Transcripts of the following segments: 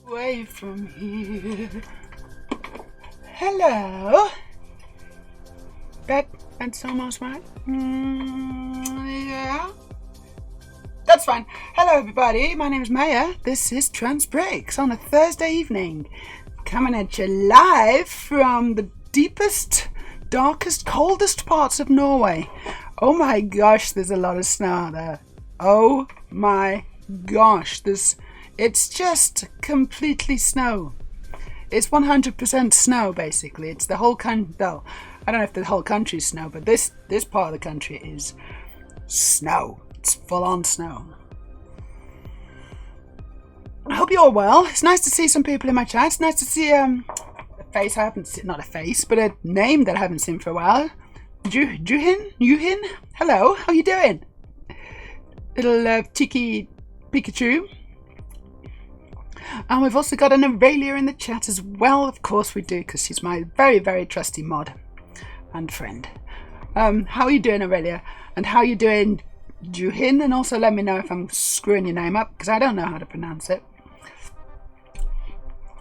away from here. Hello. That's almost right. Yeah. That's fine. Hello, everybody. My name is Meja. This is Trans Breaks on a Thursday evening. Coming at you live from the deepest, darkest, coldest parts of Norway. Oh my gosh, there's a lot of snow out there. Oh my gosh, it's just completely snow. It's 100% snow, basically. It's the whole country. Though I don't know if the whole country's snow, but this part of the country is snow. It's full-on snow. I hope you're all well. It's nice to see some people in my chat. It's nice to see a face I haven't seen, not a face, but a name that I haven't seen for a while. Yuhin? Hello, how you doing? Little cheeky Pikachu. And we've also got an Aurelia in the chat as well. Of course we do, because she's my very, very trusty mod and friend. How are you doing, Aurelia? And how are you doing, Juhin? And also let me know if I'm screwing your name up, because I don't know how to pronounce it.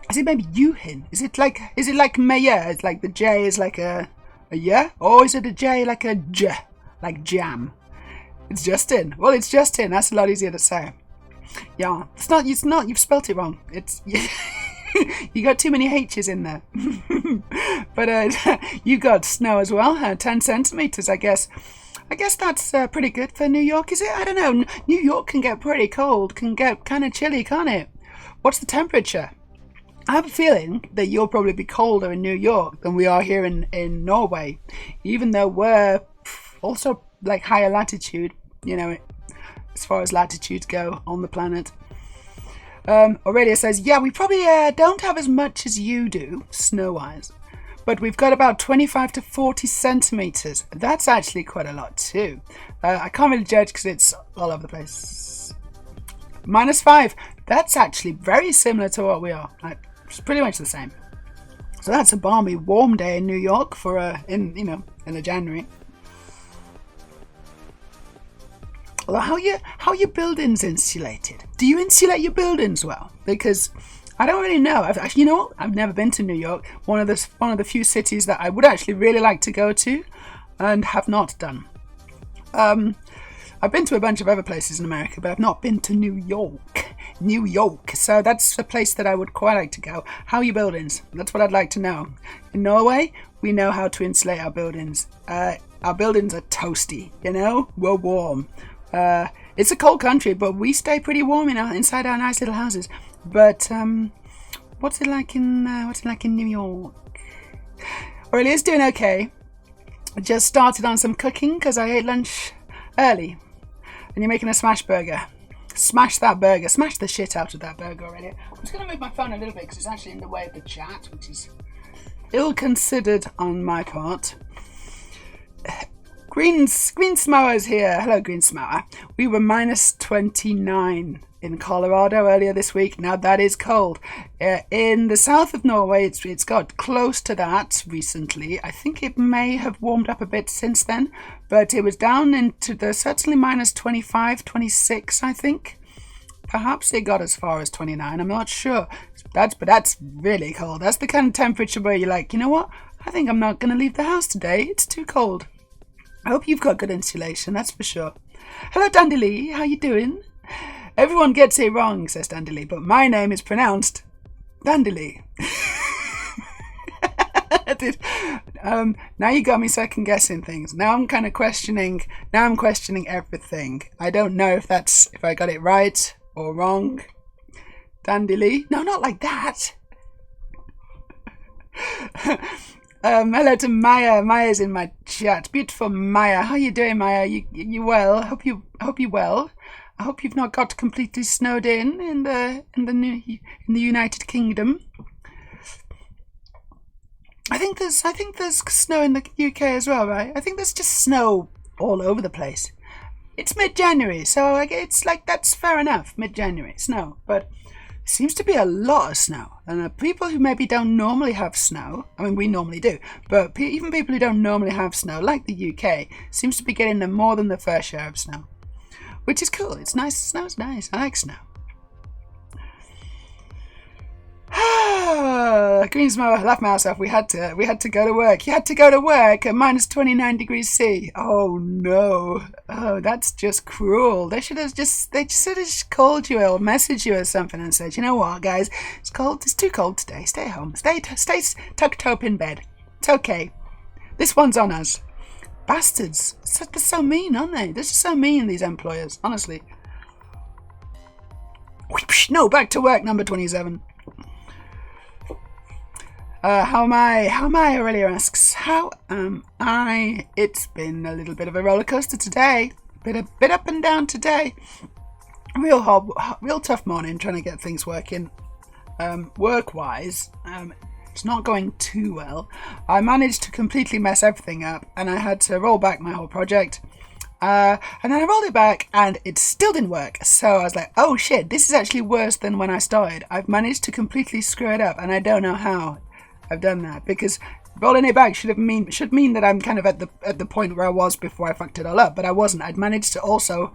Is it maybe Yuhin? Is it like Meja? It's like the J is like a yeah? Or is it a J like a J? Like jam? It's Justin. Well, it's Justin. That's a lot easier to say. Yeah, it's not. You've spelt it wrong. It's you got too many H's in there. But you got snow as well. 10 centimeters, I guess. I guess that's pretty good for New York, is it? I don't know. New York can get pretty cold. Can get kind of chilly, can't it? What's the temperature? I have a feeling that you'll probably be colder in New York than we are here in Norway, even though we're also like higher latitude. You know, as far as latitudes go on the planet. Aurelia says, yeah, we probably don't have as much as you do, snow-wise, but we've got about 25 to 40 centimeters. That's actually quite a lot too. I can't really judge because it's all over the place. -5. That's actually very similar to what we are. It's pretty much the same. So that's a balmy, warm day in New York for in the January. Well, how are your buildings insulated? Do you insulate your buildings well? Because I don't really know. I've never been to New York. One of the few cities that I would actually really like to go to, and have not done. I've been to a bunch of other places in America, but I've not been to New York. New York. So that's a place that I would quite like to go. How are your buildings? That's what I'd like to know. In Norway, we know how to insulate our buildings. Our buildings are toasty. We're warm. It's a cold country, but we stay pretty warm inside our nice little houses. But what's it like in New York? Aurelia's doing okay. I just started on some cooking because I ate lunch early, and you're making a smash burger. Smash that burger. Smash the shit out of that burger, Aurelia. I'm just going to move my phone a little bit because it's actually in the way of the chat, which is ill-considered on my part. Green Smower's here. Hello, Green Smower. We were -29 in Colorado earlier this week. Now that is cold. In the south of Norway, it's got close to that recently. I think it may have warmed up a bit since then, but it was down into the certainly -25, 26, I think. Perhaps it got as far as 29. I'm not sure. But that's really cold. That's the kind of temperature where you're like, you know what? I think I'm not going to leave the house today. It's too cold. I hope you've got good insulation, that's for sure. Hello, Dandeli. How you doing? Everyone gets it wrong, says Dandeli, but my name is pronounced Dandeli. Now you got me second guessing things. Now I'm kind of questioning. Now I'm questioning everything. I don't know if I got it right or wrong. Dandeli. No, not like that. Hello to Maya. Maya's in my chat. Beautiful Maya. How you doing, Maya? You well? I hope you well. I hope you've not got completely snowed in the United Kingdom. I think there's snow in the UK as well, right? I think there's just snow all over the place. It's mid-January, so it's like that's fair enough. Mid-January snow, but seems to be a lot of snow, and people who maybe don't normally have snow, I mean we normally do, but even people who don't normally have snow, like the UK, seems to be getting more than the fair share of snow, which is cool. It's nice. Snow's nice. I like snow. Greensmo, I laughed my ass off. We had to go to work. You had to go to work at minus 29 degrees C. Oh no. Oh, that's just cruel. They should have just called you or messaged you or something and said, you know what, guys, it's cold. It's too cold today. Stay home. Stay tucked up in bed. It's okay. This one's on us. Bastards. They're so mean, aren't they? They're just so mean, these employers. Honestly. No, back to work, number 27. How am I, Aurelia asks. How am I? It's been a little bit of a roller coaster today. Bit up and down today. Real tough morning trying to get things working. Work-wise, it's not going too well. I managed to completely mess everything up, and I had to roll back my whole project. And then I rolled it back and it still didn't work. So I was like, oh shit, this is actually worse than when I started. I've managed to completely screw it up and I don't know how I've done that, because rolling it back should mean that I'm kind of at the point where I was before I fucked it all up, but I wasn't. I'd managed to also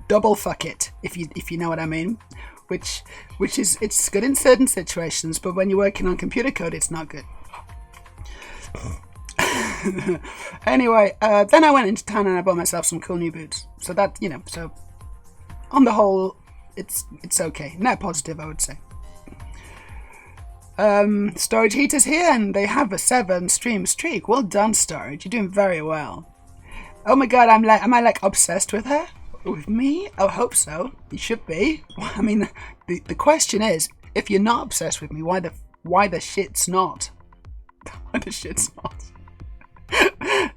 double fuck it, if you know what I mean. Which is, it's good in certain situations, but when you're working on computer code, it's not good. Anyway, then I went into town and I bought myself some cool new boots. So that, so on the whole, it's okay. Net positive, I would say. Storage Heater's here and they have a 7-stream streak. Well done, Storage. You're doing very well. Oh my god, am I like obsessed with her? With me? I hope so. You should be. I mean, the question is, if you're not obsessed with me, why the shit's not? Why the shit's not?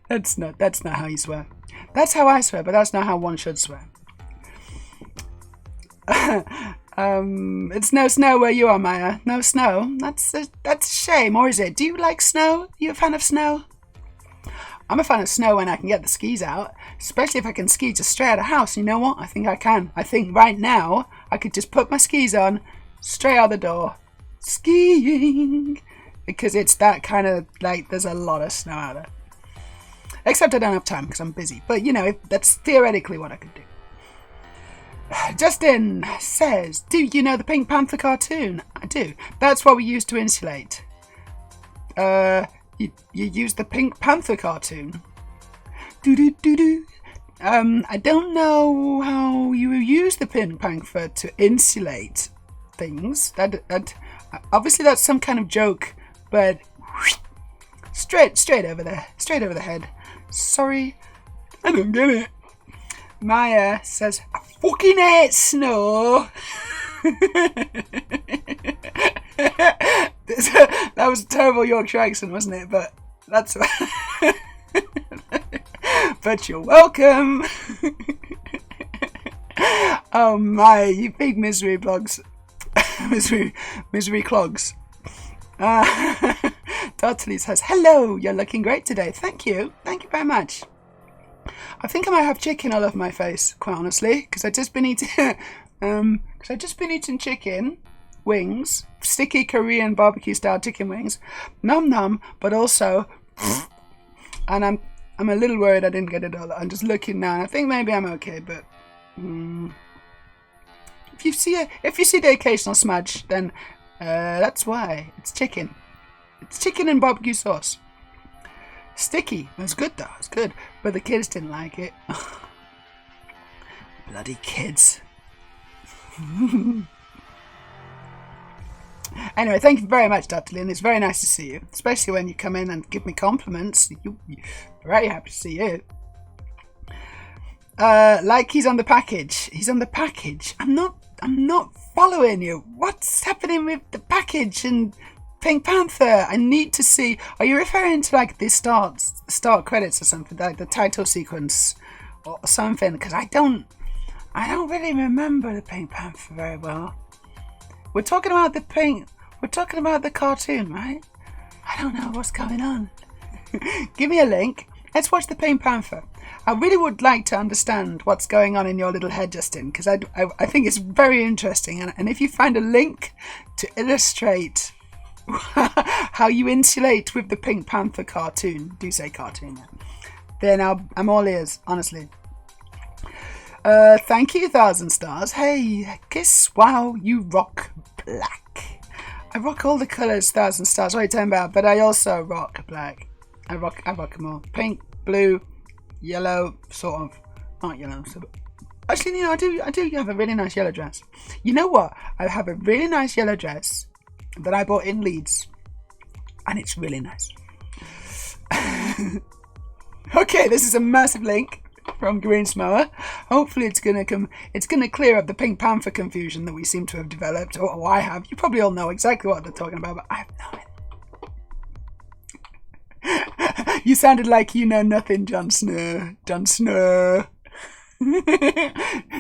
That's not how you swear. That's how I swear, but that's not how one should swear. It's no snow where you are, Maya. No snow. That's a shame, or is it? Do you like snow? Are you a fan of snow? I'm a fan of snow when I can get the skis out, especially if I can ski just straight out of the house. You know what? I think I can. I think right now I could just put my skis on, straight out the door, skiing, because it's that kind of, like, there's a lot of snow out there. Except I don't have time because I'm busy. But, that's theoretically what I could do. Justin says, do you know the Pink Panther cartoon? I do. That's what we use to insulate. You use the Pink Panther cartoon? I don't know how you use the Pink Panther to insulate things. That obviously that's some kind of joke, but straight over there, straight over the head. Sorry, I don't get it. Maya says, I fucking hate snow. That was a terrible Yorkshire accent, wasn't it? But that's... But you're welcome. Oh my, you big misery blogs. misery clogs. Totally says, hello, you're looking great today. Thank you very much. I think I might have chicken all over my face, quite honestly, because I've just been eating chicken wings, sticky Korean barbecue style chicken wings, nom nom, but also, and I'm a little worried I didn't get it all. I'm just looking now, and I think maybe I'm okay, but if you see the occasional smudge, then that's why. It's chicken. It's chicken and barbecue sauce. Sticky. It was good though. It was good. But the kids didn't like it. Bloody kids. Anyway, thank you very much, Dr. Lynn. It's very nice to see you. Especially when you come in and give me compliments. Very happy to see you. Like he's on the package. He's on the package. I'm not following you. What's happening with the package and Pink Panther? I need to see. Are you referring to like the start credits or something, like the title sequence or something? Because I don't really remember the Pink Panther very well. We're talking about the cartoon, right? I don't know what's going on. Give me a link. Let's watch the Pink Panther. I really would like to understand what's going on in your little head, Justin, because I think it's very interesting. And if you find a link to illustrate how you insulate with the Pink Panther cartoon, do say cartoon, then I'm all ears, honestly. Thank you, 1,000 stars. Hey, Kiss, wow, you rock black. I rock all the colours, stars and stars. What are you talking about? But I also rock black. I rock them all. Pink, blue, yellow, sort of. Not yellow. So, actually, you know, I do have a really nice yellow dress. You know what? I have a really nice yellow dress that I bought in Leeds, and it's really nice. Okay, this is a massive link from Green Smower. Hopefully it's gonna clear up the Pink Panther confusion that we seem to have developed, or I have. You probably all know exactly what they're talking about, but I have no idea. You sounded like you know nothing, Jon Snow. Jon Snow.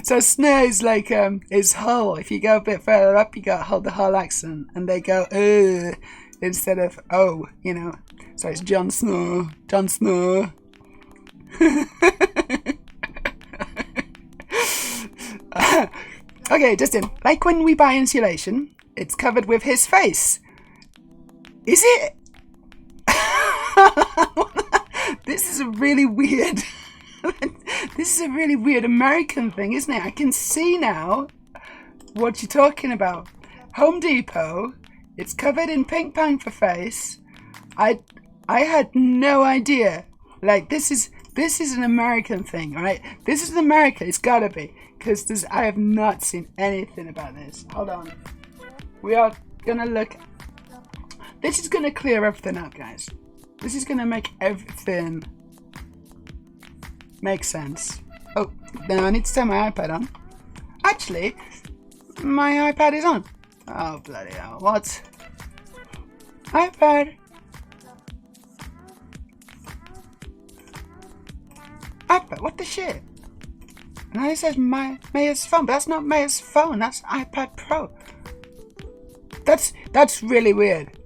So Snow is like is Hull. If you go a bit further up, you got the Hull accent, and they go instead of oh, you know. So it's Jon Snow. Jon Snow. Okay, Justin, like when we buy insulation, it's covered with his face. Is it? This is a really weird this is a really weird American thing, isn't it? I can see now what you're talking about. Home Depot, it's covered in Pink Panther face. I had no idea. Like this is an American thing, right? This is in America. It's gotta be, because I have not seen anything about this. Hold on. We are gonna look. This is gonna clear everything up, guys. This is gonna make everything make sense. Oh, then I need to turn my iPad on. Actually, my iPad is on. Oh bloody hell! What? iPad. iPad, what the shit? Now it says Meja's phone, but that's not Meja's phone, that's iPad Pro. That's really weird.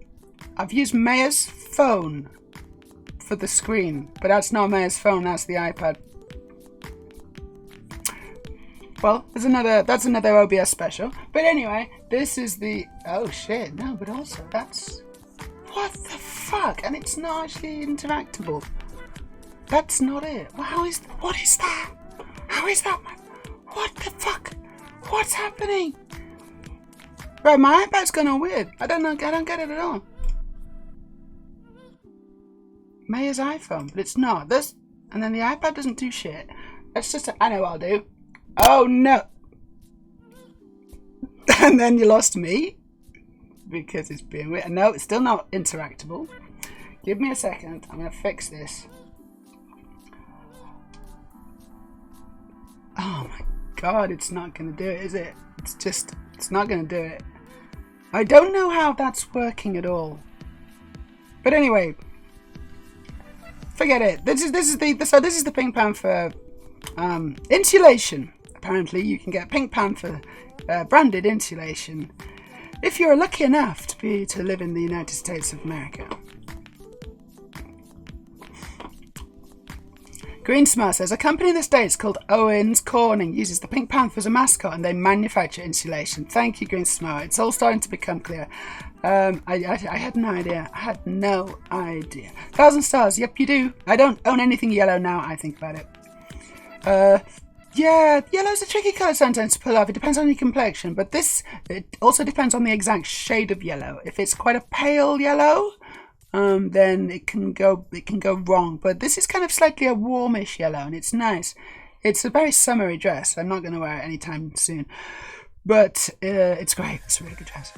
I've used Meja's phone for the screen, but that's not Meja's phone, that's the iPad. Well, that's another OBS special. But anyway, this is the oh shit, no, but also that's what the fuck? And it's not actually interactable. That's not it. What is that? How is that, man? What the fuck? What's happening? Right, my iPad's gone all weird. I don't get it at all. Meja's iPhone, but it's not. This, and then the iPad doesn't do shit. That's just I know what I'll do. Oh no. And then you lost me. Because it's being weird. No, it's still not interactable. Give me a second. I'm going to fix this. Oh my god, it's not going to do it, is it? It's not going to do it. I don't know how that's working at all. But anyway, forget it. This is the Pink Panther insulation. Apparently, you can get Pink Panther branded insulation if you're lucky enough to live in the United States of America. Greensmar says, a company in the States called Owens Corning uses the Pink Panther as a mascot and they manufacture insulation. Thank you, Greensmar. It's all starting to become clear. I had no idea. I had no idea. 1,000 stars. Yep, you do. I don't own anything yellow now I think about it. Yeah, yellow's a tricky colour sometimes to pull off. It depends on your complexion, but it also depends on the exact shade of yellow. If it's quite a pale yellow, then it can go wrong. But this is kind of slightly a warmish yellow, and it's nice. It's a very summery dress. I'm not going to wear it anytime soon, but it's great. It's a really good dress.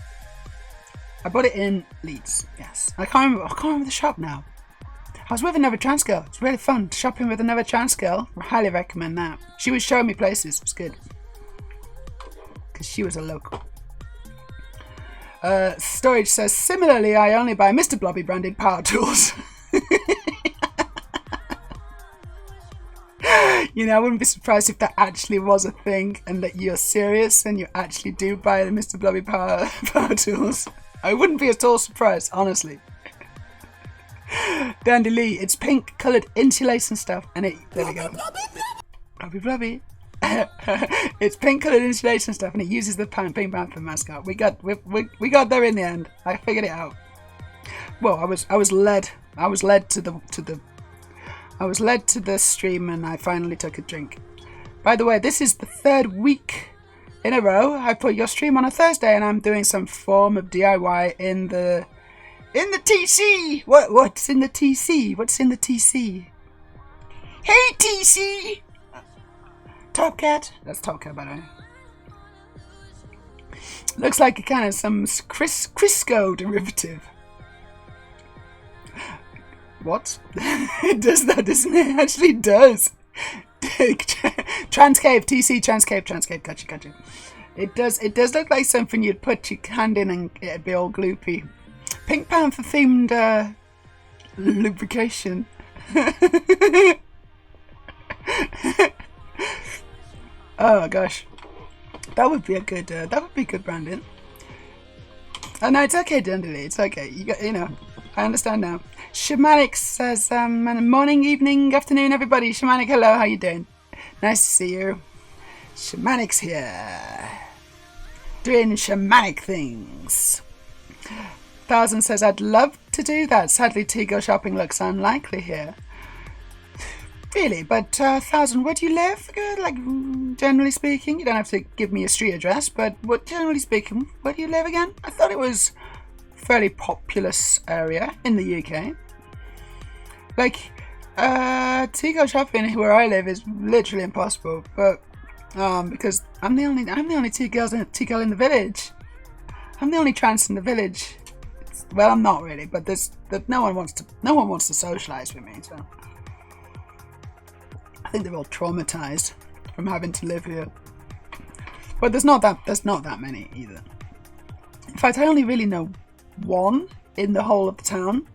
I bought it in Leeds. Yes, I can't remember the shop now. I was with another trans girl. It's really fun shopping with another trans girl. I highly recommend that. She was showing me places. It was good because she was a local. Storage says, similarly, I only buy Mr. Blobby branded power tools. You know, I wouldn't be surprised if that actually was a thing and that you're serious and you actually do buy the Mr. Blobby power tools. I wouldn't be at all surprised, honestly. Dandy Lee, it's pink coloured insulation stuff, and there we go. Blobby Blobby. It's pink coloured insulation stuff, and it uses the Pink Panther mascot. We got there in the end. I figured it out. Well, I was led to the stream, and I finally took a drink. By the way, this is the third week in a row. I put your stream on a Thursday, and I'm doing some form of DIY in the TC. What's in the TC? What's in the TC? Hey TC. Top Cat. That's Top Cat, by the way. Looks like a kind of some Crisco derivative. What? It does that, doesn't it? It actually does. Transcape, TC, transcape, gotcha. It does look like something you'd put your hand in and it'd be all gloopy. Pink Panther themed lubrication. Oh gosh. That would be good branding. Oh no, it's okay, Dundee. It's okay. You know, I understand now. Shamanic says, morning, evening, afternoon, everybody. Shamanic, hello, how you doing? Nice to see you. Shamanic's here. Doing shamanic things. 1000 says, I'd love to do that. Sadly, Tigo shopping looks unlikely here. Really, but 1000, where do you live? Like, generally speaking, you don't have to give me a street address, but generally speaking, where do you live again? I thought it was a fairly populous area in the UK. Like, Tigo shopping where I live is literally impossible, but because I'm the only T-girl in the village. I'm the only trans in the village. Well, I'm not really, but no one wants to socialise with me, so I think they're all traumatised from having to live here. But there's not that many either. In fact, I only really know one in the whole of the town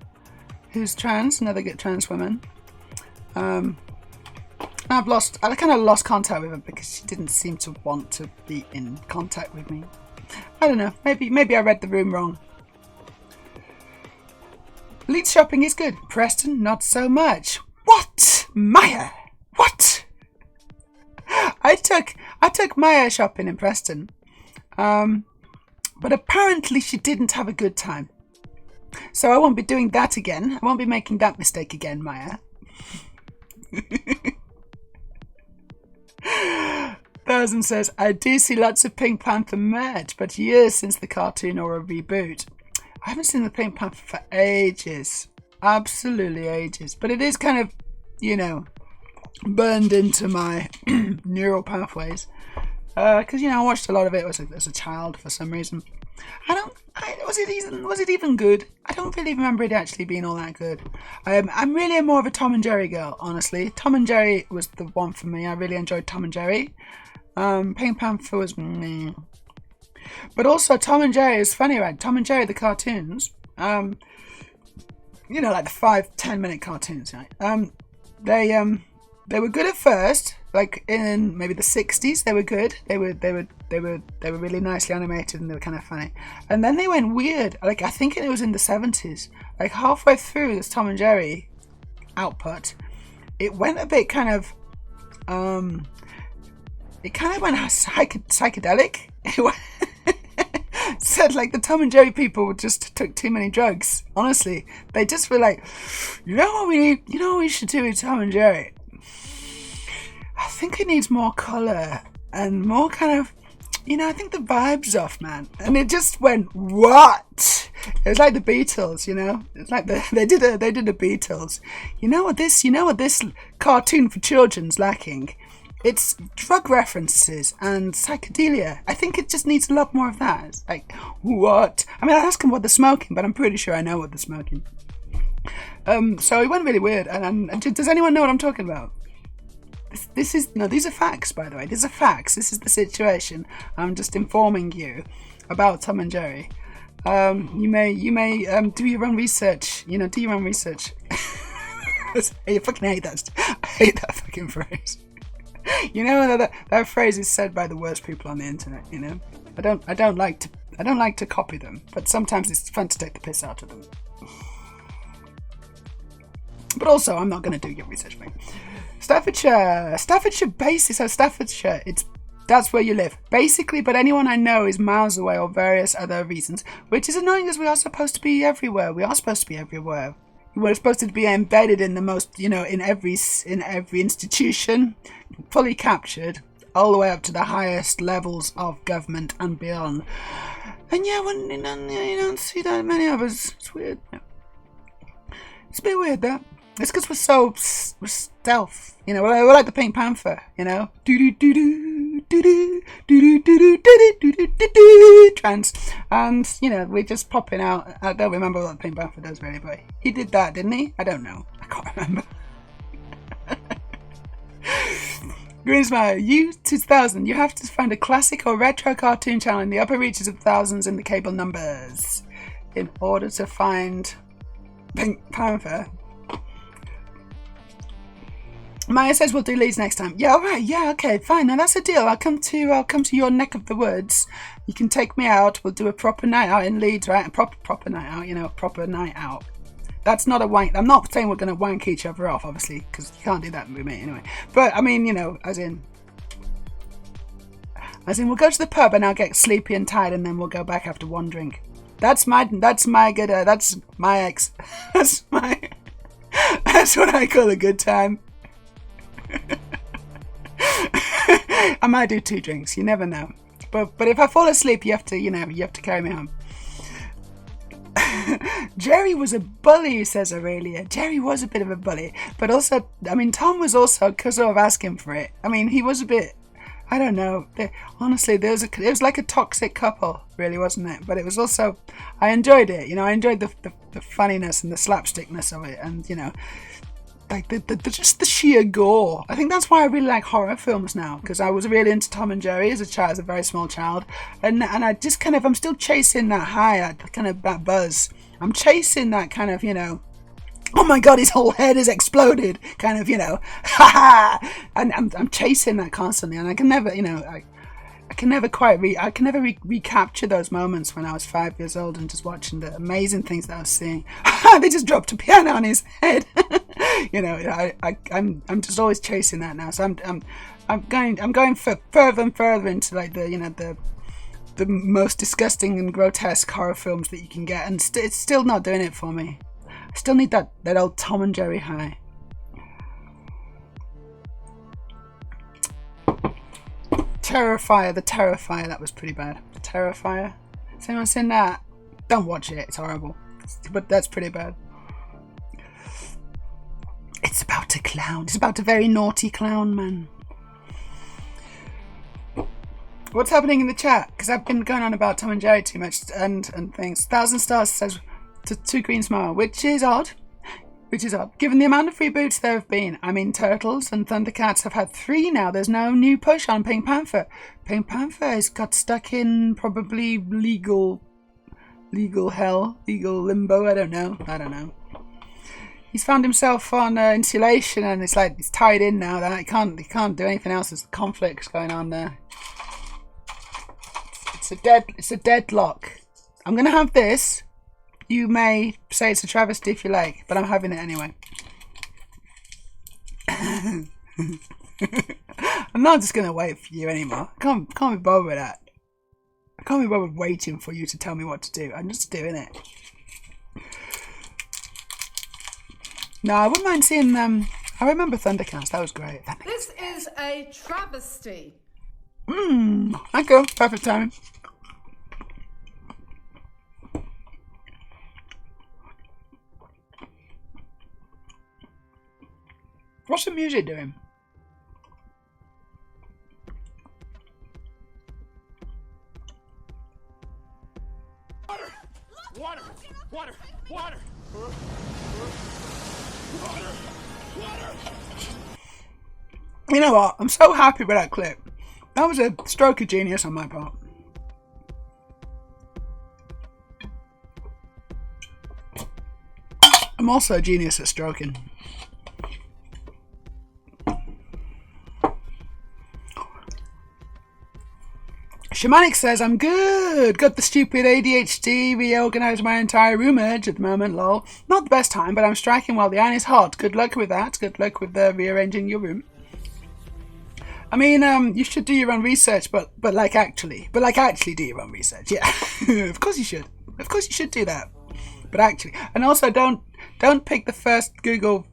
who's trans, another good trans woman. I kind of lost contact with her because she didn't seem to want to be in contact with me. I don't know. Maybe I read the room wrong. Leeds shopping is good. Preston, not so much. What? Meja? What? I took Meja shopping in Preston, but apparently she didn't have a good time. So I won't be doing that again. I won't be making that mistake again, Meja. 1000 says, I do see lots of Pink Panther merch, but years since the cartoon or a reboot. I haven't seen the Pink Panther for ages. Absolutely ages. But it is kind of, you know, burned into my neural pathways. Because, you know, I watched a lot of it as a child for some reason. Was it even good? I don't really remember it actually being all that good. I'm really more of a Tom and Jerry girl, honestly. Tom and Jerry was the one for me. I really enjoyed Tom and Jerry. Pink Panther was meh. But also Tom and Jerry is funny, right? Tom and Jerry, the cartoons, you know, like the 5-10 minute cartoons, right? They were good at first, like in maybe the 60s. They were good. They were really nicely animated and they were kind of funny. And then they went weird. Like I think it was in the 70s. Like halfway through this Tom and Jerry output, it went a bit kind of it kind of went psychedelic. Said like the Tom and Jerry people just took too many drugs. Honestly, they just were like, you know what we need? You know what we should do with Tom and Jerry? I think it needs more colour and more kind of, you know, I think the vibe's off, man. And it just went, what? It was like the Beatles, you know. It's like they did a Beatles. You know what this cartoon for children's lacking? It's drug references and psychedelia. I think it just needs a lot more of that. It's like, what? I mean, I ask them what they're smoking, but I'm pretty sure I know what they're smoking. So it went really weird. And does anyone know what I'm talking about? These are facts, by the way. These are facts. This is the situation. I'm just informing you about Tom and Jerry. You may do your own research. You know, do your own research. I fucking hate that. I hate that fucking phrase. You know that phrase is said by the worst people on the internet. You know, I don't like to copy them, but sometimes it's fun to take the piss out of them. But also, I'm not going to do your research for you. Staffordshire basis. So Staffordshire, that's where you live, basically. But anyone I know is miles away or various other reasons, which is annoying as we are supposed to be everywhere. We're supposed to be embedded in the most, you know, in every institution, fully captured, all the way up to the highest levels of government and beyond. And yeah, when you don't see that many of us, it's weird. It's a bit weird, that. It's because we're stealth, you know. We're like the Pink Panther, you know. Trance, and you know, we're just popping out. I don't remember what the Pink Panther does really, but he did that, didn't he? I don't know. I can't remember. Green Smile, you 2000. You have to find a classic or retro cartoon channel in the upper reaches of thousands in the cable numbers in order to find Pink Panther. Maya says we'll do Leeds next time. Yeah, all right. Yeah, okay, fine. Now that's a deal. I'll come to your neck of the woods. You can take me out. We'll do a proper night out in Leeds, right? A proper night out. You know, proper night out. That's not a wank. I'm not saying we're going to wank each other off, obviously, because you can't do that with me anyway. But I mean, you know, as in, we'll go to the pub and I'll get sleepy and tired, and then we'll go back after one drink. That's my ex. That's what I call a good time. I might do 2 drinks. You never know. But if I fall asleep, you have to carry me home. Jerry was a bully, says Aurelia. Jerry was a bit of a bully, but also, I mean, Tom was also sort of asking for it. I mean, he was a bit, I don't know. Honestly, it was like a toxic couple, really, wasn't it? But it was also, I enjoyed it. You know, I enjoyed the funniness and the slapstickness of it, and you know, like just the sheer gore. I think that's why I really like horror films now, because I was really into Tom and Jerry as a very small child, and I just kind of, I'm still chasing that high, that buzz. I'm chasing that kind of, you know, oh my god, his whole head has exploded, kind of, you know, and I'm chasing that constantly, and I can never, you know, I can never recapture those moments when I was 5 years old and just watching the amazing things that I was seeing. They just dropped a piano on his head. You know, I'm just always chasing that now. So I'm going further and further into like the most disgusting and grotesque horror films that you can get, and it's still not doing it for me. I still need that old Tom and Jerry high. The Terrifier, that was pretty bad. The Terrifier. Has anyone seen that? Don't watch it, it's horrible. But that's pretty bad. It's about a clown. It's about a very naughty clown, man. What's happening in the chat? Because I've been going on about Tom and Jerry too much and things. 1,000 stars says to Green Smile, which is odd. Given the amount of reboots there have been, I mean, Turtles and Thundercats have had 3 now. There's no new push on Pink Panther. Pink Panther has got stuck in probably legal hell, legal limbo. I don't know. He's found himself on insulation, and it's like he's tied in now. That he can't do anything else. There's conflicts going on there. It's a deadlock. I'm gonna have this. You may say it's a travesty if you like, but I'm having it anyway. I'm not just going to wait for you anymore. I can't be bothered with that. I can't be bothered waiting for you to tell me what to do. I'm just doing it. No, I wouldn't mind seeing them. I remember Thundercats. That was great. This is a travesty. I go. Perfect timing. What's the music doing? Water! You know what? I'm so happy with that clip. That was a stroke of genius on my part. I'm also a genius at stroking. Shamanic says, I'm good. Got the stupid ADHD, reorganise my entire room urge at the moment, lol. Not the best time, but I'm striking while the iron is hot. Good luck with that. Good luck with rearranging your room. I mean, you should do your own research, but actually do your own research. Yeah, of course you should. Of course you should do that. But actually, and also don't pick the first Google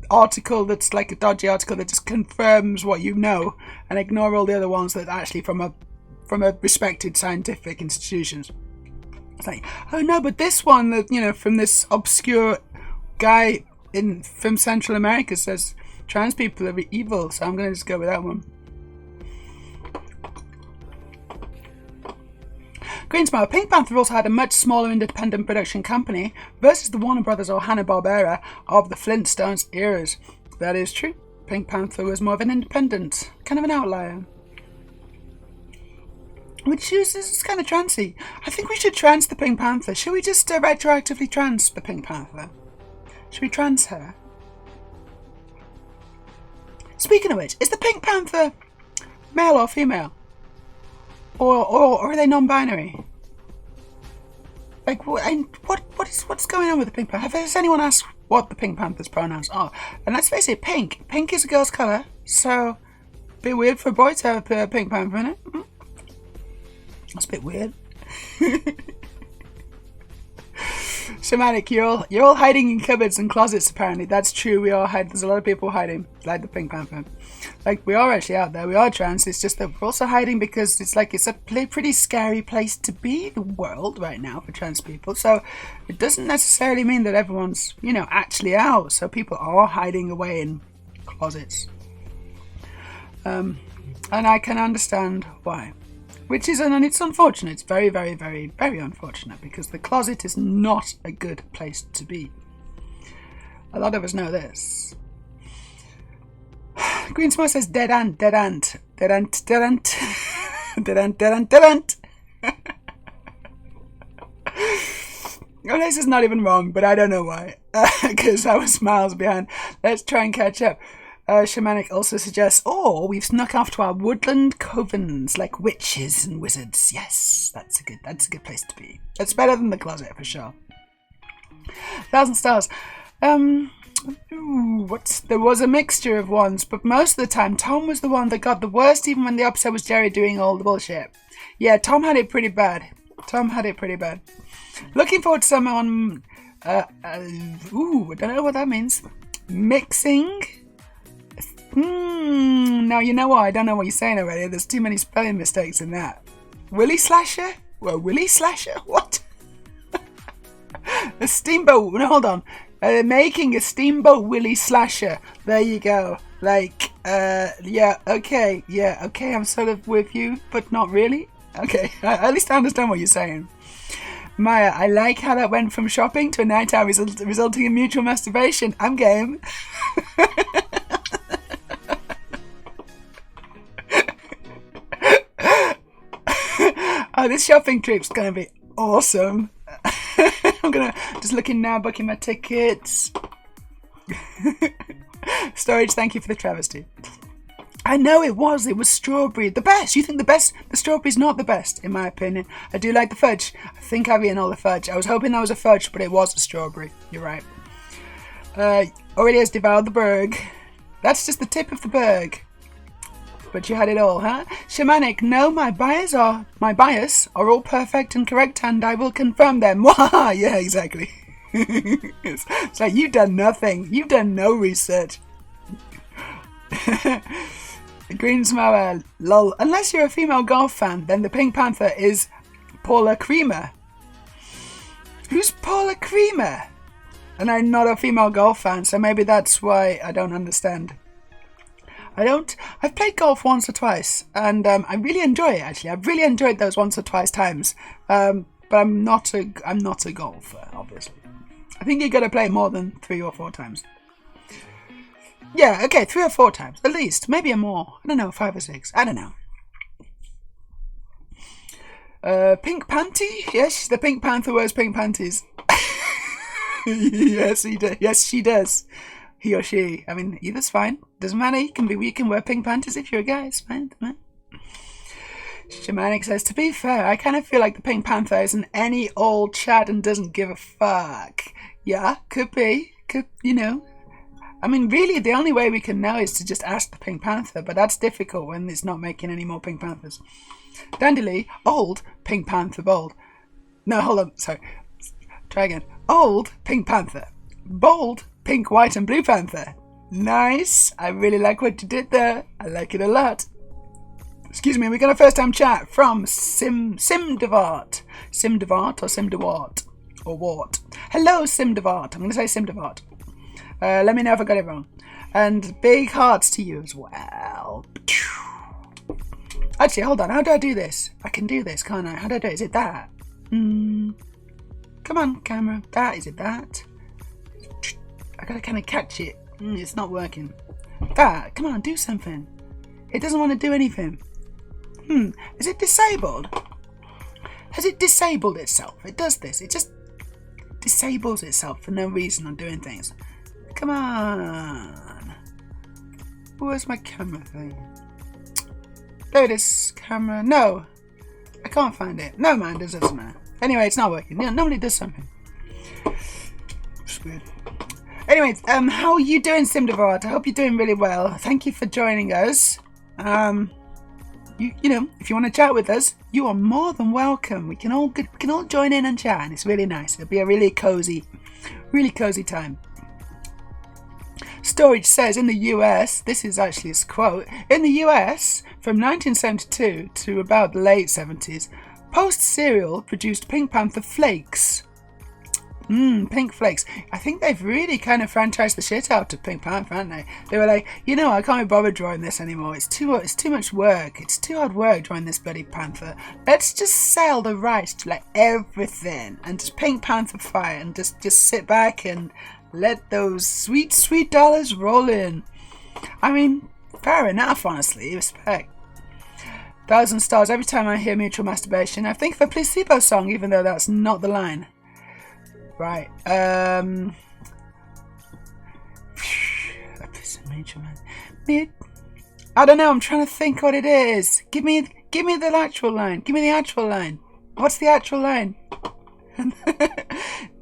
article that's like a dodgy article that just confirms what you know, and ignore all the other ones that are actually from a respected scientific institutions. It's like, oh no, but this one that, you know, from this obscure guy from Central America says trans people are evil, so I'm going to just go with that one. Greensmile. Pink Panther also had a much smaller independent production company versus the Warner Brothers or Hanna-Barbera of the Flintstones eras. That is true. Pink Panther was more of an independent, kind of an outlier. Which is kind of transy. I think we should trans the Pink Panther. Should we just retroactively trans the Pink Panther? Should we trans her? Speaking of which, is the Pink Panther male or female? Or are they non-binary? Like, what's going on with the Pink Panther? Has anyone asked what the Pink Panther's pronouns are? And let's face it, pink. Pink is a girl's colour, so a bit weird for a boy to have a Pink Panther in it. That's a bit weird. Shamanic, you're all hiding in cupboards and closets apparently. That's true, we are hiding. There's a lot of people hiding, like the Pink Panther. Like, we are actually out there, we are trans, it's just that we're also hiding because it's like, it's a pretty scary place to be, the world right now for trans people. So it doesn't necessarily mean that everyone's, you know, actually out. So people are hiding away in closets. And I can understand why. Which is, and it's unfortunate, it's very, very, very, very unfortunate, because the closet is not a good place to be. A lot of us know this. Green Smoke says, dead ant, dead ant, dead ant, dead ant, dead ant, dead ant, dead ant. Well, this is not even wrong, but I don't know why, because I was miles behind. Let's try and catch up. Shamanic also suggests, we've snuck off to our woodland covens like witches and wizards. Yes, that's a good place to be. It's better than the closet for sure. 1,000 stars. There was a mixture of ones, but most of the time Tom was the one that got the worst, even when the episode was Jerry doing all the bullshit. Yeah, Tom had it pretty bad. Looking forward to someone. I don't know what that means. Mixing. Now you know what? I don't know what you're saying already. There's too many spelling mistakes in that. Willy Slasher? Well, Willy Slasher? What? A steamboat. No, hold on. Making a steamboat Willy Slasher. There you go. Like, yeah, okay. I'm sort of with you, but not really. Okay, at least I understand what you're saying. Maya, I like how that went from shopping to a night out resulting in mutual masturbation. I'm game. Oh, this shopping trip's gonna be awesome. I'm gonna just looking now, booking my tickets. Storage, thank you for the travesty. I know it was strawberry. The best. You think the strawberry's not the best, in my opinion. I do like the fudge. I think I've eaten all the fudge. I was hoping that was a fudge, but it was a strawberry. You're right. Already has devoured the berg. That's just the tip of the berg. But you had it all, huh? Shamanic, no, my bias are all perfect and correct, and I will confirm them. Yeah, exactly. It's like, you've done nothing. You've done no research. Green Smower, lol. Unless you're a female golf fan, then the Pink Panther is Paula Creamer. Who's Paula Creamer? And I'm not a female golf fan, so maybe that's why I don't understand. I've played golf once or twice, and I really enjoy it, actually. I've really enjoyed those once or twice times. But I'm not a golfer, obviously. I think you got to play more than 3 or 4 times. Yeah, okay, 3 or 4 times, at least. Maybe more. I don't know, 5 or 6. I don't know. Pink panty? Yes, the Pink Panther wears pink panties. Yes, he does. Yes, she does. He or she. I mean, either's fine. Doesn't matter. You can wear pink panties if you're a guy. It's fine. Shamanic says, to be fair, I kind of feel like the Pink Panther isn't any old Chad and doesn't give a fuck. Yeah, could be. You know. I mean, really, the only way we can know is to just ask the Pink Panther, but that's difficult when it's not making any more Pink Panthers. Dandelion, old Pink Panther, bold. No, hold on. Sorry. Try again. Old Pink Panther. Bold Pink, White and Blue Panther. Nice. I really like what you did there. I like it a lot. Excuse me, we got a first time chat from Simdevart. Simdevart or Simdewart? Or Wart. Hello, Simdevart. I'm going to say Simdevart. Let me know if I got it wrong. And big hearts to you as well. Actually, hold on. How do I do this? I can do this, can't I? How do I do it? Is it that? Come on, camera. That. Is it that? I gotta kind of catch it. It's not working. That. Come on, do something. It doesn't want to do anything. Is it disabled? Has it disabled itself? It does this. It just disables itself for no reason on doing things. Come on. Where's my camera thing? There it is. Camera. No. I can't find it. No mind, it doesn't matter. Anyway, it's not working. Normally it does something. It's weird. Anyways, how are you doing, Simdevart? I hope you're doing really well. Thank you for joining us. You know, if you want to chat with us, you are more than welcome. We can all join in and chat, and it's really nice. It'll be a really cozy time. Storage says in the US, this is actually his quote, in the US, from 1972 to about the late 70s, Post Cereal produced Pink Panther Flakes. Pink Flakes. I think they've really kind of franchised the shit out of Pink Panther, haven't they? They were like, you know, I can't be bothered drawing this anymore. It's too much work. It's too hard work drawing this bloody panther. Let's just sell the rights to like everything and just Pink Panther fire and just sit back and let those sweet dollars roll in. I mean, fair enough, honestly. Respect. 1,000 stars every time I hear mutual masturbation. I think of a placebo song, even though that's not the line. Right. I don't know. I'm trying to think what it is. Give me the actual line. Give me the actual line. What's the actual line?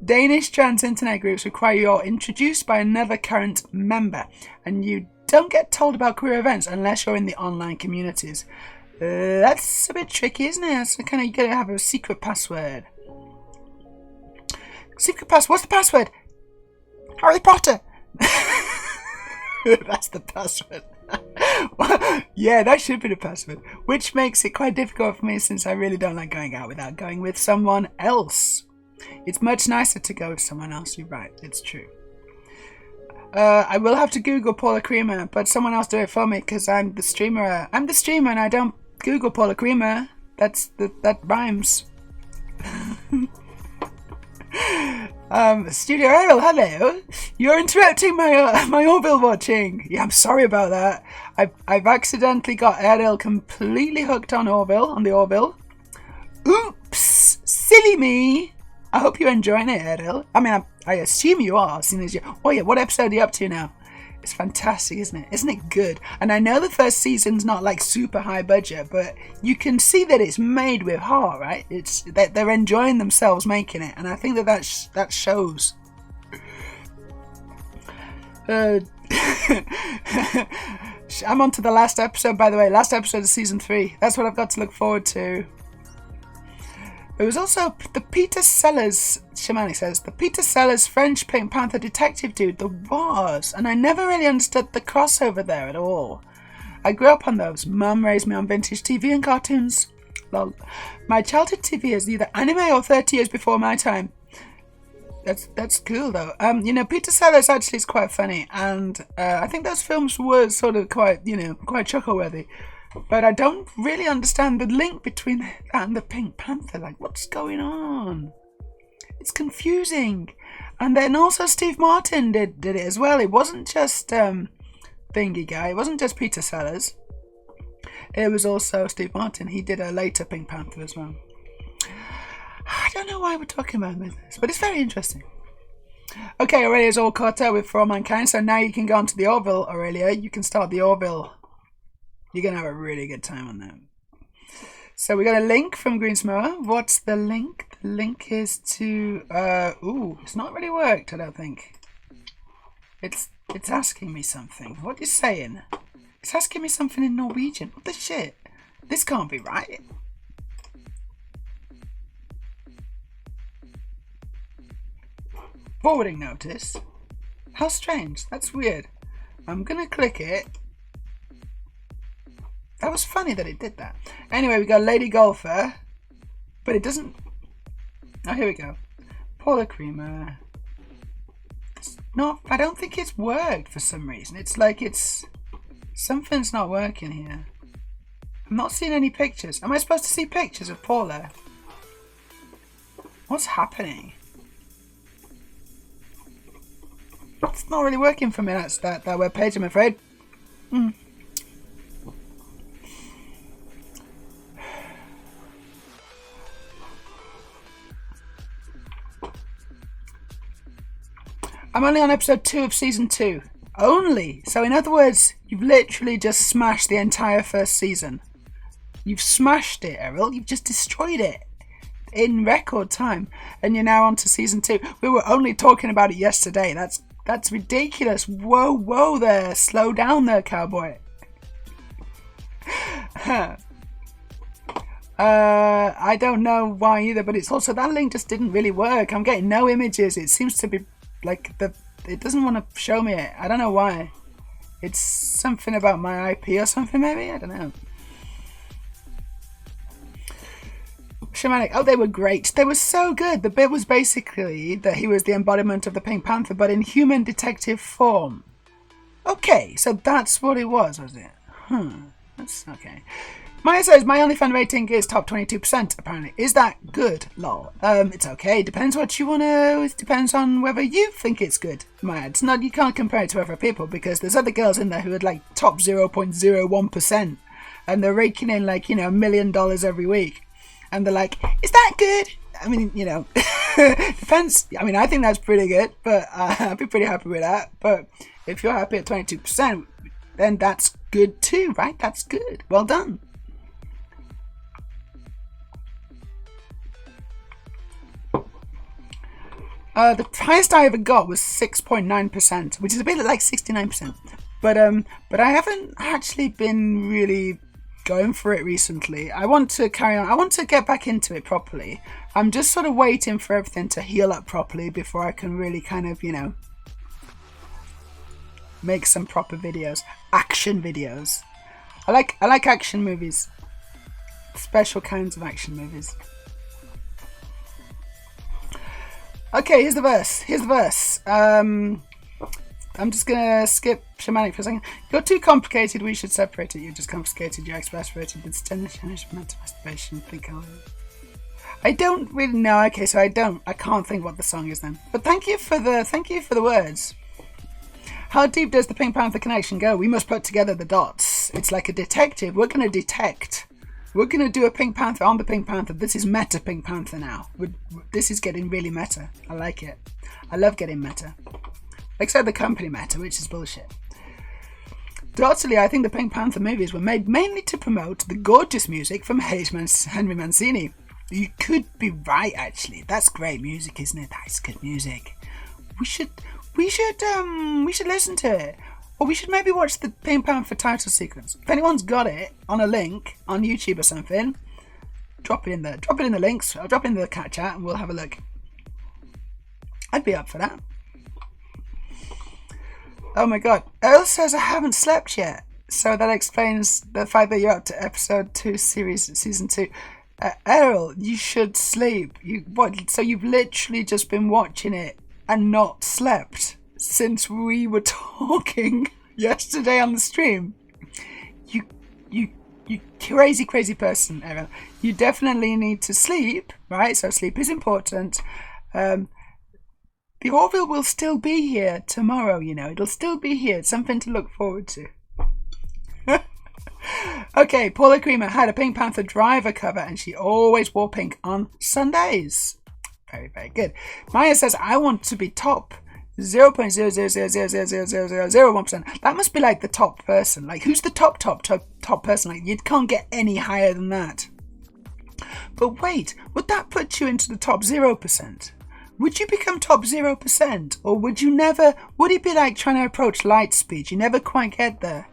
Danish trans internet groups require you're introduced by another current member, and you don't get told about queer events unless you're in the online communities. That's a bit tricky, isn't it? So kind of you gotta have a secret password. Secret password. What's the password? Harry Potter. That's the password. Yeah, that should be the password. Which makes it quite difficult for me since I really don't like going out without going with someone else. It's much nicer to go with someone else. You're right. It's true. I will have to Google Paula Creamer, but someone else do it for me because I'm the streamer. I'm the streamer and I don't Google Paula Creamer. That rhymes. Studio Ariel, hello. You're interrupting my Orville watching. Yeah, I'm sorry about that. I've accidentally got Ariel completely hooked on the Orville. Oops, silly me. I hope you're enjoying it, Ariel. I mean, I assume you are, seeing as you. Oh yeah, what episode are you up to now? It's fantastic, isn't it? Isn't it good? And I know the first season's not like super high budget, but you can see that it's made with heart, right? It's that they're enjoying themselves making it, and I think that shows. I'm on to the last episode, by the way. Last episode of season 3. That's what I've got to look forward to. There was also the Peter Sellers, Shamani says, the Peter Sellers French Pink Panther detective dude, there was, and I never really understood the crossover there at all. I grew up on those. Mum raised me on vintage TV and cartoons. Lol. My childhood TV is either anime or 30 years before my time. That's cool though. You know, Peter Sellers actually is quite funny, and I think those films were sort of quite chuckle-worthy. But I don't really understand the link between that and the Pink Panther. Like, what's going on? It's confusing. And then also Steve Martin did it as well. It wasn't just Thingy Guy. It wasn't just Peter Sellers. It was also Steve Martin. He did a later Pink Panther as well. I don't know why we're talking about this, but it's very interesting. Okay, Aurelia's all caught up with For All Mankind, so now you can go on to the Orville, Aurelia. You can start the Orville. You're going to have a really good time on that. So we got a link from Greensmower. What's the link? The link is to... it's not really worked, I don't think. It's asking me something. What is it saying? It's asking me something in Norwegian. What the shit? This can't be right. Forwarding notice? How strange. That's weird. I'm gonna click it. That was funny that it did that. Anyway, we got Lady Golfer, but it doesn't. Oh, here we go. Paula Creamer. I don't think it's worked for some reason. It's like something's not working here. I'm not seeing any pictures. Am I supposed to see pictures of Paula? What's happening? It's not really working for me. That's that webpage, I'm afraid. I'm only on episode 2 of season 2. Only. So in other words, you've literally just smashed the entire first season. You've smashed it, Errol. You've just destroyed it in record time. And you're now on to season 2. We were only talking about it yesterday. That's ridiculous. Whoa there. Slow down there, cowboy. I don't know why either, but it's also that link just didn't really work. I'm getting no images. It seems to be like it doesn't want to show me it. I don't know why. It's something about my IP or something, maybe? I don't know. Shamanic. Oh, they were great. They were so good. The bit was basically that he was the embodiment of the Pink Panther, but in human detective form. Okay, so that's what it was it? That's okay. Maya says, my OnlyFans rating is top 22%, apparently. Is that good? Lol. It's okay. Depends what you want to... It depends on whether you think it's good, Maya. It's not... You can't compare it to other people, because there's other girls in there who are, like, top 0.01%. And they're raking in, like, $1 million every week. And they're like, is that good? I mean, depends. I mean, I think that's pretty good, but I'd be pretty happy with that. But if you're happy at 22%, then that's good too, right? That's good. Well done. The highest I ever got was 6.9%, which is a bit like 69%. But I haven't actually been really going for it recently. I want to carry on. I want to get back into it properly. I'm just sort of waiting for everything to heal up properly before I can really kind of, make some proper videos. Action videos. I like action movies. Special kinds of action movies. Okay, here's the verse. I'm just gonna skip Shamanic for a second. You're too complicated, we should separate it. You're just complicated, you're exasperated. It's mental masturbation. I don't really know. Okay, so I can't think what the song is then. But thank you for the words. How deep does the Pink Panther connection go? We must put together the dots. It's like a detective. We're gonna detect. We're going to do a Pink Panther on the Pink Panther. This is meta Pink Panther now. This is getting really meta. I like it. I love getting meta. Except the company meta, which is bullshit. Totally, I think the Pink Panther movies were made mainly to promote the gorgeous music from Henry Mancini. You could be right, actually. That's great music, isn't it? That's good music. We should listen to it. Or we should maybe watch the Pink Panther title sequence. If anyone's got it on a link on YouTube or something, drop it in there. Drop it in the links. I'll drop it in the cat chat and we'll have a look. I'd be up for that. Oh my god. Earl says I haven't slept yet. So that explains the fact that you're up to episode 2 season 2. Earl, you should sleep. So you've literally just been watching it and not slept since we were talking yesterday on the stream. You crazy person, Errol. You definitely need to sleep, right? So sleep is important. The Orville will still be here tomorrow, It'll still be here. It's something to look forward to. Okay, Paula Creamer had a Pink Panther driver cover and she always wore pink on Sundays. Very, very good. Maya says, I want to be top 0.000000001%. That must be like the top person. Like, who's the top person? Like, you can't get any higher than that. But wait, would that put you into the top 0%? Would you become top 0%? Or would it be like trying to approach light speed? You never quite get there.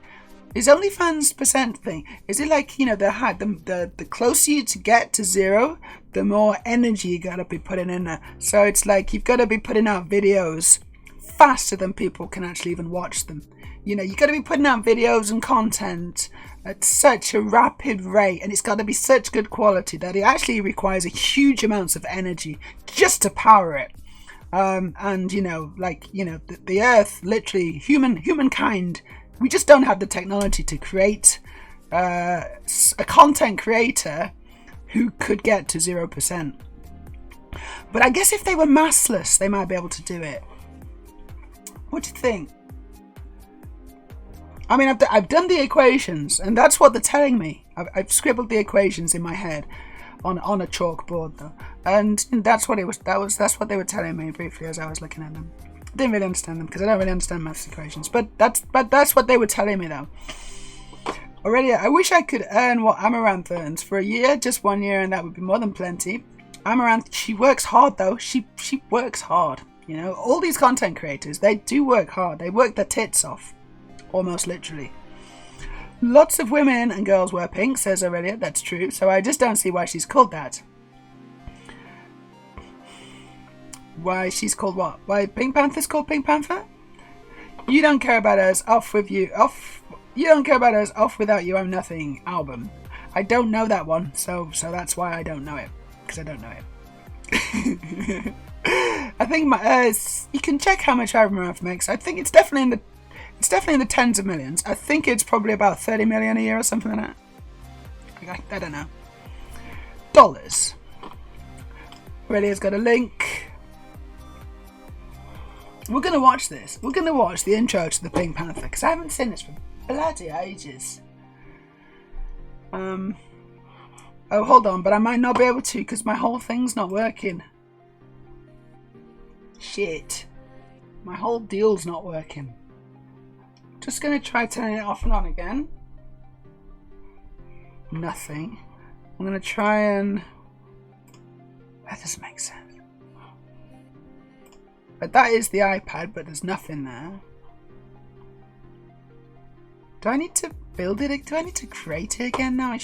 Is OnlyFans percent thing? Is it like, the closer you to get to 0, the more energy you gotta be putting in there. So it's like you've gotta be putting out videos faster than people can actually even watch them. You know, you got to be putting out videos and content at such a rapid rate, and it's got to be such good quality that it actually requires a huge amounts of energy just to power it. And you know, like, you know, the Earth, literally, humankind, we just don't have the technology to create a content creator who could get to 0%. But I guess if they were massless, they might be able to do it. What do you think? I mean, I've done the equations, and that's what they're telling me. I've scribbled the equations in my head on a chalkboard, though, and that's what that's what they were telling me briefly as I was looking at them. I didn't really understand them because I don't really understand maths equations, but that's what they were telling me, though. Already, I wish I could earn what Amaranth earns for a year, just 1 year, and that would be more than plenty. Amaranth, she works hard, though. She works hard. You know, all these content creators, they do work hard. They work their tits off. Almost literally. Lots of women and girls wear pink, says Aurelia. That's true. So I just don't see why she's called that. Why she's called what? Why Pink Panther's called Pink Panther? You don't care about us. Off with you. Off. You don't care about us. Off without you. I'm nothing. Album. I don't know that one. So that's why I don't know it. Because I don't know it. I think you can check how much Amaranth makes. I think it's definitely in the tens of millions. I think it's probably about 30 million a year or something like that. I don't know. Dollars. Aurelia's got a link. We're going to watch this. We're going to watch the intro to the Pink Panther because I haven't seen this for bloody ages. Oh, hold on, but I might not be able to because my whole thing's not working. Shit. My whole deal's not working. Just going to try turning it off and on again. Nothing. I'm going to try and... That doesn't make sense. But that is the iPad, but there's nothing there. Do I need to build it? Do I need to create it again now?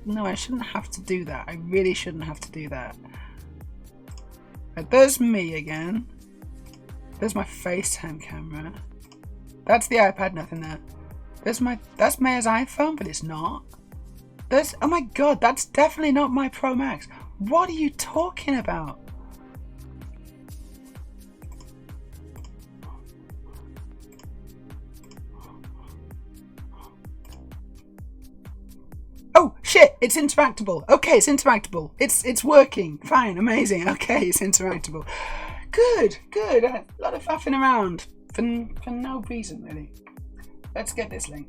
No, I shouldn't have to do that. I really shouldn't have to do that. But there's me again. There's my FaceTime camera. That's the iPad, nothing there. That's Meja's iPhone, but it's not. Oh my god, that's definitely not my Pro Max. What are you talking about? Oh shit, it's interactable. Okay, it's interactable. It's working. Fine, amazing. Okay, it's interactable. Good. A lot of faffing around for no reason, really. Let's get this link.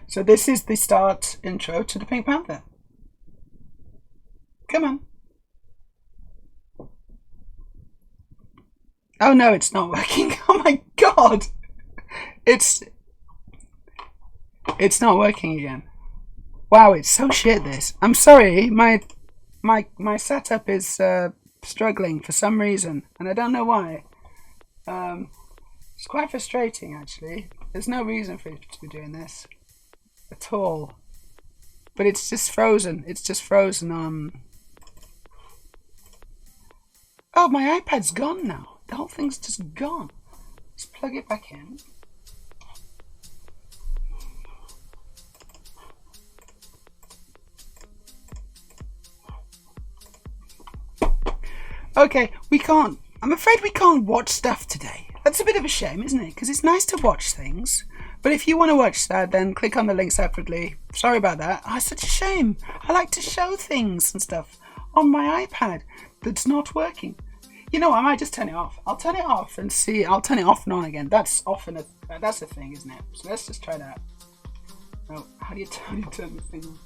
So this is the start intro to the Pink Panther. Come on. Oh no, it's not working. Oh my god. It's not working again. Wow, it's so shit this. I'm sorry, my setup is struggling for some reason, and I don't know why. It's quite frustrating actually. There's no reason for it to be doing this at all. But it's just frozen. It's just frozen on... Oh, my iPad's gone now. The whole thing's just gone. Let's plug it back in. Okay, I'm afraid we can't watch stuff today. That's a bit of a shame, isn't it? Because it's nice to watch things. But if you want to watch that, then click on the link separately. Sorry about that. Oh, it's such a shame. I like to show things and stuff on my iPad that's not working. You know, I might just turn it off. I'll turn it off and see. I'll turn it off and on again. That's often that's the thing, isn't it? So let's just try that. Oh, how do you turn the thing on?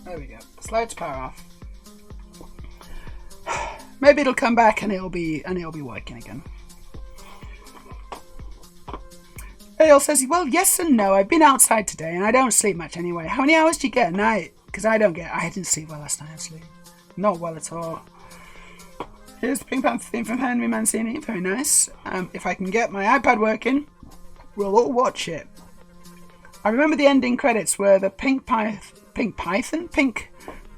There we go. Slide to power off. Maybe it'll come back and it'll be working again. Dale says, well, yes and no. I've been outside today and I don't sleep much anyway. How many hours do you get at night? Because I didn't sleep well last night, actually. Not well at all. Here's the Pink Panther theme from Henry Mancini. Very nice. If I can get my iPad working, we'll all watch it. I remember the ending credits were the Pink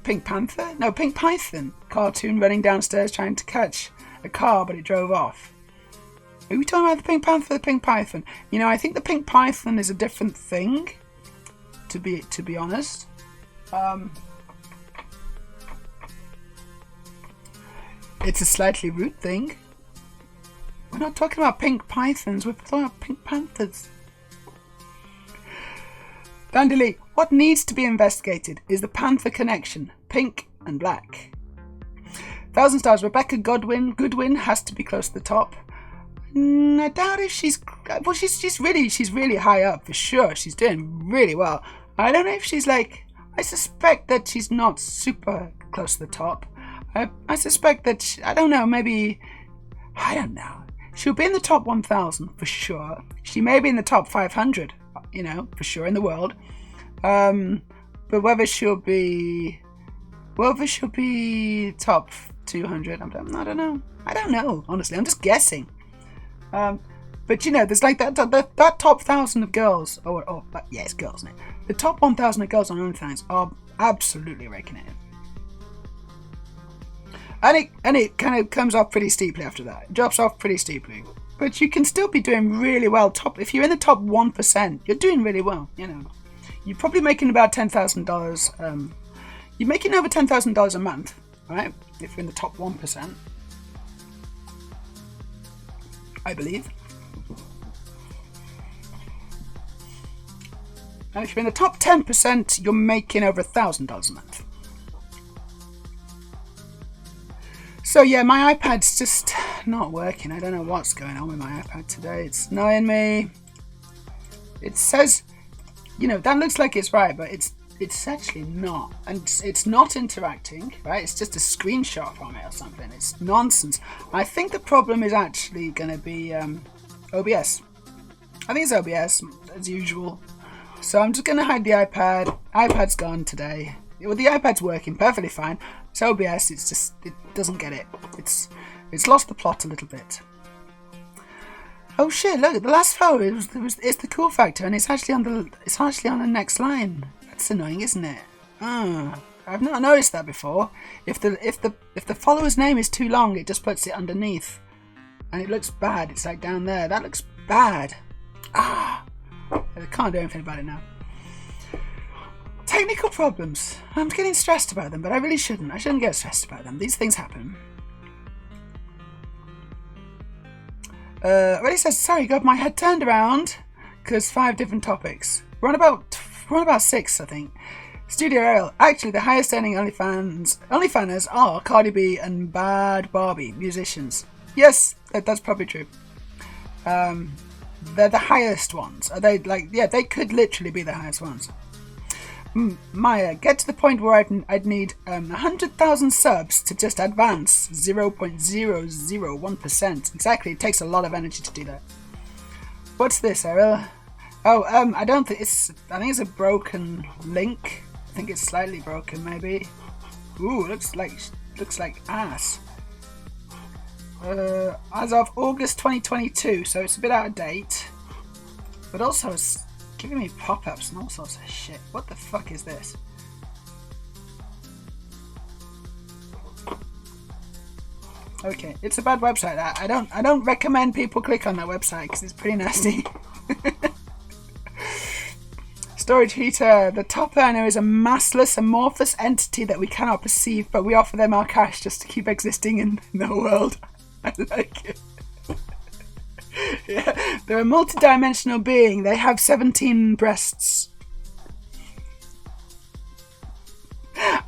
Pink Panther? No, Pink Python cartoon running downstairs trying to catch a car, but it drove off. Are we talking about the Pink Panther or the Pink Python? You know, I think the Pink Python is a different thing, to be honest. It's a slightly rude thing. We're not talking about pink pythons, we're talking about pink panthers. Dandeli, what needs to be investigated is the panther connection, pink and black. 1,000 stars, Rebecca Goodwin has to be close to the top. I doubt if she's really high up for sure. She's doing really well. I don't know if she's like, I suspect that she's not super close to the top. I suspect that, I don't know, maybe, I don't know. She'll be in the top 1,000 for sure. She may be in the top 500, you know, for sure in the world. But whether she'll be top 200, I don't know. I don't know, honestly. I'm just guessing. But you know, there's like that top 1,000 of girls. Yeah, it's girls, isn't it? The top 1,000 of girls on OnlyFans are absolutely raking it in. And it kind of comes off pretty steeply after that. It drops off pretty steeply. But you can still be doing really well. If you're in the top 1%, you're doing really well, you know. You're probably making about $10,000. You're making over $10,000 a month, right? If you're in the top 1%. I believe. And if you're in the top 10%, you're making over $1,000 a month. So yeah, my iPad's just not working. I don't know what's going on with my iPad today. It's annoying me. It says, you know, that looks like it's right, but it's actually not. And it's not interacting, right? It's just a screenshot from it or something. It's nonsense. I think the problem is actually going to be OBS. I think it's OBS, as usual. So I'm just going to hide the iPad. iPad's gone today. Well, the iPad's working perfectly fine. It's OBS, it doesn't get it. It's lost the plot a little bit. Oh shit, look, the last photo, it's the cool factor, and it's actually on the next line. That's annoying, isn't it? I've not noticed that before. If the follower's name is too long, it just puts it underneath. And it looks bad. It's like down there. That looks bad. I can't do anything about it now. Technical problems. I'm getting stressed about them, but I really shouldn't. I shouldn't get stressed about them. These things happen. Already says, sorry, got my head turned around. Because 5 different topics. We're on about 6, I think. Studio Ariel. Actually, the highest earning OnlyFanners are Cardi B and Bad Barbie musicians. Yes, that's probably true. They're the highest ones. Are they like? Yeah, they could literally be the highest ones. Maya, get to the point where I'd need 100,000 subs to just advance 0.001%. Exactly, it takes a lot of energy to do that. What's this, Ariel? Oh, I don't think it's. I think it's a broken link. I think it's slightly broken, maybe. Ooh, looks like ass. As of August 2022, so it's a bit out of date. But also, it's giving me pop-ups and all sorts of shit. What the fuck is this? Okay, it's a bad website. I don't recommend people click on that website because it's pretty nasty. Storage heater. The top earner is a massless, amorphous entity that we cannot perceive, but we offer them our cash just to keep existing in the world. I like it. Yeah, they're a multi-dimensional being. They have 17 breasts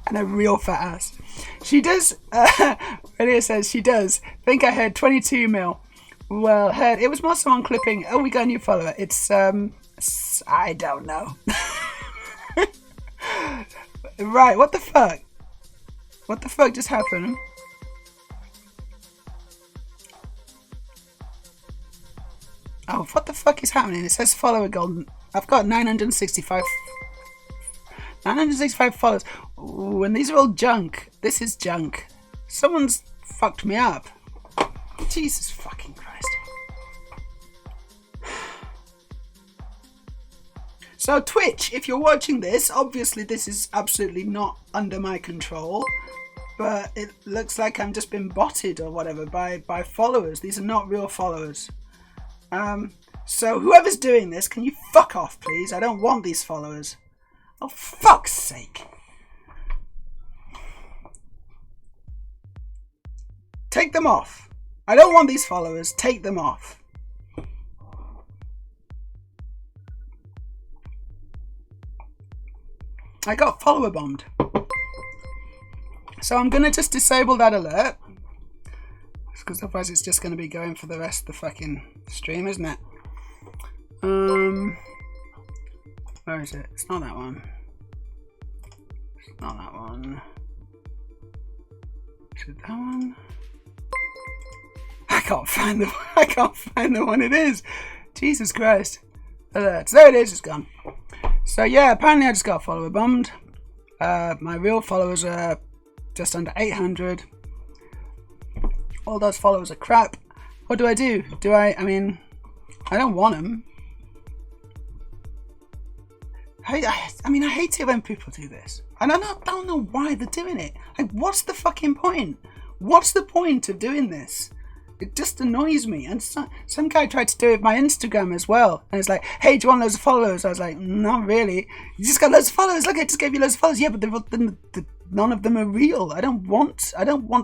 and a real fat ass. She does. Radio says she does. Think I heard 22 mil. Well, heard it was more someone clipping. Oh, we got a new follower. It's I don't know. Right. What the fuck? What the fuck just happened? Oh, what the fuck is happening? It says follower golden. I've got 965 followers. Ooh, and these are all junk. This is junk. Someone's fucked me up. Jesus fucking Christ. So Twitch, if you're watching this, obviously this is absolutely not under my control, but it looks like I'm just been botted or whatever by followers. These are not real followers. So whoever's doing this, can you fuck off, please? I don't want these followers. Oh, fuck's sake. Take them off. I don't want these followers. Take them off. I got follower bombed. So I'm going to just disable that alert. Because otherwise it's just going to be going for the rest of the fucking stream, isn't it? Where is it? It's not that one. It's not that one. Is it that one? I can't find the one it is. Jesus Christ. Alerts. There it is, it's gone. So yeah, apparently I just got follower bombed. My real followers are just under 800. All those followers are crap. What do? I mean, I don't want them. I mean, I hate it when people do this. And I don't know why they're doing it. Like, what's the fucking point? What's the point of doing this? It just annoys me. And some guy tried to do it with my Instagram as well. And it's like, hey, do you want loads of followers? I was like, not really. You just got loads of followers. Look, I just gave you loads of followers. Yeah, but none of them are real. I don't want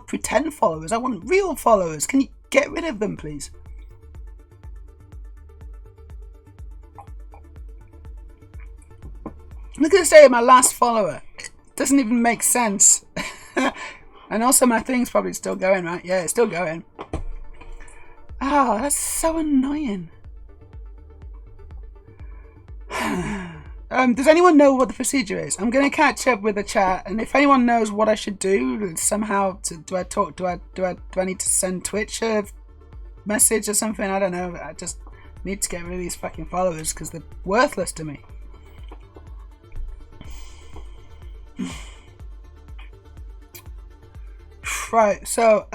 pretend followers. I want real followers. Can you get rid of them, please? Look at the state of my last follower. It doesn't even make sense. And also my thing's probably still going, right? Yeah, it's still going. Oh, that's so annoying. Does anyone know what the procedure is? I'm going to catch up with the chat, and if anyone knows what I should do somehow, do I need to send Twitch a message or something? I don't know. I just need to get rid of these fucking followers because they're worthless to me. Right, so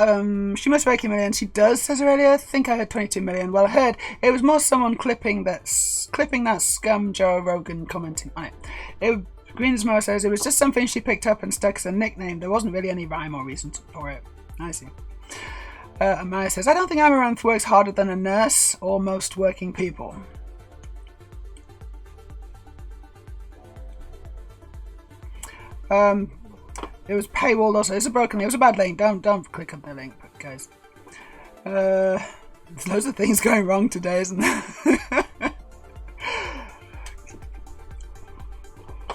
she must be making million. She does, says Aurelia. I think I heard 22 million. Well, I heard it was more someone clipping that scum Joe Rogan commenting on it. Greensmore says it was just something she picked up and stuck as a nickname. There wasn't really any rhyme or reason for it. I see. And Maya says, I don't think Amaranth works harder than a nurse or most working people. It was paywalled also. It's a broken link. It was a bad link. Don't click on the link, guys. There's loads of things going wrong today, isn't there?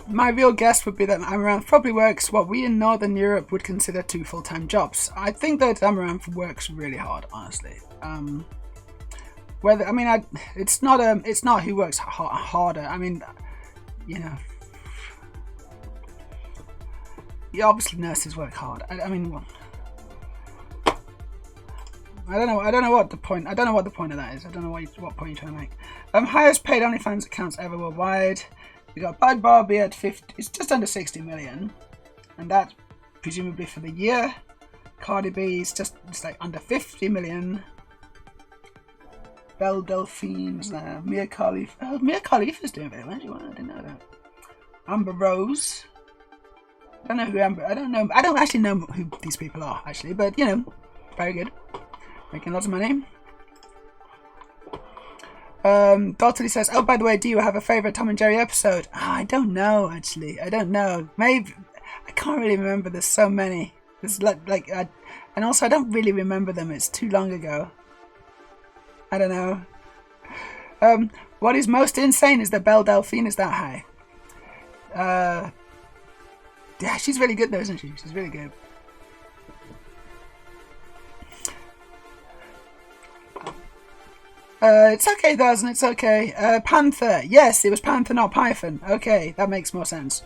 My real guess would be that Amaranth probably works what we in Northern Europe would consider 2 full-time jobs. I think that Amaranth works really hard, honestly. It's not who works harder. I mean, you know. Yeah, obviously nurses work hard. I don't know what the point. I don't know what the point of that is. I don't know what point you're trying to make. Highest paid OnlyFans accounts ever worldwide. We got Bad Barbie at 50. It's just under 60 million, and that's presumably for the year. Cardi B is it's like under 50 million. Belle Delphine's there. Mia Khalifa. Oh, Mia Khalifa's doing very well. I didn't know that. Amber Rose. I don't know who Amber. I don't actually know who these people are actually, but you know, very good, making lots of money. Dalton says, "Oh, by the way, do you have a favorite Tom and Jerry episode?" Oh, I don't know actually. I don't know. Maybe I can't really remember. There's so many. There's and also I don't really remember them. It's too long ago. I don't know. What is most insane is that Belle Delphine is that high. Yeah, she's really good though, isn't she? She's really good. It's okay, Thousand. It's okay. Panther. Yes, it was Panther, not Python. Okay, that makes more sense.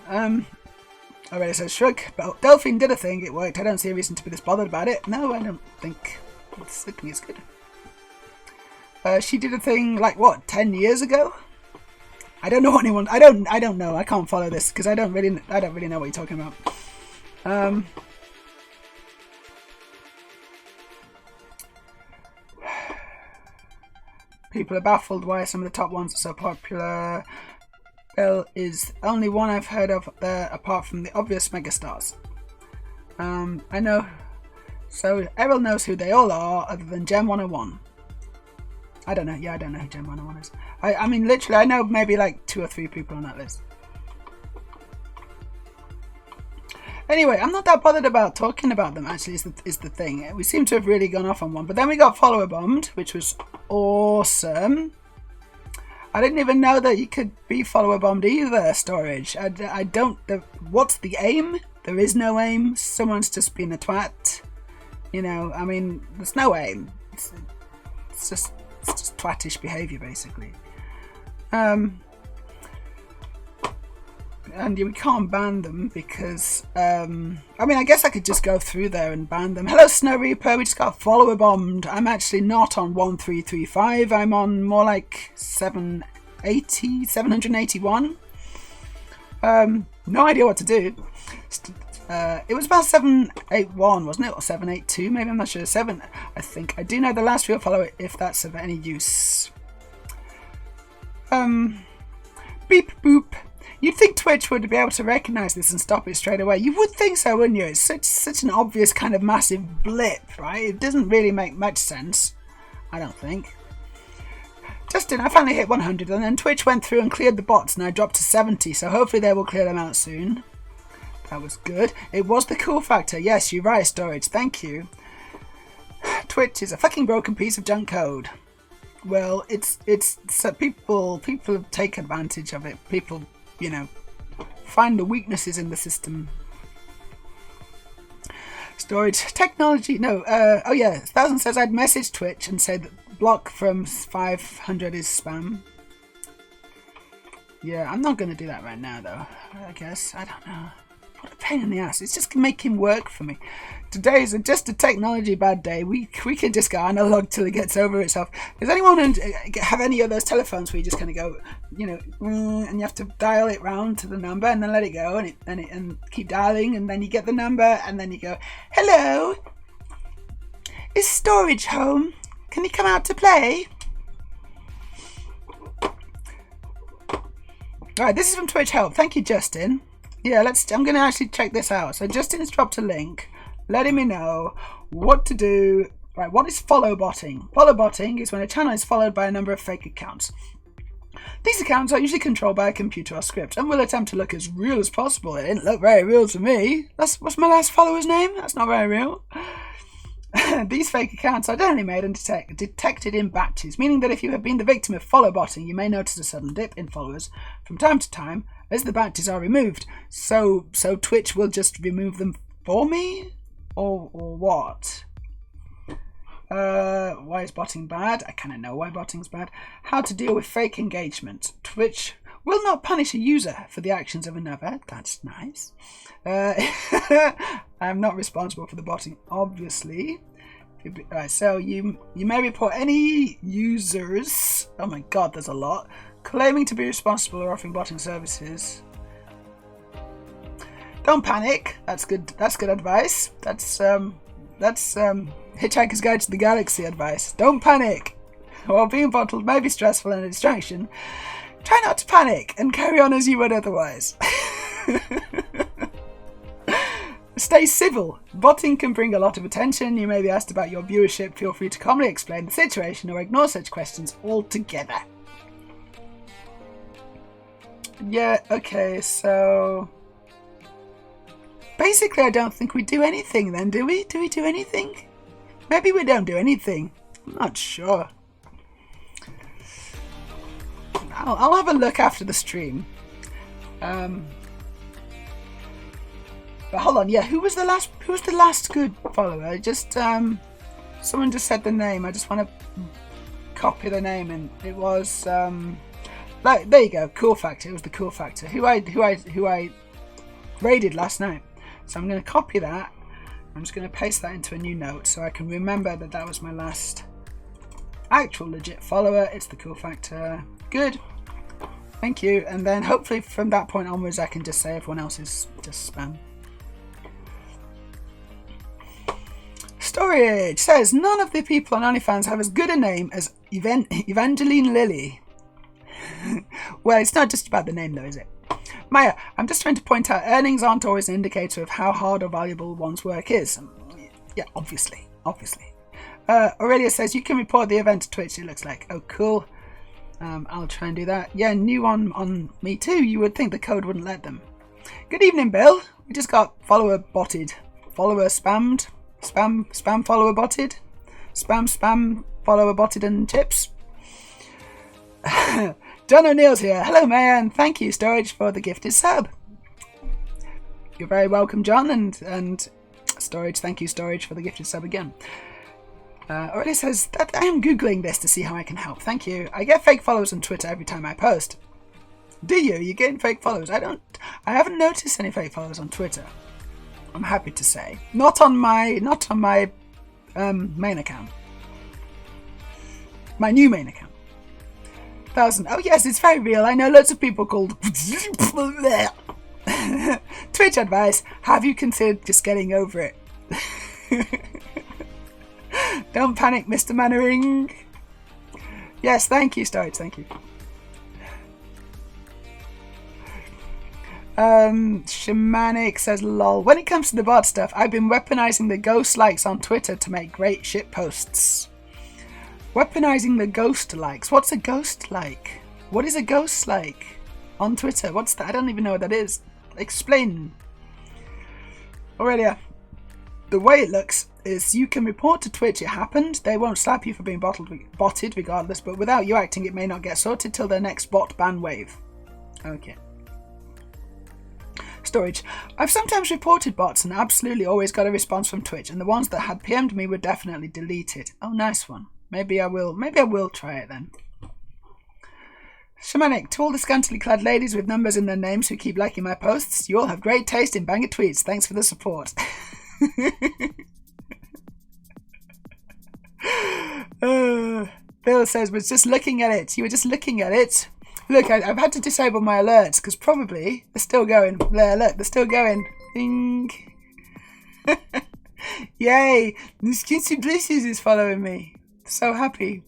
Already says shrug. But Delphine did a thing. It worked. I don't see a reason to be this bothered about it. No, I don't think. I think it's good. She did a thing like what, 10 years ago? I don't know anyone. I don't know. I can't follow this because I don't really know what you're talking about. People are baffled why some of the top ones are so popular. Bill is only one I've heard of there, apart from the obvious megastars. I know. So Errol knows who they all are, other than Gem 101. I don't know. Yeah, I don't know who Gem 101 is. I mean, literally, I know maybe like 2 or 3 people on that list. Anyway, I'm not that bothered about talking about them, actually, is the thing. We seem to have really gone off on one. But then we got follower bombed, which was awesome. I didn't even know that you could be follower bombed either, Storage. I don't... What's the aim? There is no aim. Someone's just been a twat. You know, I mean, there's no aim. It's just twattish behaviour, basically. And we can't ban them because, I mean, I guess I could just go through there and ban them. Hello, Snow Reaper. We just got follower bombed. I'm actually not on 1335. I'm on more like 781. No idea what to do. It was about 781, wasn't it? Or 782, maybe? I'm not sure. 7, I think. I do know the last real follower, if that's of any use. Beep boop. You'd think Twitch would be able to recognise this and stop it straight away. You would think so, wouldn't you? It's such an obvious kind of massive blip, right? It doesn't really make much sense, I don't think. Justin, I finally hit 100 and then Twitch went through and cleared the bots and I dropped to 70, so hopefully they will clear them out soon. That was good. It was the cool factor. Yes, you're right, Storage. Thank you. Twitch is a fucking broken piece of junk code. Well, it's so people take advantage of it. People, you know, find the weaknesses in the system. Storage technology. No. Oh yeah. 1000 says I'd message Twitch and say that block from 500 is spam. Yeah, I'm not going to do that right now though. I guess. I don't know. What a pain in the ass. It's just making work for me. Today is just a technology bad day. We can just go analog till it gets over itself. Does anyone have any of those telephones where you just kind of go, you know, and you have to dial it round to the number and then let it go and keep dialing and then you get the number and then you go, hello, is Storage home? Can you come out to play? Alright, this is from Twitch Help. Thank you, Justin. Yeah, I'm going to actually check this out. So Justin has dropped a link letting me know what to do. Right, what is follow botting? Follow botting is when a channel is followed by a number of fake accounts. These accounts are usually controlled by a computer or script and will attempt to look as real as possible. It didn't look very real to me. What's my last follower's name? That's not very real. These fake accounts are generally made and detected in batches, meaning that if you have been the victim of follow botting, you may notice a sudden dip in followers from time to time as the batches are removed. So Twitch will just remove them for me? Or what? Why is botting bad? I kind of know why botting's bad. How to deal with fake engagement. Twitch will not punish a user for the actions of another. That's nice. I'm not responsible for the botting, obviously. Right, so you may report any users. Oh my god, there's a lot. Claiming to be responsible or offering botting services. Don't panic. That's good. That's good advice. That's Hitchhiker's Guide to the Galaxy advice. Don't panic. While being bottled may be stressful and a distraction, try not to panic and carry on as you would otherwise. Stay civil. Botting can bring a lot of attention. You may be asked about your viewership. Feel free to calmly explain the situation or ignore such questions altogether. Yeah, okay, so basically I don't think we do anything then, do we? Do we do anything? Maybe we don't do anything. I'm not sure. I'll have a look after the stream. But hold on, yeah, who was the last good follower? Just someone just said the name. I just want to copy the name, and it was like, there you go, Cool Factor. It was the Cool Factor who I raided last night. So I'm going to copy that. I'm just going to paste that into a new note so I can remember that was my last actual legit follower. It's the Cool Factor. Good. Thank you. And then hopefully from that point onwards I can just say everyone else is just spam. Storage says none of the people on OnlyFans have as good a name as Evangeline Lilly. Well, it's not just about the name though, is it? Maya, I'm just trying to point out earnings aren't always an indicator of how hard or valuable one's work is. Yeah, obviously. Aurelia says you can report the event to Twitch, it looks like. Oh, cool. I'll try and do that. Yeah, new on me too. You would think the code wouldn't let them. Good evening, Bill. We just got follower botted. Follower spammed. Spam follower botted. Spam follower botted and chips. John O'Neill's here. Hello, Meja, and thank you, Storage, for the gifted sub. You're very welcome, John, and Storage. Thank you, Storage, for the gifted sub again. Aurelia says that I am googling this to see how I can help. Thank you. I get fake followers on Twitter every time I post. Do you? You getting fake followers? I haven't noticed any fake followers on Twitter. I'm happy to say, not on my main account. My new main account. 1,000. Oh yes, it's very real. I know loads of people called Twitch advice. Have you considered just getting over it? Don't panic, Mr. Mannering. Yes, thank you, Storage. Thank you. Shamanic says lol. When it comes to the bot stuff, I've been weaponizing the ghost likes on Twitter to make great shit posts. Weaponizing the ghost likes. What's a ghost like? What is a ghost like on Twitter? What's that? I don't even know what that is. Explain. Aurelia, the way it looks is you can report to Twitch it happened. They won't slap you for being botted regardless, but without you acting it may not get sorted till their next bot ban wave. Okay. Storage. I've sometimes reported bots and absolutely always got a response from Twitch, and the ones that had PM'd me were definitely deleted. Oh, nice one. Maybe I will try it then. Shamanic, to all the scantily clad ladies with numbers in their names who keep liking my posts, you all have great taste in banger tweets. Thanks for the support. Bill says, was just looking at it. You were just looking at it. Look, I've had to disable my alerts because probably they're still going. There, look, they're still going. Ding. Yay! This Juicy Blissys is following me. So happy.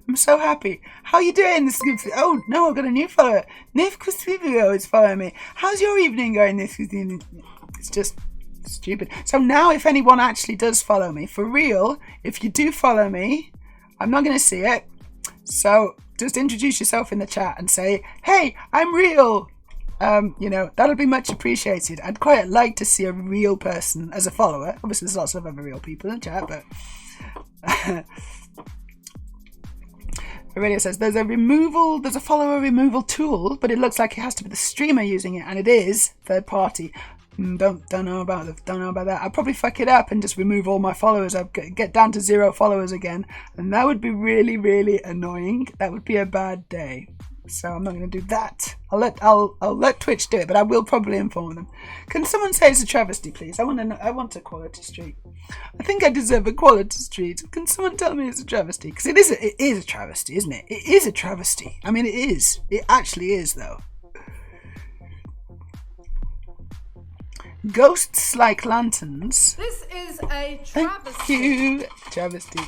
I'm so happy. How you doing? Oh, no, I've got a new follower. Nif Kusivio is following me. How's your evening going, Nif? It's just stupid. So now if anyone actually does follow me, for real, if you do follow me, I'm not going to see it. So just introduce yourself in the chat and say, hey, I'm real. You know, that'll be much appreciated. I'd quite like to see a real person as a follower. Obviously, there's lots of other real people in the chat, but... Radio says there's a follower removal tool, but it looks like it has to be the streamer using it, and it is third party. Don't know about that. I'll probably fuck it up and just remove all my followers. I'll get down to 0 followers again, and that would be really, really annoying. That would be a bad day. So I'm not going to do that. I'll let Twitch do it, but I will probably inform them. Can someone say it's a travesty, please? I want a quality street. I think I deserve a quality street. Can someone tell me it's a travesty? Because it is a travesty, isn't it? It is a travesty. I mean, it is. It actually is, though. Ghosts like lanterns. This is a travesty. Thank you, travesty.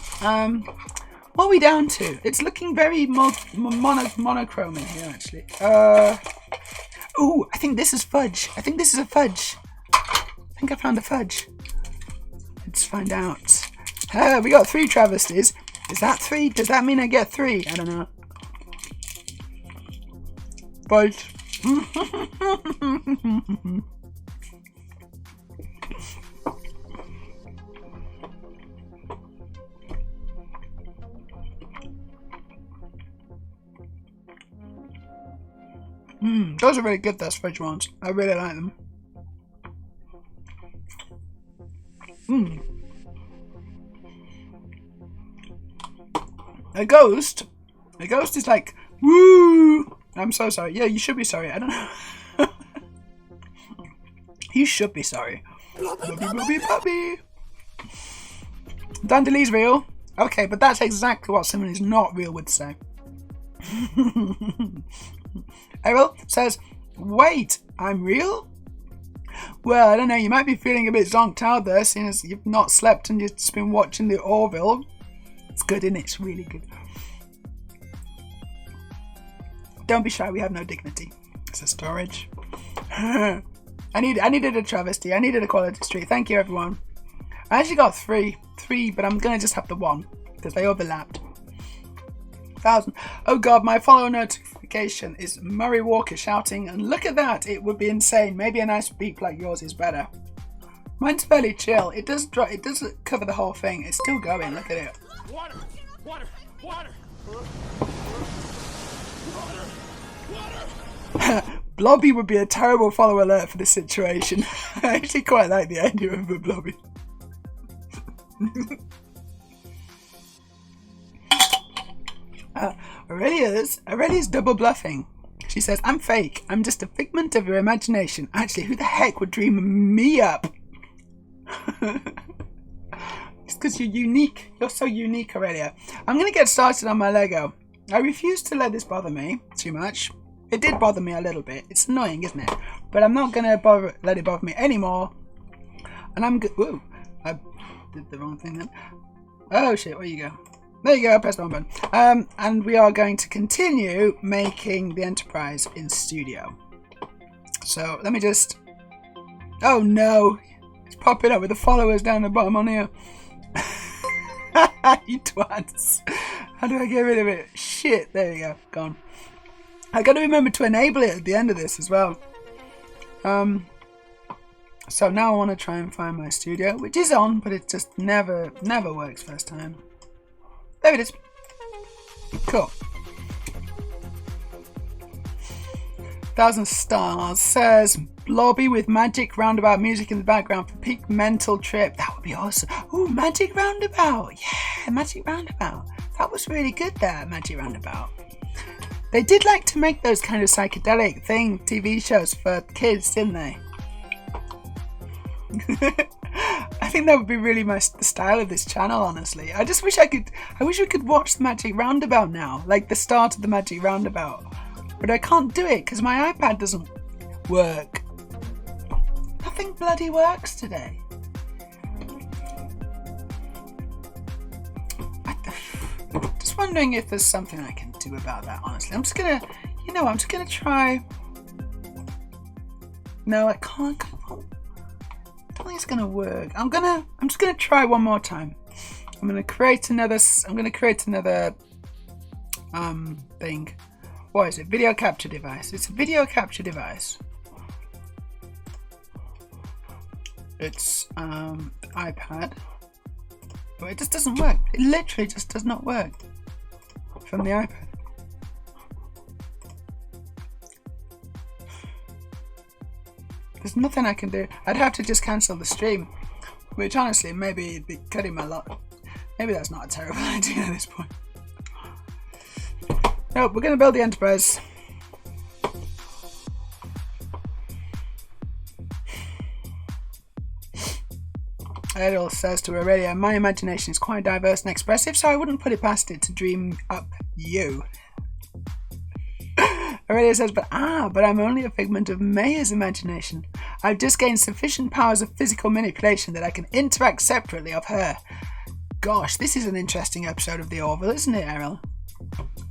What are we down to? It's looking very monochrome in here, actually. Oh, I think this is fudge. I think this is a fudge. I think I found a fudge. Let's find out. We got 3 travesties. Is that 3? Does that mean I get 3? I don't know. Fudge. Those are really good, those fudge ones. I really like them. A ghost is like, woo! I'm so sorry. Yeah, you should be sorry. I don't know. You should be sorry. Puppy. Dandeli's real. Okay, but that's exactly what someone who's not real would say. Errol says, wait, I'm real? Well, I don't know, you might be feeling a bit zonked out there, seeing as you've not slept and you've just been watching the Orville. It's good, isn't it? It's really good. Don't be shy. We have no dignity. It's a storage. I needed a travesty. I needed a quality street. Thank you, everyone. I actually got three, but I'm gonna just have the one because they overlapped. 1,000. Oh God, my follow notification is Murray Walker shouting, and look at that. It would be insane. Maybe a nice beep like yours is better. Mine's fairly chill. It does cover the whole thing. It's still going. Look at it. Water! Water! Water! Blobby would be a terrible follow alert for this situation. I actually quite like the idea of a Blobby. Aurelia's double bluffing. She says, I'm fake. I'm just a figment of your imagination. Actually, who the heck would dream me up? It's because you're unique. You're so unique, Aurelia. I'm going to get started on my Lego. I refuse to let this bother me too much. It did bother me a little bit. It's annoying, isn't it? But I'm not going to let it bother me anymore. And I'm good. Whoa. I did the wrong thing then. Oh, shit. Where you go? There you go. I pressed the wrong button. And we are going to continue making the Enterprise in studio. So let me just... Oh, no. It's popping up with the followers down the bottom on here. You twats. How do I get rid of it? Shit. There you go. Gone. I got to remember to enable it at the end of this as well. So now I want to try and find my studio, which is on, but it just never works first time. There it is. Cool. 1,000 stars says Blobby with magic roundabout music in the background for peak mental trip. That would be awesome. Ooh, magic roundabout. Yeah, magic roundabout. That was really good there, magic roundabout. They did like to make those kind of psychedelic TV shows for kids, didn't they? I think that would be really the style of this channel, honestly. I just wish I wish we could watch the Magic Roundabout now, like the start of the Magic Roundabout. But I can't do it because my iPad doesn't work. Nothing bloody works today. Just wondering if there's something I can do about that, honestly. I'm just gonna try. No, I can't. I don't think it's gonna work. I'm just gonna try one more time. I'm gonna create another thing. What is it? Video capture device. It's a video capture device. It's iPad. But it just doesn't work. It literally just does not work from the iPad. There's nothing I can do. I'd have to just cancel the stream, which honestly, maybe it'd be cutting my lot. Maybe that's not a terrible idea at this point. Nope, we're going to build the Enterprise. Adel says to Aurelia, my imagination is quite diverse and expressive, so I wouldn't put it past it to dream up you. Aurelia says, but I'm only a figment of Meja's imagination. I've just gained sufficient powers of physical manipulation that I can interact separately of her. Gosh, this is an interesting episode of The Orville, isn't it, Errol?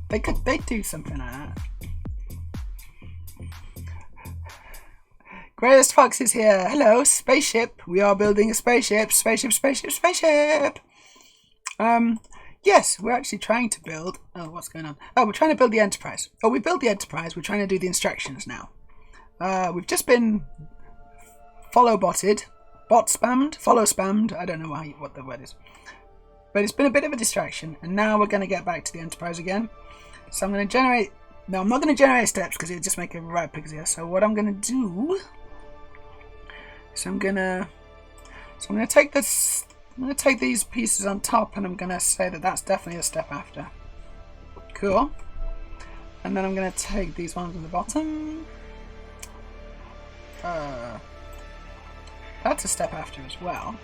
They'd do something like that. Greatest Fox is here. Hello, spaceship. We are building a spaceship. Spaceship. Yes, we're actually trying to build... Oh, what's going on? Oh, we're trying to build the Enterprise. Oh, we built the Enterprise. We're trying to do the instructions now. We've just been follow spammed. I don't know what the word is. But it's been a bit of a distraction. And now we're going to get back to the Enterprise again. So I'm going to generate... No, I'm not going to generate steps because it'll just make a right pixel. So what I'm going to do... I'm going to take this... I'm going to take these pieces on top and I'm going to say that that's definitely a step after. Cool. And then I'm going to take these ones on the bottom. That's a step after as well.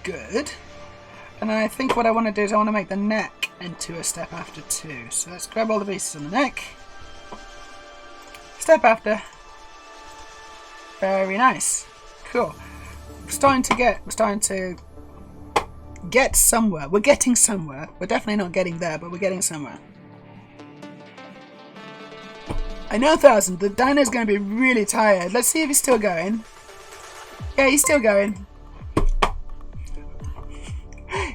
Good. And I think what I want to do is I want to make the neck into a step after too. So let's grab all the pieces on the neck. Step after. Very nice. Cool. We're starting to get somewhere. We're getting somewhere. We're definitely not getting there, but we're getting somewhere. I know, 1000. The dino's going to be really tired. Let's see if he's still going. Yeah, he's still going.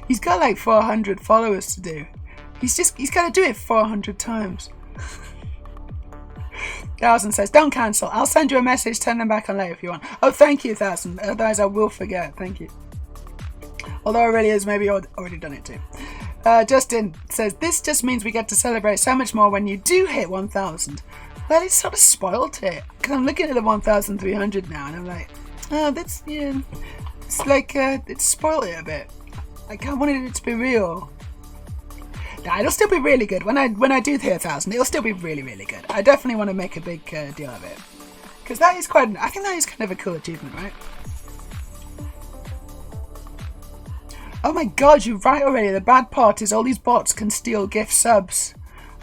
He's got like 400 followers to do. He's got to do it 400 times. 1000 says, don't cancel. I'll send you a message. Turn them back on later if you want. Oh, thank you, 1000. Otherwise, I will forget. Thank you. Although Aurelia's maybe already done it too. Justin says, this just means we get to celebrate so much more when you do hit 1000. Well, it sort of spoiled it. Because I'm looking at the 1300 now and I'm like, oh, that's, yeah. It's like, it's spoiled it a bit. Like, I wanted it to be real. Nah, it'll still be really good. When I do hit 1000, it'll still be really, really good. I definitely want to make a big deal of it. Because that is quite, I think that is kind of a cool achievement, right? Oh my god, you're right already. The bad part is all these bots can steal gift subs.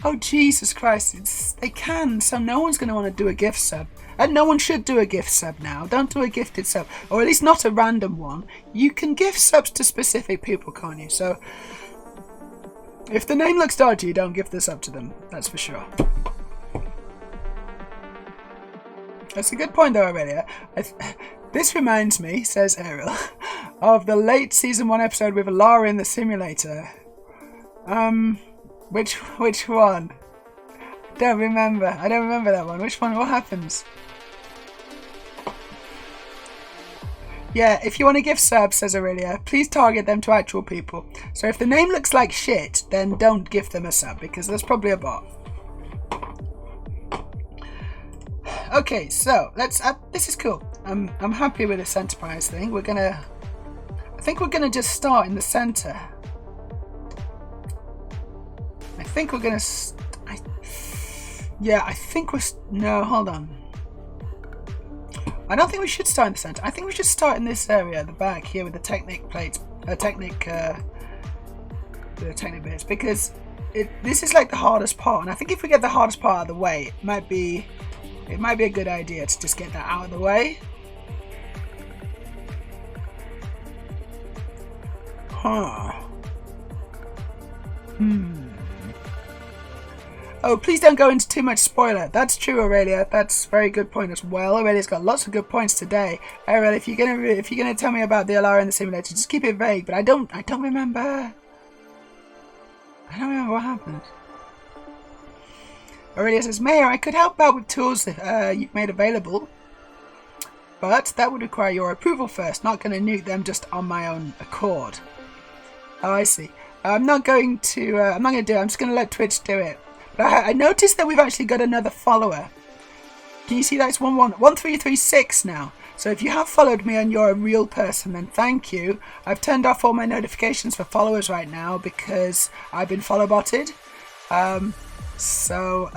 Oh, Jesus Christ. They can, so no one's going to want to do a gift sub. And no one should do a gift sub now. Don't do a gifted sub. Or at least not a random one. You can gift subs to specific people, can't you? So, if the name looks dodgy, don't give the sub to them. That's for sure. That's a good point though, Aurelia. This reminds me, says Ariel, of the late season 1 episode with Lara in the simulator. Which one? I don't remember that one. Which one? What happens? Yeah, if you want to give subs, says Aurelia, please target them to actual people. So if the name looks like shit, then don't give them a sub, because there's probably a bot. Okay, so let's. This is cool. I'm happy with this Enterprise thing. I think we're gonna just start in the center. I think we're gonna. I think we're. No, hold on. I don't think we should start in the center. I think we should start in this area at the back here with the Technic plates, the Technic bits, because this is like the hardest part, and I think if we get the hardest part out of the way, it might be a good idea to just get that out of the way. Huh. Oh, please don't go into too much spoiler. That's true, Aurelia. That's a very good point as well. Aurelia's got lots of good points today. Aurelia, if you're gonna tell me about the Alara in the simulator, just keep it vague. But I don't remember. I don't remember what happened. Aurelia says, Meja, I could help out with tools you've made available, but that would require your approval first. Not going to nuke them just on my own accord. Oh, I see. I'm not going to do it. I'm just going to let Twitch do it. But I noticed that we've actually got another follower. Can you see that? It's 1336 now. So if you have followed me and you're a real person, then thank you. I've turned off all my notifications for followers right now because I've been follow-botted. So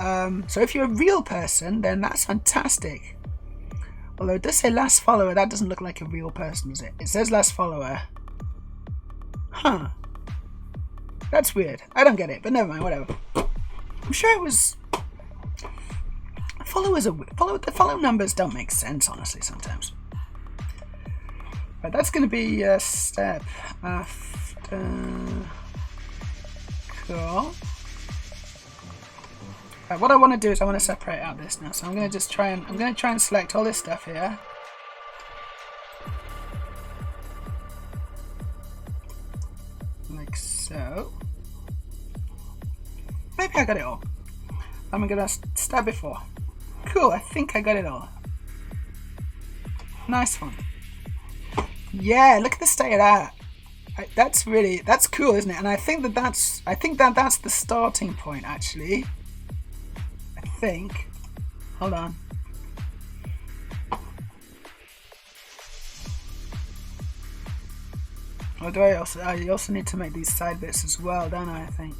if you're a real person, then that's fantastic. Although it does say last follower, that doesn't look like a real person, does it? It says last follower. Huh. That's weird. I don't get it, but never mind, whatever. I'm sure it was... The follow numbers don't make sense, honestly, sometimes. But that's going to be a step after... Cool. Right, what I want to do is I want to separate out this now. So I'm going to try and select all this stuff here. Like so. Maybe I got it all. I'm going to start before. Cool, I think I got it all. Nice one. Yeah, look at the state of that. That's cool, isn't it? And I think that's the starting point, actually. I think. Hold on. Or do I also need to make these side bits as well, don't I think?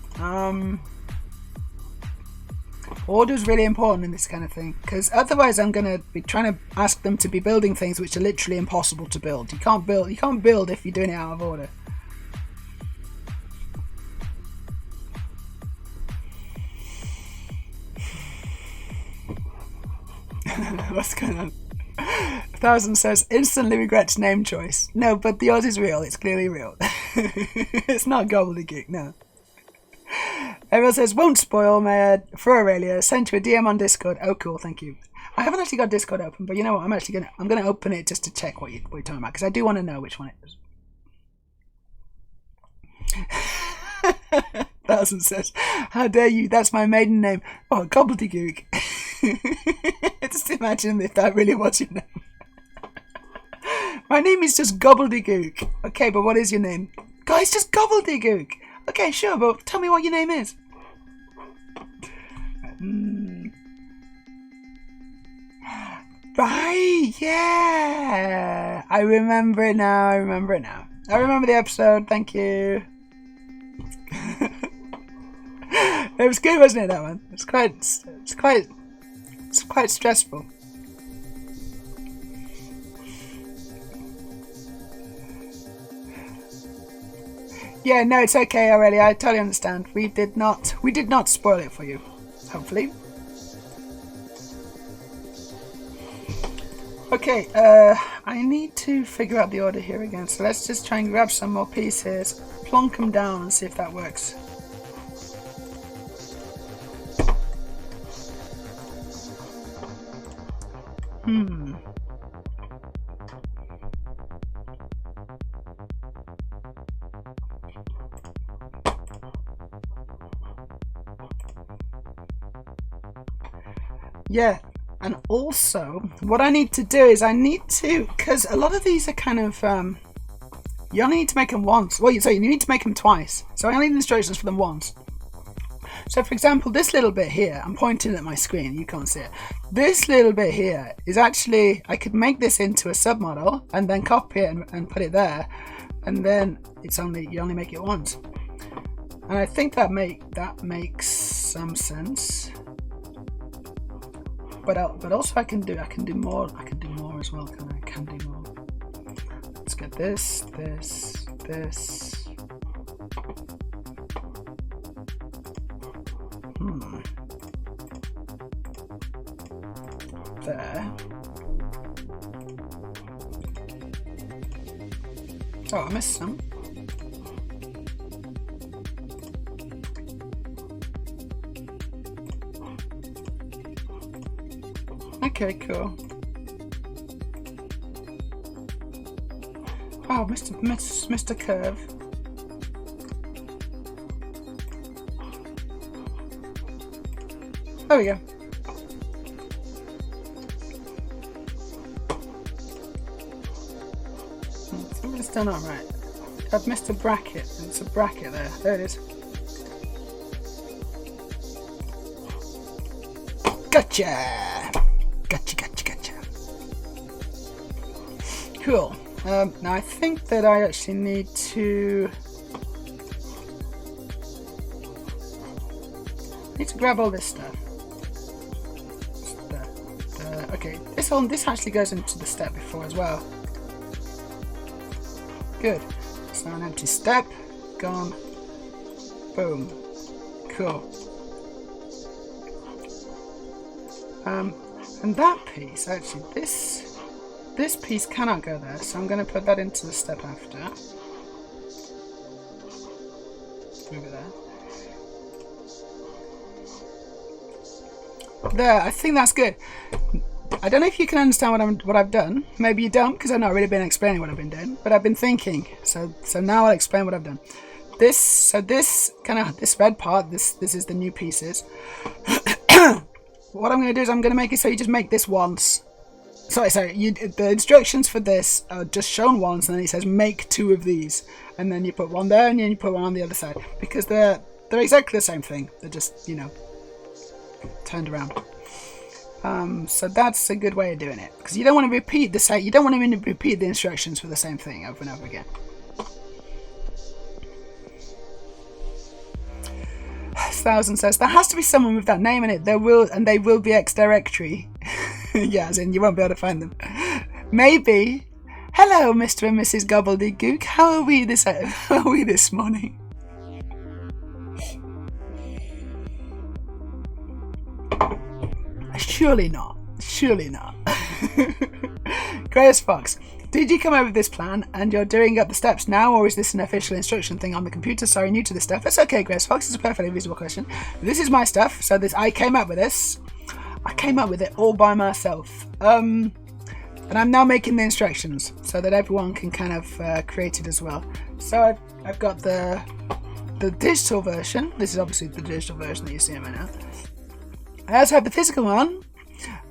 Order is really important in this kind of thing, because otherwise I'm going to be trying to ask them to be building things which are literally impossible to build. You can't build if you're doing it out of order. What's going on? 1000 says, instantly regrets name choice. No, but yours is real. It's clearly real. It's not gobbledygook, no. Everyone says, won't spoil, Meja, for Aurelia. Sent you a DM on Discord. Oh, cool, thank you. I haven't actually got Discord open, but you know what? I'm gonna open it just to check what you're talking about, because I do want to know which one it is. Thousand says, how dare you? That's my maiden name. Oh, gobbledygook. Just imagine if that really was your name. My name is just gobbledygook. Okay, but what is your name? Guys, just gobbledygook. Okay, sure, but tell me what your name is. Right, yeah. I remember it now. I remember the episode. Thank you. It was good, wasn't it, that one? It's quite stressful. Yeah, no, it's okay, Aurelia. I totally understand. We did not spoil it for you. Hopefully. Okay, I need to figure out the order here again. So let's just try and grab some more pieces, plonk them down, and see if that works. Yeah, and also what I need to do is because a lot of these are kind of you only need to make them once. Well, you need to make them twice. So I only need instructions for them once. So for example, this little bit here, I'm pointing at my screen, you can't see it. This little bit here is actually, I could make this into a submodel and then copy it and put it there, and then you only make it once. And I think that makes some sense. But also I can do more as well. I can do more. Let's get this. There. Oh, I missed some. Okay, cool. Oh, Mr. Curve. There we go. Something's done all right. I've missed a bracket. It's a bracket there. There it is. Gotcha! Gotcha. Cool. Now I think that I actually need to grab all this stuff. Okay, this actually goes into the step before as well. Good. So an empty step, gone. Boom. Cool. And that piece, actually, this piece cannot go there, so I'm going to put that into the step after. Move it there. There, I think that's good. I don't know if you can understand what I've done. Maybe you don't, because I've not really been explaining what I've been doing, but I've been thinking. So now I'll explain what I've done. This red part, this is the new pieces. What I'm going to do is I'm going to make it so you just make this once. Sorry. The instructions for this are just shown once, and then it says make 2 of these, and then you put one there, and then you put one on the other side, because they're exactly the same thing. They're just turned around. So that's a good way of doing it, because you don't want to repeat the same. You don't want to repeat the instructions for the same thing over and over again. Thousand says there has to be someone with that name in it. They will be X directory. Yeah, as in you won't be able to find them. Maybe. Hello, Mr. and Mrs. Gobbledygook. How are we this morning? Surely not. Surely not. Grace Fox. Did you come up with this plan and you're doing up the steps now, or is this an official instruction thing on the computer? Sorry, new to this stuff. That's okay, Grace Fox. It's a perfectly reasonable question. This is my stuff. So I came up with this. I came up with it all by myself. And I'm now making the instructions so that everyone can kind of create it as well. So I've got the digital version. This is obviously the digital version that you see right now. I also have the physical one.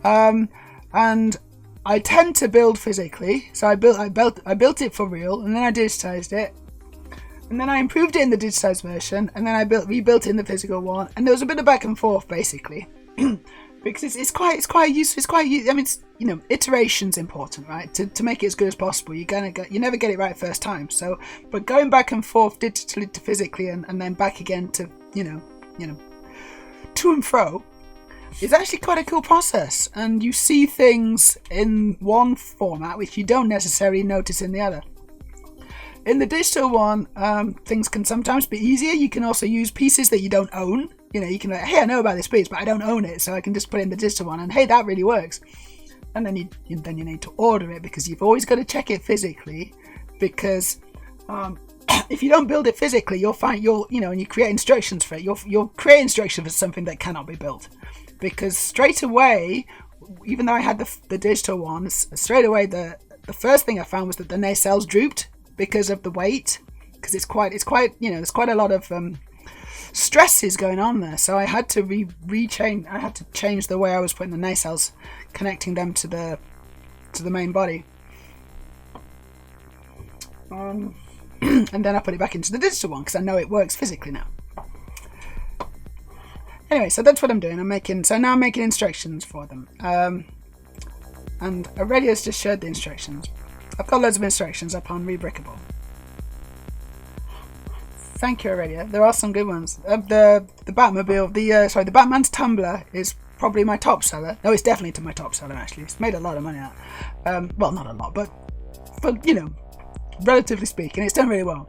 And I tend to build physically, so I built it for real, and then I digitized it, and then I improved it in the digitized version, and then I rebuilt it in the physical one, and there was a bit of back and forth basically, because it's quite useful. I mean, iteration's important, right? To make it as good as possible, you never get it right first time. So, but going back and forth digitally to physically, and then back again to to and fro. It's actually quite a cool process, and you see things in one format which you don't necessarily notice in the other. In the digital one, things can sometimes be easier. You can also use pieces that you don't own. You can hey, I know about this piece, but I don't own it, so I can just put it in the digital one, and hey, that really works. And then you need to order it, because you've always got to check it physically, because if you don't build it physically, you'll find and you create instructions for it, you'll create instructions for something that cannot be built. Because straight away, even though I had the digital ones, straight away the first thing I found was that the nacelles drooped because of the weight. Because it's quite there's quite a lot of stresses going on there. So I had to change the way I was putting the nacelles, connecting them to the main body. And then I put it back into the digital one because I know it works physically now. Anyway, so that's what I'm doing. Now I'm making instructions for them. And Aurelia's just shared the instructions. I've got loads of instructions up on Rebrickable. Thank you, Aurelia. There are some good ones. The Batmobile, the Batman's tumbler is probably my top seller. No, it's definitely my top seller, actually. It's made a lot of money out. Well, not a lot, but relatively speaking, it's done really well.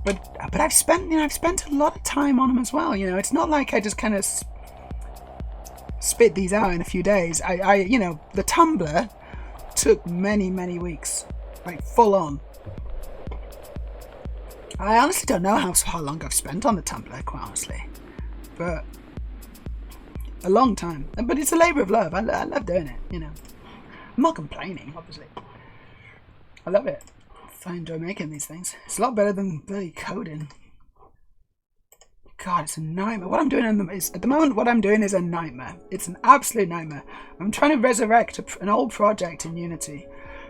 But I've spent a lot of time on them as well. It's not like I just kind of spit these out in a few days. The tumbler took many weeks, like full on. I honestly don't know how long I've spent on the tumbler, quite honestly, but a long time. But it's a labour of love. I love doing it. I'm not complaining, obviously. I love it. I enjoy making these things. It's a lot better than bloody coding. God, it's a nightmare. What I'm doing at the moment, what I'm doing is a nightmare. It's an absolute nightmare. I'm trying to resurrect an old project in Unity.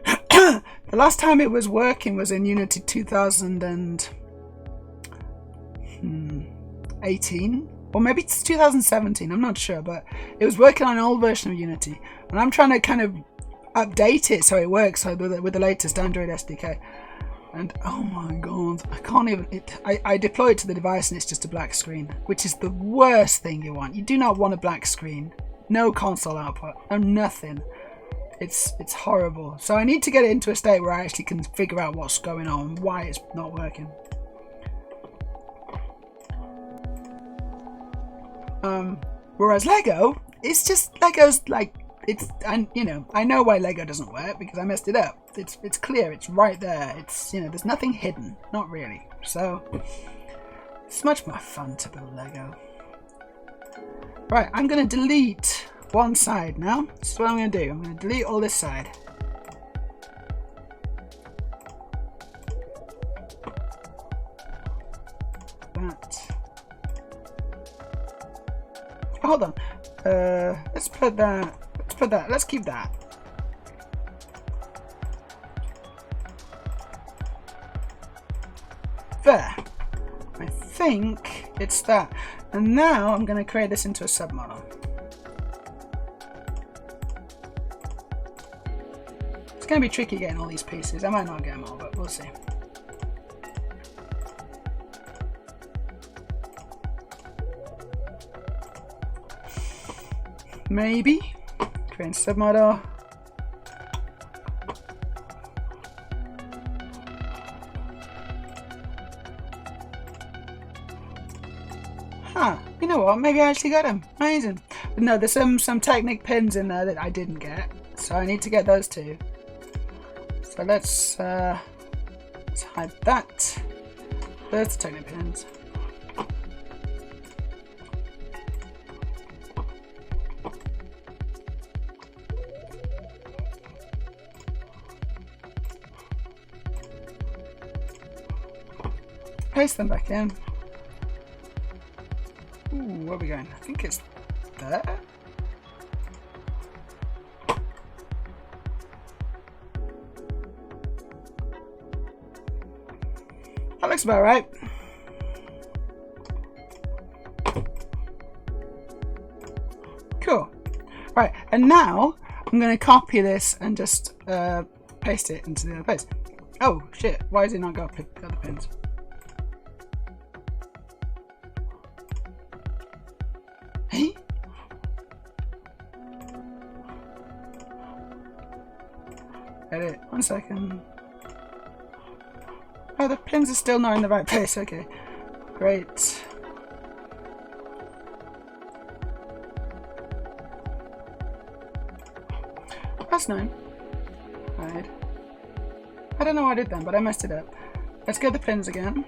The last time it was working was in Unity 2018, or maybe it's 2017. I'm not sure, but it was working on an old version of Unity, and I'm trying to kind of update it so it works with the latest Android SDK. And oh my god, I can't even. I deploy it to the device and it's just a black screen, which is the worst thing you want. You do not want a black screen. No console output, no nothing. It's horrible. So I need to get it into a state where I actually can figure out what's going on, why it's not working. Whereas Lego, it's just Lego's like. I know why Lego doesn't work, because I messed it up. It's clear, it's right there. It's there's nothing hidden, not really. So it's much more fun to build Lego. Right, I'm gonna delete one side now. This is what I'm gonna do. I'm gonna delete all this side. That. Oh, hold on. Let's put that. Let's keep that. There. I think it's that. And now I'm going to create this into a submodel. It's going to be tricky getting all these pieces. I might not get them all, but we'll see. Maybe. Create submodel. Huh, you know what? Maybe I actually got them. Amazing. But no, there's some Technic pins in there that I didn't get. So I need to get those two. So let's hide that. There's the tiny pins. Paste them back in. Ooh, where are we going? I think it's there. That looks about right. Cool. Right, and now I'm going to copy this and just paste it into the other place. Oh shit! Why has it not got the pins? Hey. Edit. 1 second. Oh, the pins are still not in the right place. Okay, great. That's 9. Hide. I don't know why I did that, but I messed it up. Let's get the pins again.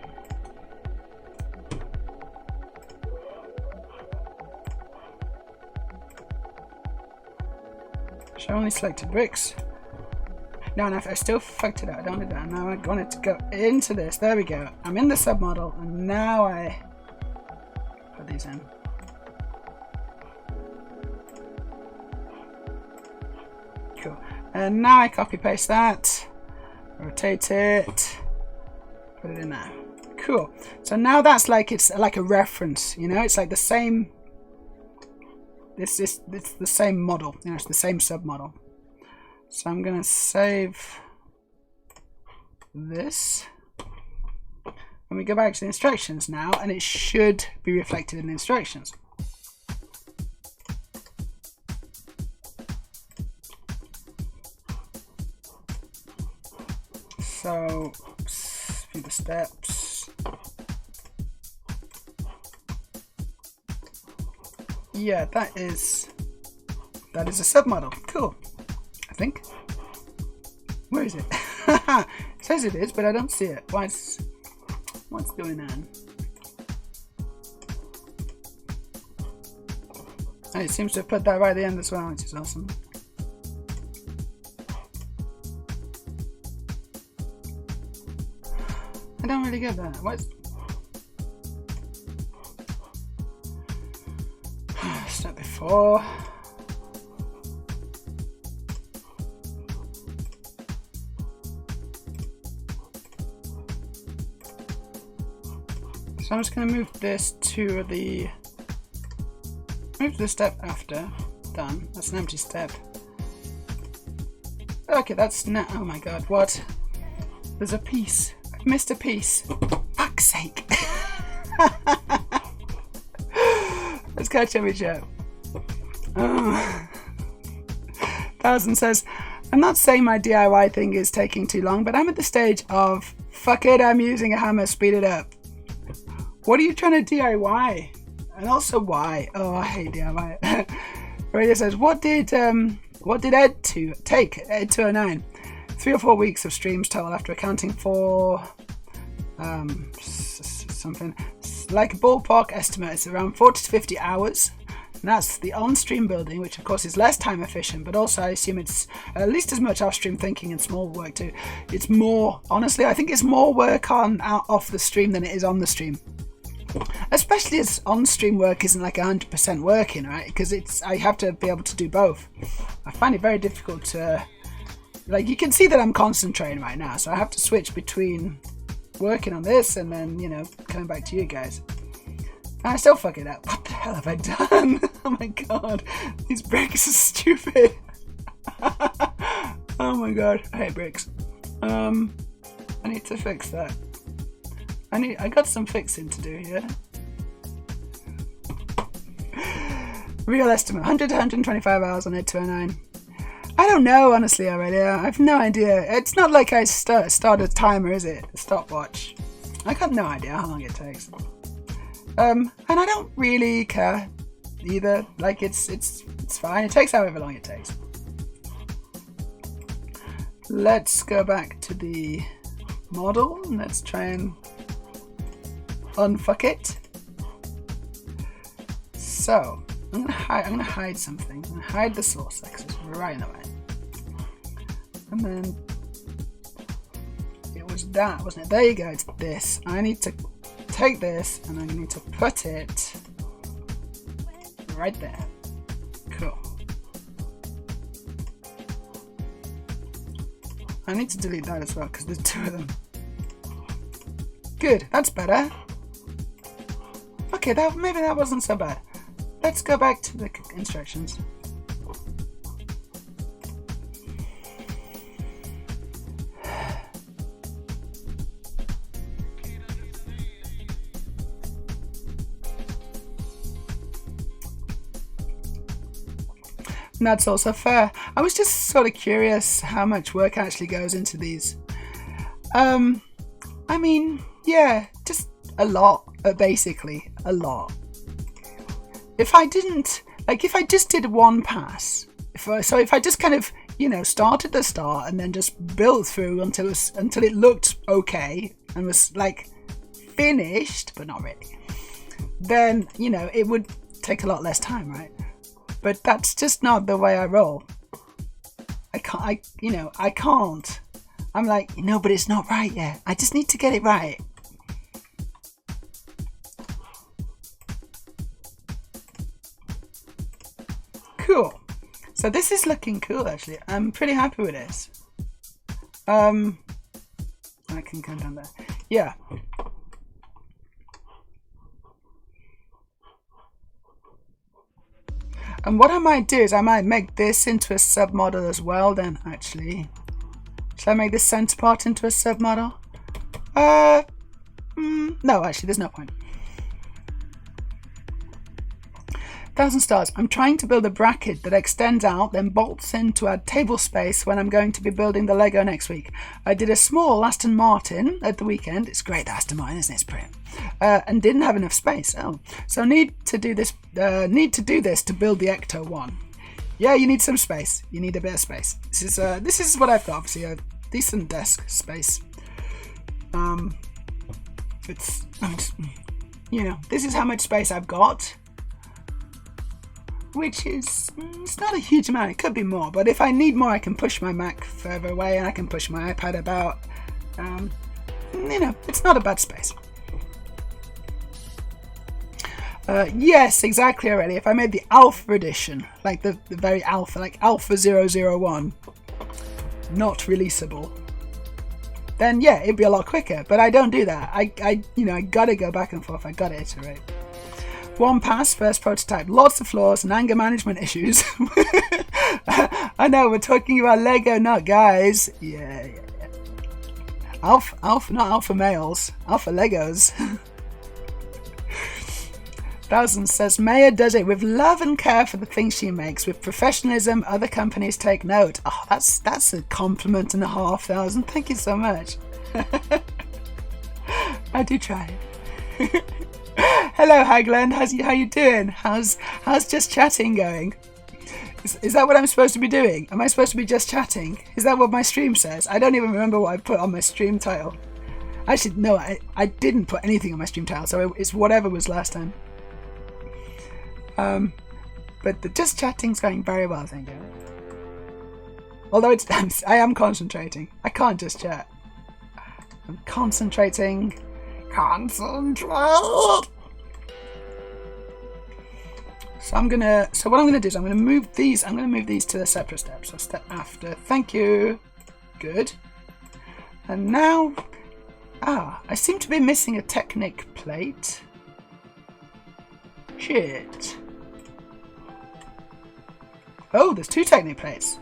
Show only selected bricks. No, I still fucked it up. I don't do that. Now I want it to go into this. There we go. I'm in the submodel, and now I put these in. Cool. And now I copy paste that, rotate it, put it in there. Cool. So now that's like it's like a reference. You know, it's like the same. It's the same model. You know, it's the same submodel. So I'm going to save this. And we go back to the instructions now, and it should be reflected in the instructions. So, through the steps. Yeah, that is a submodel. Cool. I think. Where is it? It says it is, but I don't see it. What's going on? And it seems to have put that right at the end as well, which is awesome. I don't really get that. What's step before? So I'm just going to move this to the step after. Done. That's an empty step. Okay, that's not. Oh my god, what? There's a piece. I've missed a piece. Fuck's sake. Let's catch up each other. Oh. 1000 says, I'm not saying my DIY thing is taking too long, but I'm at the stage of fuck it, I'm using a hammer, speed it up. What are you trying to DIY? And also why? Oh, I hate DIY. Radio says, what did Ed take? Ed 209. 3 or 4 weeks of streams total after accounting for something like a ballpark estimate. It's around 40 to 50 hours. And that's the on-stream building, which of course is less time efficient, but also I assume it's at least as much off-stream thinking and small work too. It's more, honestly, I think it's more work off the stream than it is on the stream. Especially as on-stream work isn't like 100% working, right? Because I have to be able to do both. I find it very difficult to, like, you can see that I'm concentrating right now, so I have to switch between working on this and then, you know, coming back to you guys. And I still fuck it up. What the hell have I done? Oh my god, these bricks are stupid. Oh my god, I hate bricks. I need to fix that. I got some fixing to do here. Real estimate, 100 to 125 hours on Ed 209. I don't know, honestly, already. I have no idea. It's not like I start a timer, is it? A stopwatch. I got no idea how long it takes. And I don't really care either. Like, it's fine. It takes however long it takes. let's go back to the model and let's try and unfuck it. So I'm gonna hide something. I'm gonna hide the source because it's right in the way. And then it was that, wasn't it? There you go. It's this. I need to take this and I need to put it right there. Cool. I need to delete that as well because there's two of them. Good, that's better. Okay, maybe that wasn't so bad. Let's go back to the instructions. And that's also fair. I was just sort of curious how much work actually goes into these. I mean, yeah, just a lot, basically a lot. If I didn't, like, if I just did one pass, if I just kind of, you know, start at the start and then just built through until it looked okay and was like finished, but not really, then, you know, it would take a lot less time, right? But that's just not the way I roll. I can't. I'm like, no, but it's not right yet. I just need to get it right. Cool. So this is looking cool, actually. I'm pretty happy with this. I can come down there. Yeah. And what I might do is I might make this into a submodel as well then, actually. Shall I make this center part into a submodel? No, actually, there's no point. 1,000 stars. I'm trying to build a bracket that extends out, then bolts in to add table space when I'm going to be building the Lego next week. I did a small Aston Martin at the weekend. It's great, the Aston Martin, isn't it? It's pretty. And didn't have enough space. Oh, so need to do this to build the Ecto one. Yeah, you need some space. You need a bit of space. This is what I've got. Obviously, a decent desk space. You know, this is how much space I've got. Which is, it's not a huge amount, it could be more, but if I need more I can push my Mac further away and I can push my iPad about. You know, it's not a bad space. Yes, exactly, already. If I made the Alpha edition, like the very Alpha, like Alpha 001, not releasable, then yeah, it'd be a lot quicker, but I don't do that. I gotta go back and forth, I gotta iterate. One pass, first prototype, lots of flaws and anger management issues. I know, we're talking about Lego, not guys. Yeah. Alpha, not alpha males, alpha Legos. 1000 says, Meja does it with love and care for the things she makes. With professionalism, other companies take note. Oh, that's a compliment and a half, 1000. Thank you so much. I do try. Hello, Hagland. How you doing? How's just chatting going? Is that what I'm supposed to be doing? Am I supposed to be just chatting? Is that what my stream says? I don't even remember what I put on my stream title. Actually, no, I didn't put anything on my stream title, so it's whatever was last time. But the just chatting's going very well, thank you. Although I am concentrating. I can't just chat. I'm concentrating. Concentrate. So what I'm gonna do is I'm gonna move these to the separate steps. So step after. Thank you. Good. And now, I seem to be missing a Technic plate. Shit. Oh, there's two Technic plates.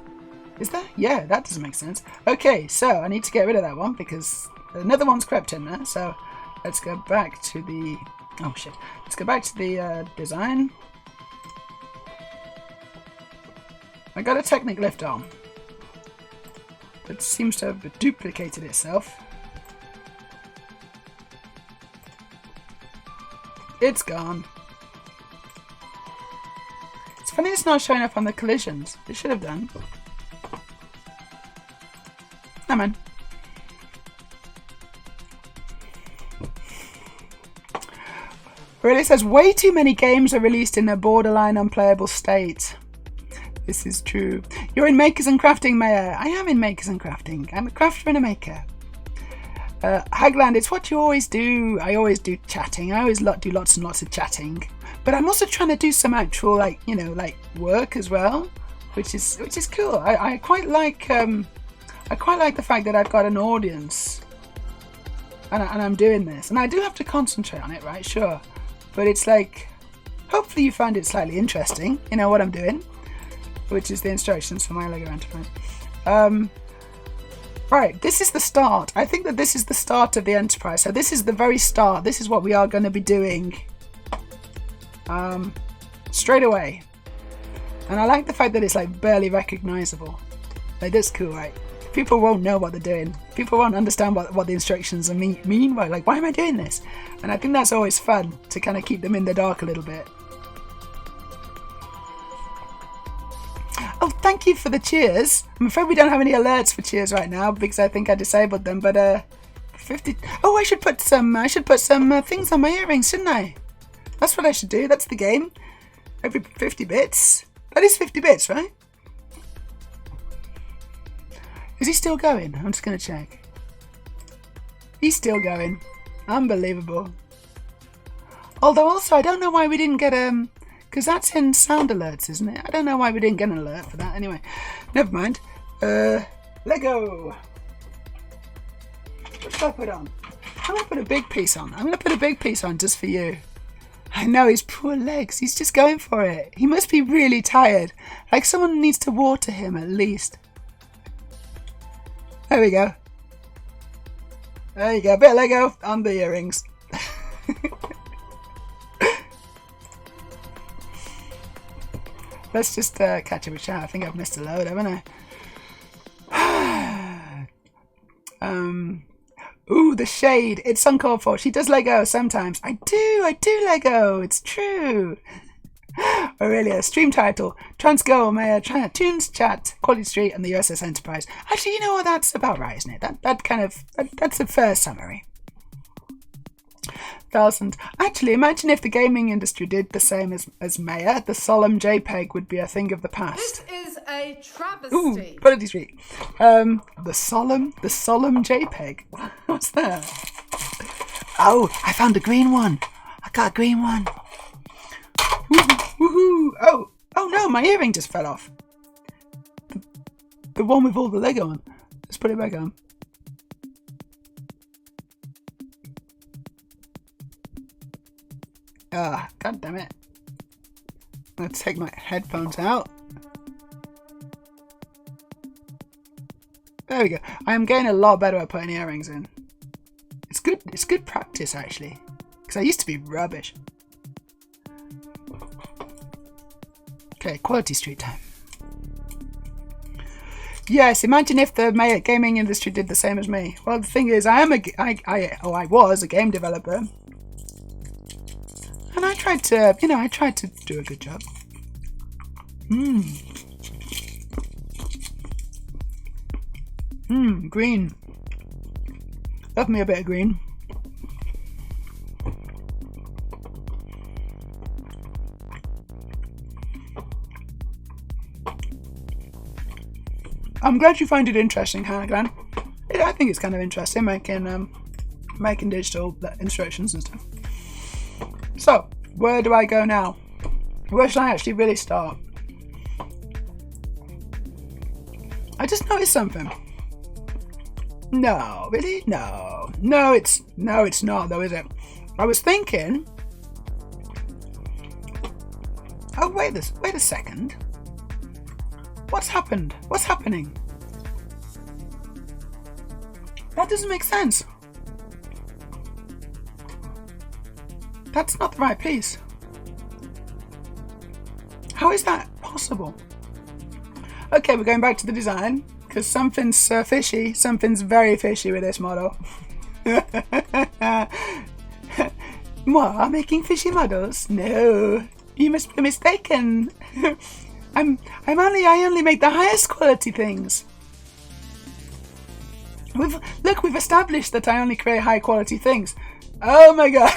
Is there? Yeah, that doesn't make sense. Okay, so I need to get rid of that one because another one's crept in there. So let's go back to the, oh shit. Let's go back to the design. I got a Technic lift arm. It seems to have duplicated itself. It's gone. It's funny it's not showing up on the collisions. It should have done. No, man. Really says way too many games are released in a borderline unplayable state. This is true. You're in Makers and Crafting, Meja. I am in Makers and Crafting. I'm a crafter and a maker. Hagland, it's what you always do. I always do chatting. I always do lots and lots of chatting. But I'm also trying to do some actual, like, you know, like work as well, which is cool. I quite like the fact that I've got an audience, and I'm doing this, and I do have to concentrate on it, right? Sure, but it's like, hopefully you find it slightly interesting. You know what I'm doing, which is the instructions for my Lego Enterprise. Right, this is the start. I think that this is the start of the Enterprise. So this is the very start. This is what we are going to be doing straight away. And I like the fact that it's like barely recognizable. Like, that's cool, right? People won't know what they're doing. People won't understand what the instructions mean. Like, why am I doing this? And I think that's always fun to kind of keep them in the dark a little bit. Oh, thank you for the cheers. I'm afraid we don't have any alerts for cheers right now because I think I disabled them. But 50. Oh, I should put some things on my earrings, shouldn't I? That's what I should do. That's the game. Every 50 bits. That is 50 bits, right? Is he still going? I'm just gonna check. He's still going. Unbelievable. Although also I don't know why we didn't get because that's in sound alerts, isn't it? I don't know why we didn't get an alert for that. Anyway, never mind. Lego. What should I put on? I'm gonna put a big piece on. I'm gonna put a big piece on just for you. I know, his poor legs. He's just going for it. He must be really tired. Like someone needs to water him at least. There we go. There you go. A bit of Lego on the earrings. Let's just catch up with chat. I think I've missed a load, haven't I? Ooh, the shade. It's uncalled for. She does Lego sometimes. I do Lego. It's true. Aurelia, stream title. Transgo, Meja, Tunes, Chat, Quality Street, and the USS Enterprise. Actually, you know what? That's about right, isn't it? That's a fair summary. 1,000. Actually, imagine if the gaming industry did the same as Meja. The solemn JPEG would be a thing of the past. This is a travesty. Ooh, Quality Street. The solemn JPEG. What's that? Oh, I found a green one. I got a green one. Woohoo! Oh no, my earring just fell off. The one with all the Lego on. Let's put it back on. Ah, god damn it. I'm gonna take my headphones out. There we go. I am getting a lot better at putting earrings in. It's good practice actually. Because I used to be rubbish. Okay, Quality Street time. Yes, imagine if the gaming industry did the same as me. Well, the thing is, I was a game developer, and I tried to do a good job. Green. Love me a bit of green. I'm glad you find it interesting, Hannah Glenn. I think it's kind of interesting making digital instructions and stuff. So, where do I go now? Where should I actually really start? I just noticed something. No, really? No, it's not though, is it? I was thinking. Oh, wait a second. What's happened? What's happening? That doesn't make sense. That's not the right piece. How is that possible? Okay, we're going back to the design because something's fishy. Something's very fishy with this model. What? Making fishy models? No, you must be mistaken. I only make the highest quality things. We've established that I only create high quality things. Oh my god.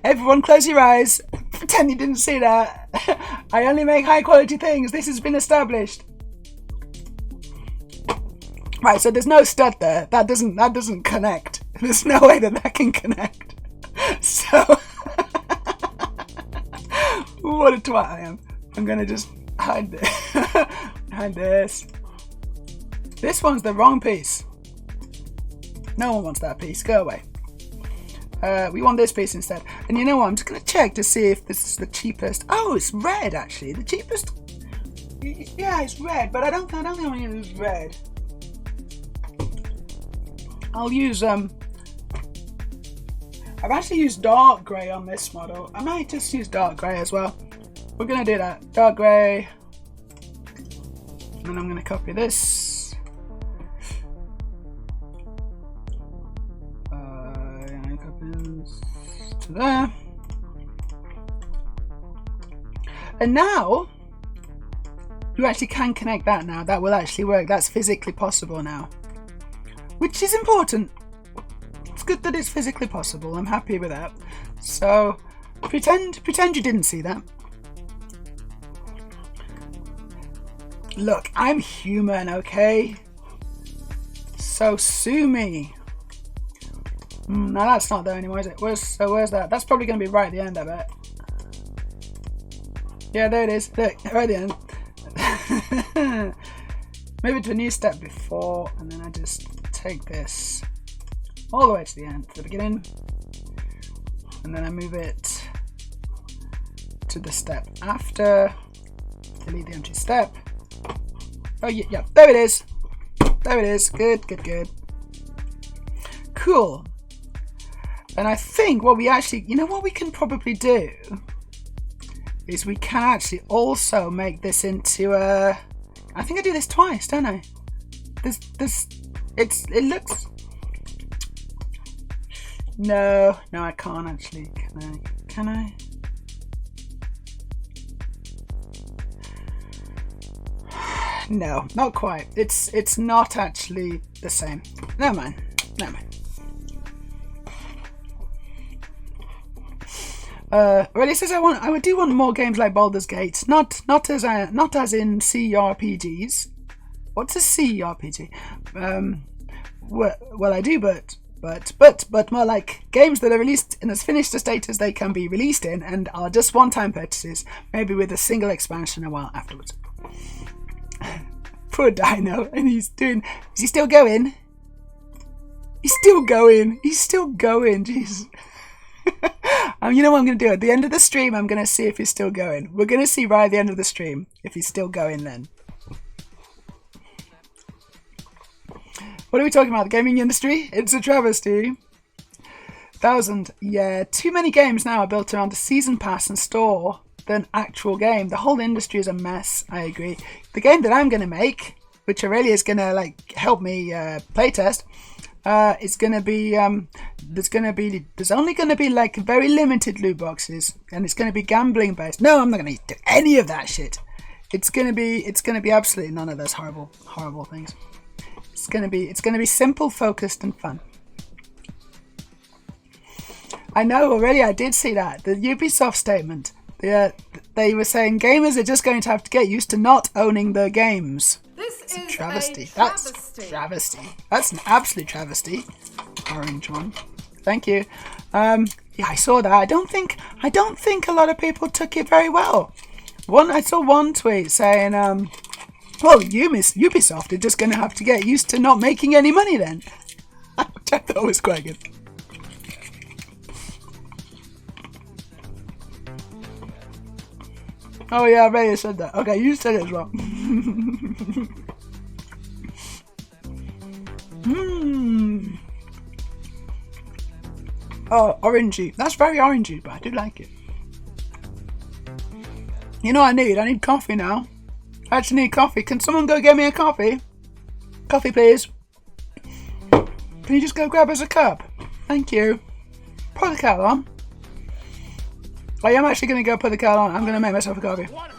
Everyone close your eyes. Pretend you didn't see that. I only make high quality things. This has been established. Right, so there's no stud there. That doesn't connect. There's no way that can connect. So what a twat I am. I'm gonna just hide this. Hide this. This one's the wrong piece. No one wants that piece. Go away. We want this piece instead. And you know what? I'm just going to check to see if this is the cheapest. Oh, it's red actually. The cheapest. Yeah, it's red, but I don't think I'm going to use red. I'll use I've actually used dark grey on this model. I might just use dark grey as well. We're going to do that. Dark grey. And then I'm going to copy this. To there. And now you actually can connect that now. That will actually work. That's physically possible now, which is important. It's good that it's physically possible. I'm happy with that. So pretend you didn't see that. Look, I'm human, okay? So sue me. No, that's not there anymore, is it? Where's that? That's probably going to be right at the end, I bet. Yeah, there it is. Look, right at the end. Move it to a new step before, and then I just take this all the way to the end, to the beginning. And then I move it to the step after. Delete the empty step. Oh, yeah, there it is. There it is. Good. Cool. And I think what we actually, you know what we can probably do is we can actually also make this into a, I think I do this twice, don't I? It looks, no, I can't actually, can I? No, not quite. It's not actually the same. Never mind. Really says I do want more games like Baldur's Gate, not as in CRPGs. What's a CRPG? Well, I do, but more like games that are released in as finished a state as they can be released in, and are just one-time purchases, maybe with a single expansion a while afterwards. Poor Dino, and is he still going? He's still going. Jeez. You know what I'm going to do? At the end of the stream, I'm going to see if he's still going. We're going to see right at the end of the stream if he's still going then. What are we talking about? The gaming industry? It's a travesty. 1,000. Yeah, too many games now are built around the season pass and store than actual game. The whole industry is a mess. I agree. The game that I'm going to make, which Aurelia is going to help me playtest, it's gonna be there's only gonna be very limited loot boxes, and it's gonna be gambling based. No, I'm not gonna do any of that shit. It's gonna be absolutely none of those horrible things. It's gonna be simple, focused, and fun. I know already. I did see that the Ubisoft statement. They were saying gamers are just going to have to get used to not owning their games. This is travesty. a travesty. That's travesty. That's an absolute travesty. Orange one. Thank you. Yeah, I saw that. I don't think a lot of people took it very well. I saw one tweet saying, well, Ubisoft are just going to have to get used to not making any money then. Which I thought was quite good. Oh yeah, I already said that. Okay, you said it as well. Oh, orangey. That's very orangey, but I do like it. You know what I need coffee now. I actually need coffee. Can someone go get me a coffee? Coffee, please. Can you just go grab us a cup? Thank you. Put the kettle on. I am actually going to go put the kettle on. I'm going to make myself a coffee. Water!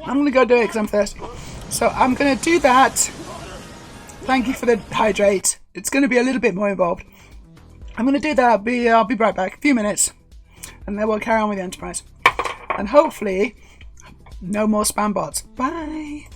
I'm going to go do it because I'm thirsty. So I'm going to do that. Thank you for the hydrate. It's going to be a little bit more involved. I'm going to do that. I'll be right back. A few minutes. And then we'll carry on with the Enterprise. And hopefully, no more spam bots. Bye.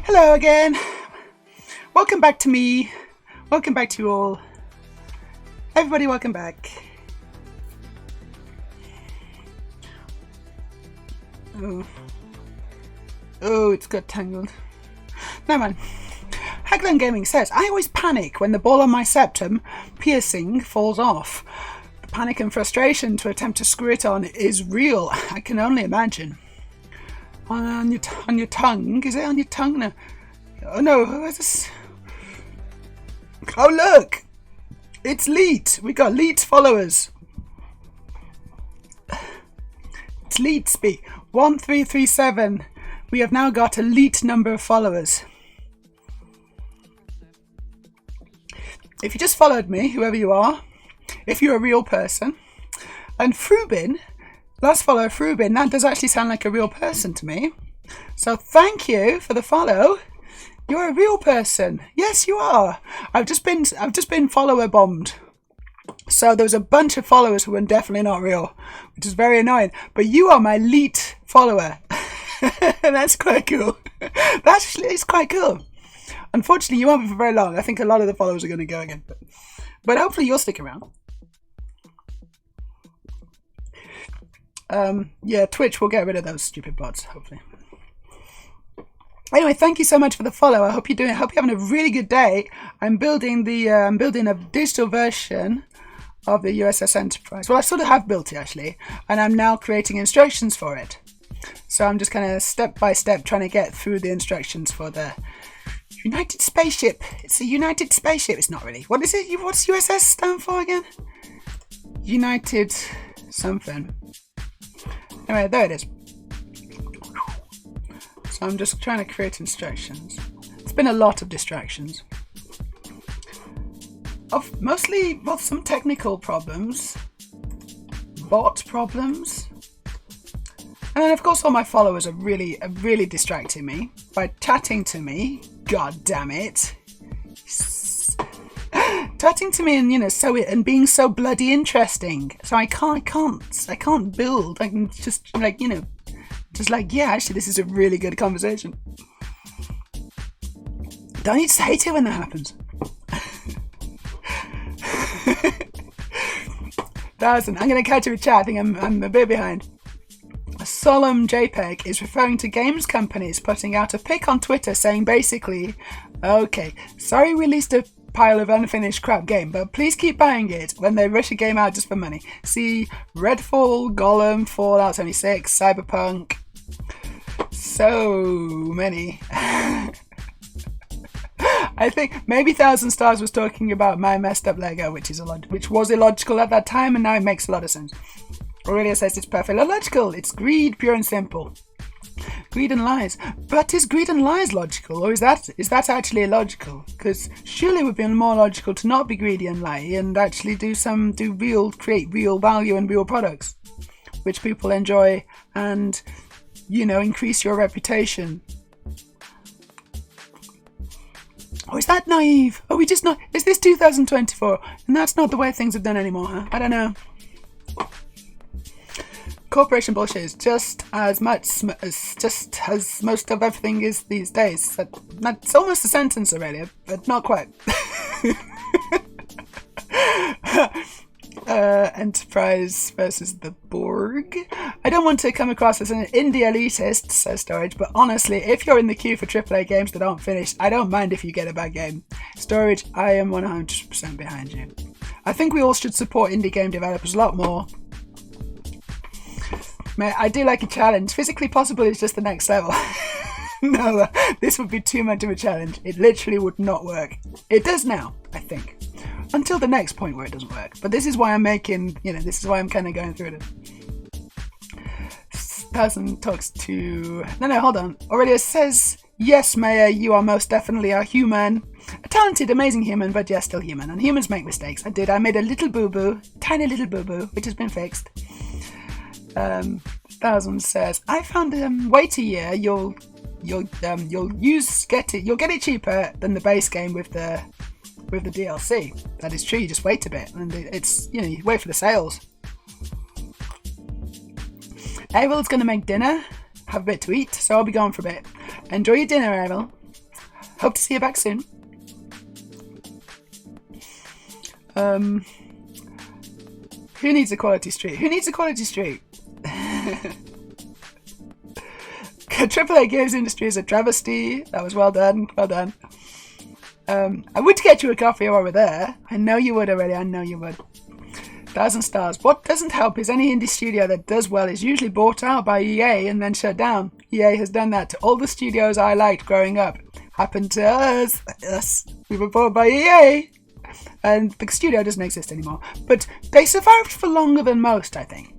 Hello again. Welcome back to me. Welcome back to you all. Everybody, welcome back. Oh, it's got tangled. No man. Haglan Gaming says, I always panic when the ball on my septum piercing falls off. The panic and frustration to attempt to screw it on is real. I can only imagine. On your tongue? Is it on your tongue? No. Oh no, where's this? Oh look! It's Leet! We got Leet followers. It's Leet speak. 1337. We have now got a Leet number of followers. If you just followed me, whoever you are, if you're a real person, and Frubin, last follow Frubin, that does actually sound like a real person to me. So thank you for the follow. You're a real person. Yes, you are. I've just been follower bombed. So there was a bunch of followers who were definitely not real, which is very annoying. But you are my Leet follower. That's quite cool. It's quite cool. Unfortunately, you won't be for very long. I think a lot of the followers are going to go again. But hopefully you'll stick around. Yeah, Twitch will get rid of those stupid bots, hopefully. Anyway, thank you so much for the follow. I hope you're having a really good day. I'm building a digital version of the USS Enterprise. Well, I sort of have built it actually, and I'm now creating instructions for it. So I'm just kind of step by step trying to get through the instructions for the United Spaceship. It's a United Spaceship. It's not really. What is it? What's USS stand for again? United something. Anyway, there it is. So I'm just trying to create instructions. It's been a lot of distractions. Of mostly, well, some technical problems. Bot problems. And then of course all my followers are really distracting me by chatting to me. God damn it. Chatting to me and and being so bloody interesting. So I can't build. I can just yeah, actually this is a really good conversation. Don't you just hate it when that happens? 1,000. I'm gonna catch you with chat. I think I'm a bit behind. A solemn JPEG is referring to games companies putting out a pic on Twitter saying basically, okay, sorry we released a pile of unfinished crap game, but please keep buying it when they rush a game out just for money. See Redfall, Gollum, Fallout 76, Cyberpunk. So many. I think maybe 1,000 Stars was talking about my messed up Lego, which was illogical at that time, and now it makes a lot of sense. Aurelia says it's perfectly illogical. It's greed, pure and simple. Greed and lies. But is greed and lies logical, or is that actually illogical? Because surely it would be more logical to not be greedy and lie and actually create real value and real products, which people enjoy and, increase your reputation. Or is that naive? Are we just not? Is this 2024? And that's not the way things are done anymore, huh? I don't know. Corporation bullshit is just as most of everything is these days. That's almost a sentence already, but not quite. Enterprise versus the Borg. I don't want to come across as an indie elitist, says Storage, but honestly, if you're in the queue for AAA games that aren't finished, I don't mind if you get a bad game. Storage, I am 100% behind you. I think we all should support indie game developers a lot more. Mate, I do like a challenge. Physically possible is just the next level. No, this would be too much of a challenge. It literally would not work. It does now, I think. Until the next point where it doesn't work. But this is why I'm this is why I'm kind of going through it. Person talks to... No, hold on. Aurelia says, yes, Meja, you are most definitely a human. A talented, amazing human, but yes, still human. And humans make mistakes. I made a little boo-boo. Tiny little boo-boo, which has been fixed. 1,000 says, I found wait a year, you'll get it cheaper than the base game with the DLC. That is true. You just wait a bit, and it's you wait for the sales. Abel's gonna make dinner, have a bit to eat, so I'll be gone for a bit. Enjoy your dinner, Abel. Hope to see you back soon. Who needs a quality street? Who needs a quality street? AAA games industry is a travesty. That was well done. Well done. I would get you a coffee while we're there. I know you would already. I know you would. 1,000 Stars. What doesn't help is any indie studio that does well is usually bought out by EA and then shut down. EA has done that to all the studios I liked growing up. Happened to us. We were bought by EA. And the studio doesn't exist anymore. But they survived for longer than most, I think.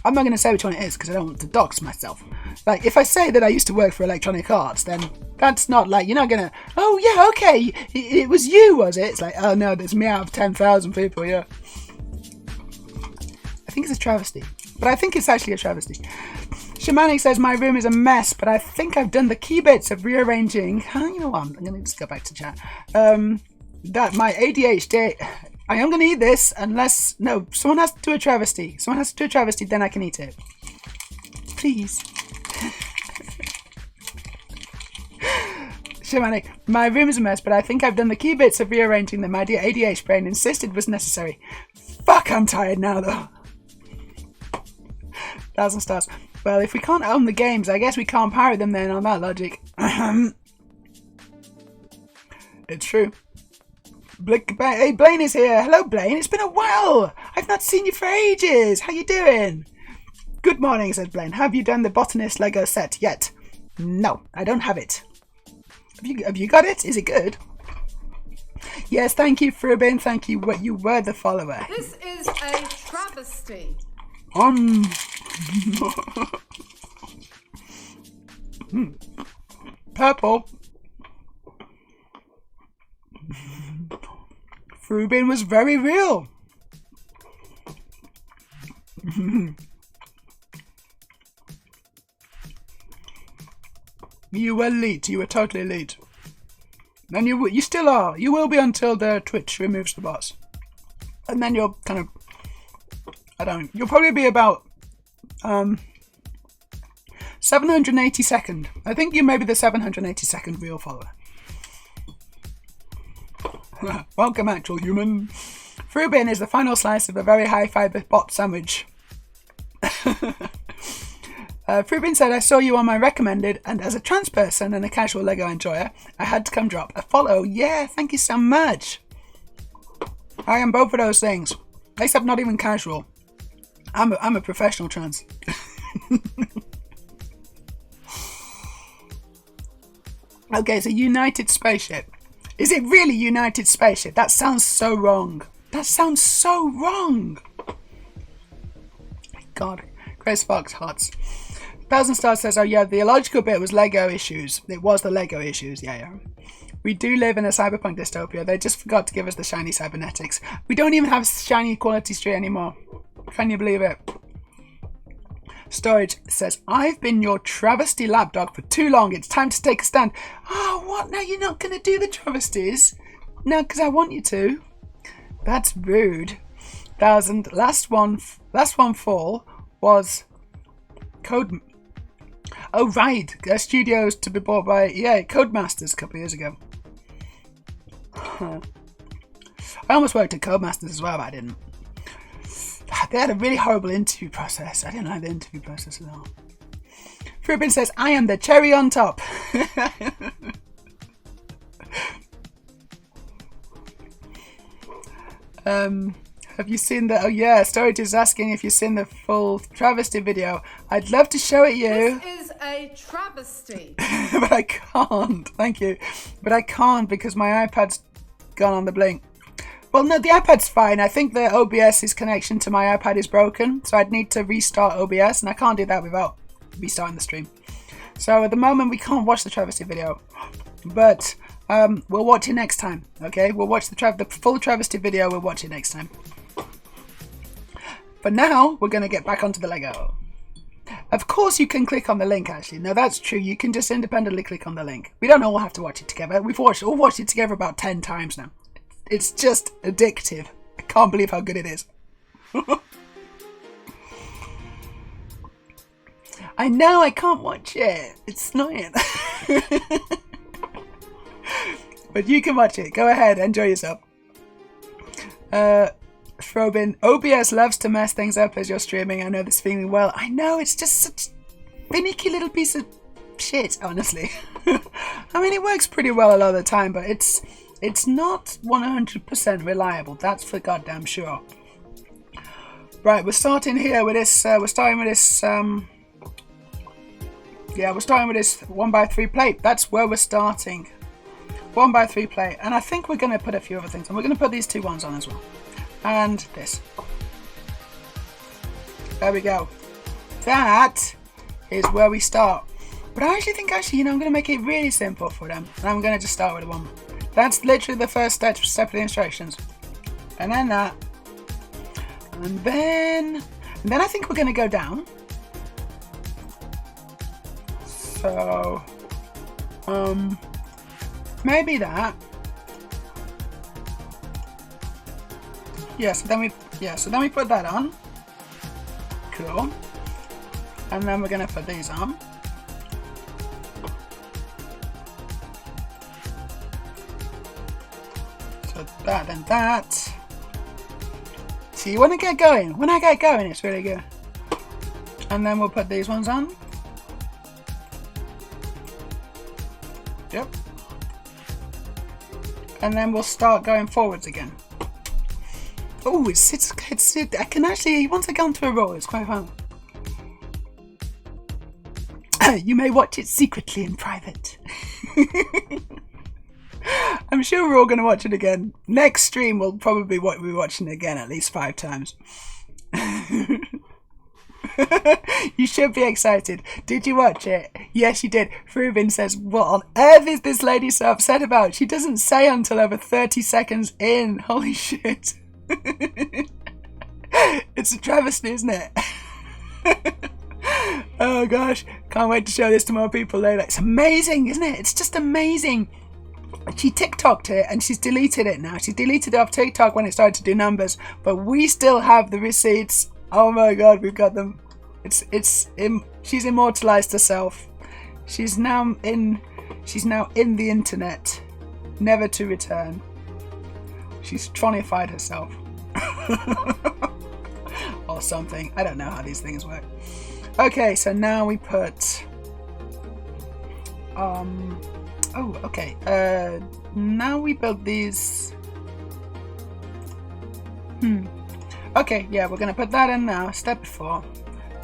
I'm not going to say which one it is because I don't want to dox myself. Like, if I say that I used to work for Electronic Arts, then that's not like, you're not going to, oh yeah, okay, it was you, was it? It's like, oh no, there's me out of 10,000 people, yeah. I think it's a travesty. But I think it's actually a travesty. Shamanic says, my room is a mess, but I think I've done the key bits of rearranging. You know what, I'm going to just go back to chat. That my ADHD... I am going to eat this unless... No, someone has to do a travesty. Someone has to do a travesty, then I can eat it. Please. Shamanic. My room is a mess, but I think I've done the key bits of rearranging that my dear ADHD brain insisted was necessary. Fuck, I'm tired now, though. 1,000 Stars. Well, if we can't own the games, I guess we can't pirate them then on that logic. It's true. Hey, Blaine is here. Hello, Blaine. It's been a while. I've not seen you for ages. How you doing? Good morning, said Blaine. Have you done the botanist Lego set yet? No, I don't have it. Have you got it? Is it good? Yes, thank you, Frubin. Thank you. You were the follower. This is a travesty. Purple. Frubin was very real. You were elite. You were totally elite. And you still are. You will be until the Twitch removes the bots. And then you'll kind of... I don't know. You'll probably be about... 782nd. I think you may be the 782nd real follower. Welcome, actual human. Frubin is the final slice of a very high fiber bot sandwich. Frubin said, I saw you on my recommended, and as a trans person and a casual Lego enjoyer, I had to come drop a follow. Yeah, thank you so much. I am both of those things, except not even casual. I'm a professional trans. Okay, so United Spaceship. Is it really United Spaceship? That sounds so wrong. That sounds so wrong. God. Chris Fox Hots. 1,000 Stars says, oh yeah, the illogical bit was Lego issues. It was the Lego issues, yeah. We do live in a cyberpunk dystopia. They just forgot to give us the shiny cybernetics. We don't even have shiny Quality Street anymore. Can you believe it? Storage says, I've been your travesty lapdog for too long. It's time to take a stand. Oh, what? Now you're not going to do the travesties? No, because I want you to. That's rude. 1,000. Last one fall was Code... Oh, right. Studios to be bought by, Codemasters a couple of years ago. I almost worked at Codemasters as well, but I didn't. They had a really horrible interview process. I didn't like the interview process at all. Frubin says, I am the cherry on top. Have you seen the... Oh, yeah. Storage is asking if you've seen the full travesty video. I'd love to show it you. This is a travesty. But I can't. Thank you. But I can't because my iPad's gone on the blink. Well, no, the iPad's fine. I think the OBS's connection to my iPad is broken. So I'd need to restart OBS. And I can't do that without restarting the stream. So at the moment, we can't watch the travesty video. But we'll watch it next time. Okay? We'll watch the full travesty video. We'll watch it next time. But now, we're going to get back onto the Lego. Of course you can click on the link, actually. No, that's true. You can just independently click on the link. We don't all have to watch it together. We've all watched it together about 10 times now. It's just addictive. I can't believe how good it is. I know, I can't watch it. It's annoying. But you can watch it. Go ahead, enjoy yourself. Frobin, OBS loves to mess things up as you're streaming. I know this feeling well. I know, it's just such a finicky little piece of shit, honestly. I mean, it works pretty well a lot of the time, but it's not 100% reliable. That's for goddamn sure. Right, we're starting here with this. We're starting with this 1x3 plate. That's where we're starting. 1x3 plate, and I think we're going to put a few other things on. We're going to put these two ones on as well. And this. There we go. That is where we start. But I actually think, I'm going to make it really simple for them. And I'm going to just start with one. That's literally the first step of the instructions. And then that. And then I think we're going to go down. So, maybe that. So then we put that on. Cool. And then we're gonna put these on. So that and that. See, you want to get going. When I get going, it's really good. And then we'll put these ones on. Yep. And then we'll start going forwards again. Oh, I can actually, once I get onto a roll, it's quite fun. You may watch it secretly in private. I'm sure we're all going to watch it again. Next stream we'll probably be watching it again at least 5 times. You should be excited. Did you watch it? Yes, you did. Rubin says, what on earth is this lady so upset about? She doesn't say until over 30 seconds in. Holy shit. It's a travesty, isn't it? Oh gosh, can't wait to show this to more people later. It's amazing, isn't it? It's just amazing. She TikToked it and she's deleted it now. She deleted it off TikTok when it started to do numbers, but we still have the receipts. Oh my god, we've got them. She's immortalized herself. She's now in the internet, never to return. She's tronified herself. Or something. I don't know how these things work. Okay, so now we put now we build these. Okay, yeah, we're gonna put that in now, step before.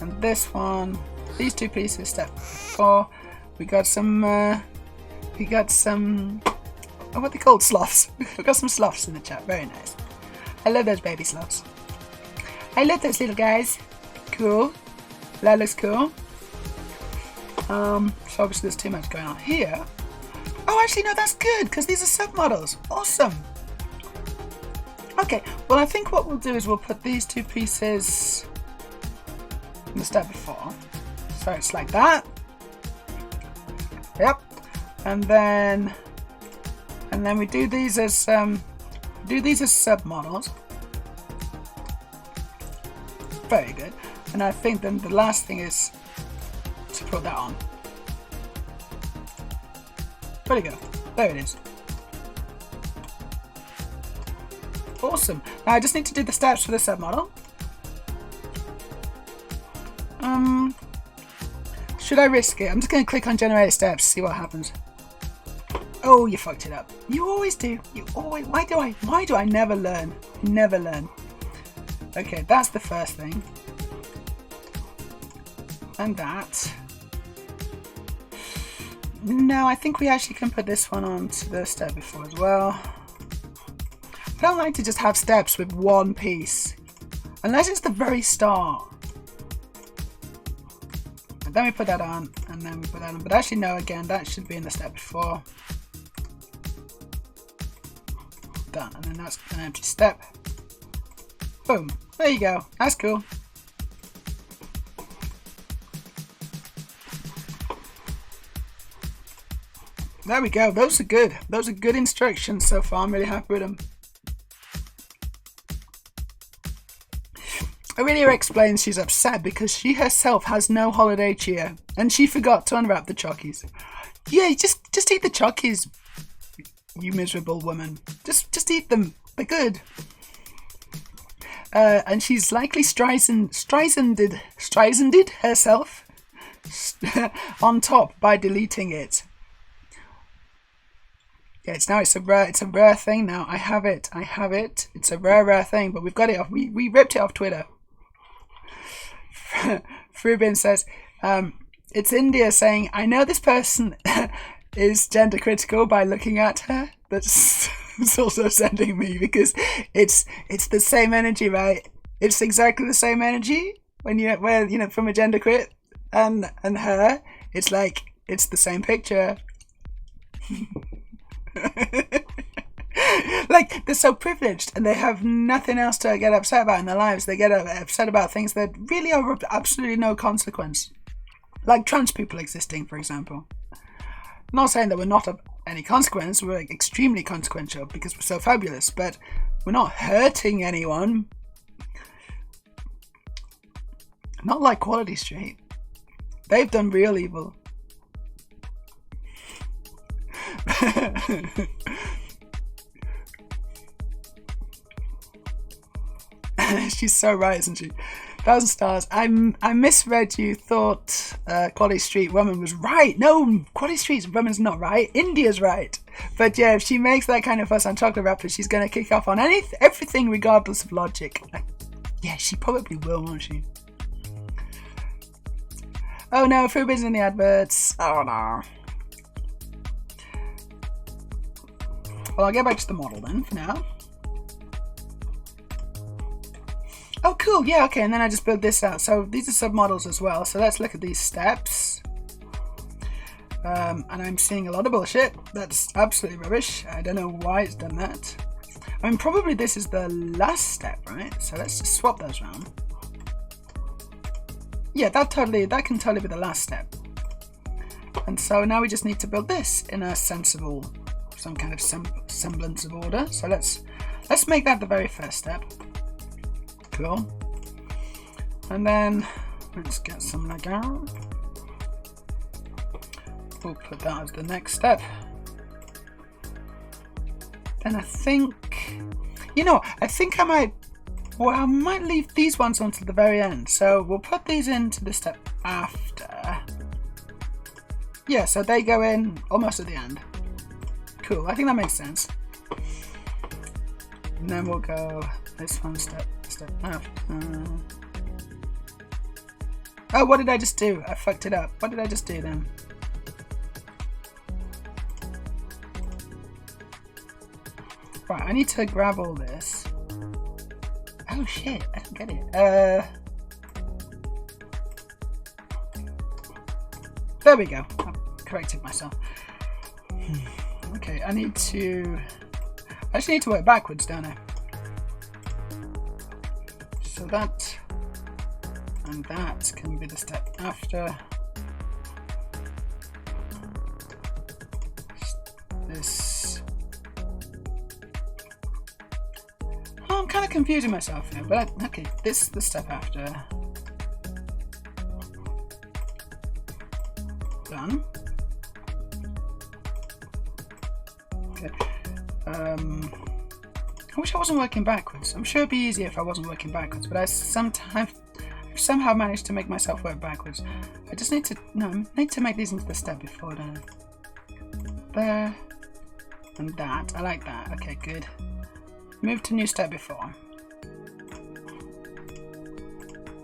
And this one, these 2 pieces, step before. We got some what are they called? Sloths. We got some sloths in the chat, very nice. I love those baby sloths. I love those little guys. Cool. That looks cool. So obviously there's too much going on here. Oh, actually no, that's good, because these are submodels. Awesome. Okay, well I think what we'll do is we'll put these 2 pieces in the step before. So it's like that. Yep. And then we do these as submodels. Very good. And I think then the last thing is to put that on. There we go. There it is. Awesome. Now I just need to do the steps for the submodel. Should I risk it? I'm just going to click on generate steps, see what happens. Oh, you fucked it up. You always do. You always. Why do I never learn? Never learn. Okay, that's the first thing. And that. No, I think we actually can put this one on to the step before as well. I don't like to just have steps with one piece. Unless it's the very start. And then we put that on, and then we put that on. But actually no, again, that should be in the step before. Done, and then that's an empty step. Boom. There you go. That's cool. There we go. Those are good. Those are good instructions so far. I'm really happy with them. Aurelia explains she's upset because she herself has no holiday cheer and she forgot to unwrap the chockies. Yeah, just eat the chockies, you miserable woman. Just eat them. They're good. And she's likely Streisanded herself on top by deleting it. Yeah, it's a rare thing now. I have it. It's a rare thing, but we've got it off. We ripped it off Twitter. Frubin says, it's India saying, I know this person is gender critical by looking at her. That's it's also sending me because it's the same energy, right? It's exactly the same energy when from a gender crit and her. It's like it's the same picture. Like, they're so privileged and they have nothing else to get upset about in their lives. They get upset about things that really are of absolutely no consequence, like trans people existing, for example. I'm not saying that we're not of any consequence. We're extremely consequential because we're so fabulous, but we're not hurting anyone. Not like Quality Street. They've done real evil. She's so right, isn't she? 1,000 stars. I misread you. Thought Quality Street woman was right. No, Quality Street woman's not right. India's right. But yeah, if she makes that kind of fuss on chocolate wrappers, she's going to kick off on everything regardless of logic. Yeah, she probably will, won't she? Oh no, Fubin's in the adverts. Oh no. Well, I'll get back to the model then for now. Oh, cool. Yeah, okay. And then I just build this out. So these are submodels as well. So let's look at these steps. And I'm seeing a lot of bullshit. That's absolutely rubbish. I don't know why it's done that. I mean, probably this is the last step, right? So let's just swap those around. Yeah, that can totally be the last step. And so now we just need to build this in a sensible, some kind of semblance of order. So let's make that the very first step. Cool. And then let's get some Lego. We'll put that as the next step. Then I think, you know, I think I might leave these ones onto the very end. So we'll put these into the step after. Yeah, so they go in almost at the end. Cool, I think that makes sense. And then we'll go this one step after. Oh, what did I just do? I fucked it up. What did I just do then? Right, I need to grab all this. Oh shit, I don't get it. There we go. I corrected myself. Okay, I just need to work backwards, don't I? So that and that can be the step after. This. Oh, I'm kind of confusing myself here, but okay, this is the step after. Done. Okay. I wish I wasn't working backwards. I'm sure it'd be easier if I wasn't working backwards, but I've somehow managed to make myself work backwards. I just need to make these into the step before, don't I? There and that. I like that. Okay, good. Move to new step before.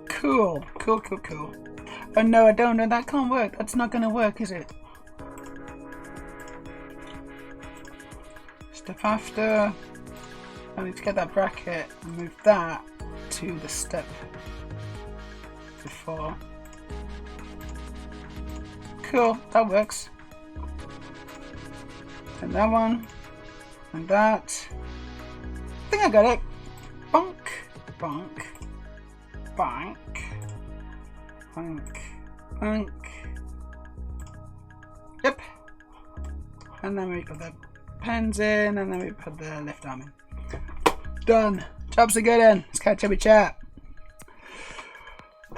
Cool. Oh no, I don't know. That can't work. That's not going to work, is it? Step after. I need to get that bracket and move that to the step before. Cool, that works. And that one. And that. I think I got it. Bonk. Bonk. Bonk. Bonk. Bonk. Yep. And then we put the pens in, and then we put the left arm in. Done. Jobs are good in. Let's catch up with chat.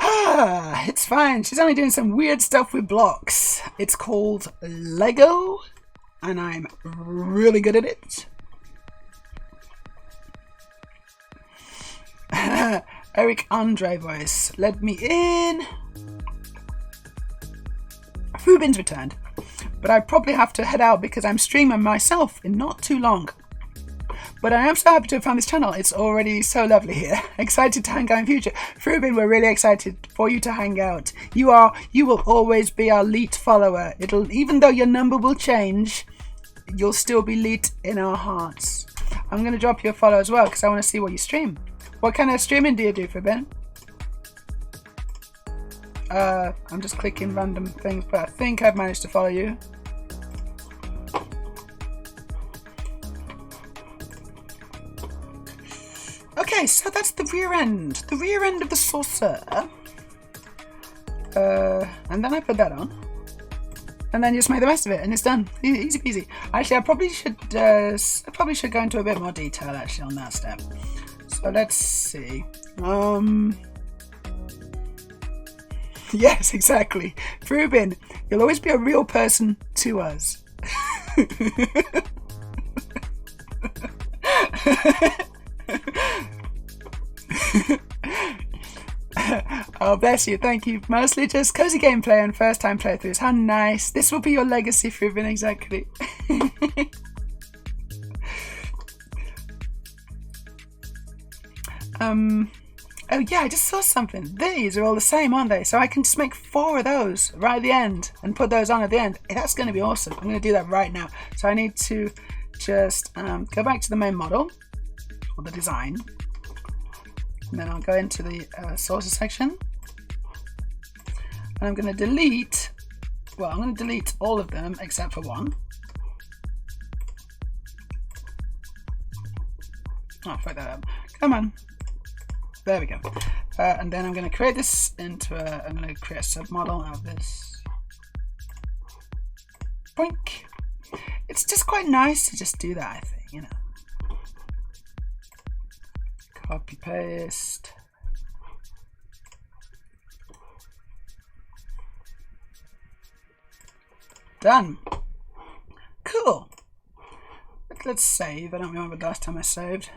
It's fine. She's only doing some weird stuff with blocks. It's called Lego, and I'm really good at it. Eric Andre voice. Let me in. Rubin's returned, but I probably have to head out because I'm streaming myself in not too long. But I am so happy to have found this channel. It's already so lovely here. Excited to hang out in future. Rubin, we're really excited for you to hang out. You will always be our lead follower. Even though your number will change, you'll still be lead in our hearts. I'm going to drop you a follow as well because I want to see what you stream. What kind of streaming do you do, Rubin? I'm just clicking random things, but I think I've managed to follow you. Okay, so that's the rear end of the saucer. And then I put that on, and then you just make the rest of it, and it's done. Easy peasy. Actually, I probably should go into a bit more detail actually on that step. So let's see. Yes, exactly. Rubin, you'll always be a real person to us. Oh, bless you. Thank you. Mostly just cozy gameplay and first time playthroughs. How nice. This will be your legacy, Rubin, exactly. Oh yeah, I just saw something. These are all the same, aren't they? So I can just make 4 of those right at the end and put those on at the end. That's going to be awesome. I'm going to do that right now. So I need to just go back to the main model, or the design. And then I'll go into the sources section. And I'm going to delete, well, I'm going to delete all of them except for one. Oh, fuck that up. Come on. There we go. And then I'm going to create this into I'm going to create a submodel out of this. Boink. It's just quite nice to just do that, I think, you know. Copy, paste. Done. Cool. Let's save. I don't remember the last time I saved.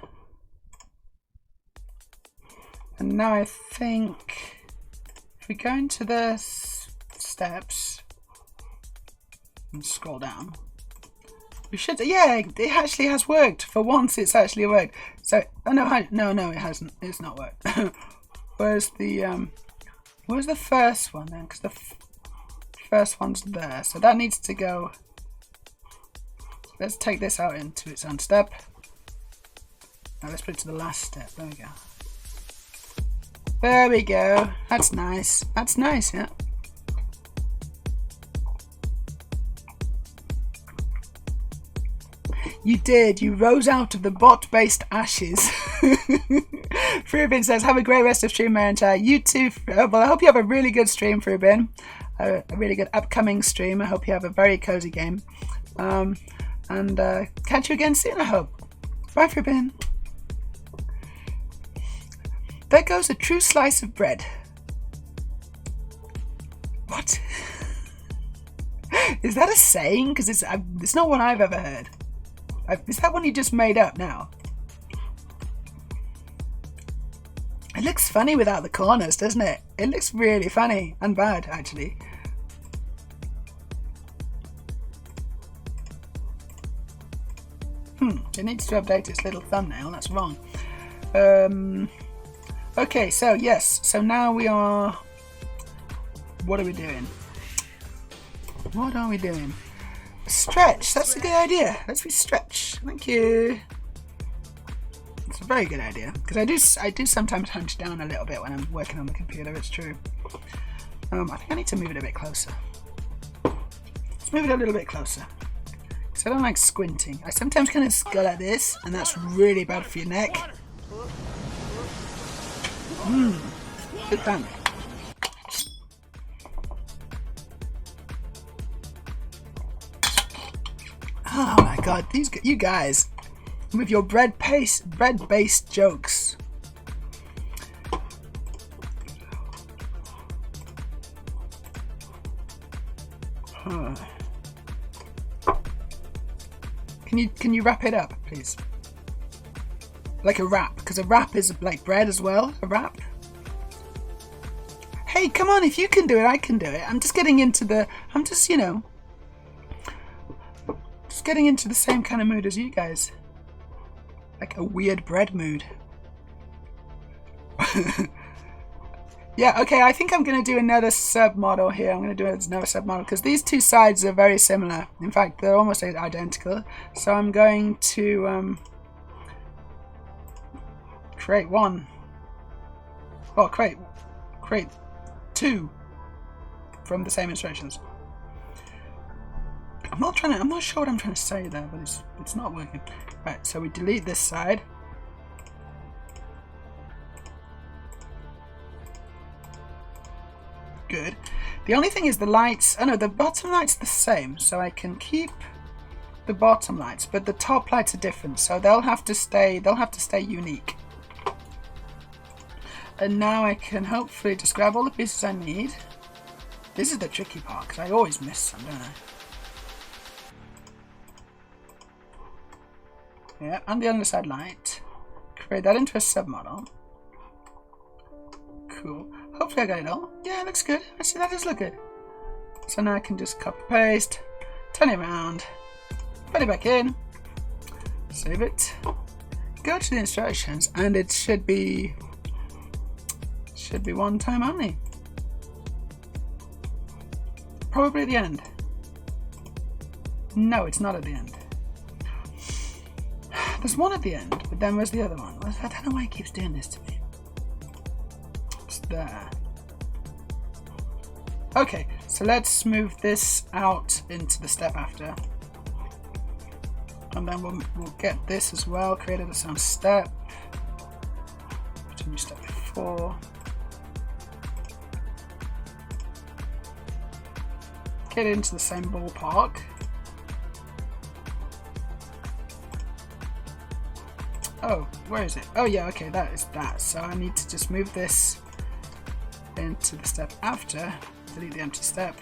And now I think if we go into the steps and scroll down, we should, yeah, it actually has worked. For once it's actually worked. So, oh no, it hasn't. It's not worked. Where's the first one then? Because the first one's there. So that needs to go. Let's take this out into its own step. Now let's put it to the last step. There we go. There we go. That's nice. That's nice, yeah. You did. You rose out of the bot-based ashes. Frubin says, have a great rest of stream, Meja. You too. Well, I hope you have a really good stream, Frubin. A really good upcoming stream. I hope you have a very cozy game. And catch you again soon, I hope. Bye, Frubin. There goes a true slice of bread. What? Is that a saying? Because it's not one I've ever heard. Is that one you just made up now? It looks funny without the corners, doesn't it? It looks really funny and bad, actually. It needs to update its little thumbnail. That's wrong. Okay, so yes. So now we are... What are we doing? What are we doing? Stretch. That's a good idea. Let's stretch. Thank you. It's a very good idea. Because I do sometimes hunch down a little bit when I'm working on the computer. It's true. I think I need to move it a bit closer. Let's move it a little bit closer. Because I don't like squinting. I sometimes kind of go like this, and that's really bad for your neck. Good fun. Oh my god, you guys with your bread-based jokes. Huh. Can you wrap it up, please? Like a wrap, because a wrap is like bread as well. A wrap. Hey, come on! If you can do it, I can do it. I'm just getting into the. I'm just, you know, just getting into the same kind of mood as you guys. Like a weird bread mood. Yeah. Okay. I think I'm going to do another submodel here. I'm going to do another submodel because these two sides are very similar. In fact, they're almost identical. So I'm going to create one. Well, create two from the same instructions. I'm not sure what I'm trying to say there, but it's not working. Right, so we delete this side. Good. The only thing is the lights. Oh no, the bottom light's the same, so I can keep the bottom lights, but the top lights are different, so they'll have to stay unique. And now I can hopefully just grab all the pieces I need. This is the tricky part, because I always miss some, don't I? Yeah, and the underside light. Create that into a submodel. Cool. Hopefully I got it all. Yeah, it looks good. I see that does look good. So now I can just copy paste, turn it around, put it back in, save it, go to the instructions, and it should be Should be one time only. Probably at the end. No, it's not at the end. There's one at the end, but then where's the other one? I don't know why he keeps doing this to me. It's there. Okay, so let's move this out into the step after. And then we'll get this as well, created as some step. Put a new step before. Get into the same ballpark. Oh, where is it? Oh yeah, okay, that is that. So I need to just move this into the step after. Delete the empty step.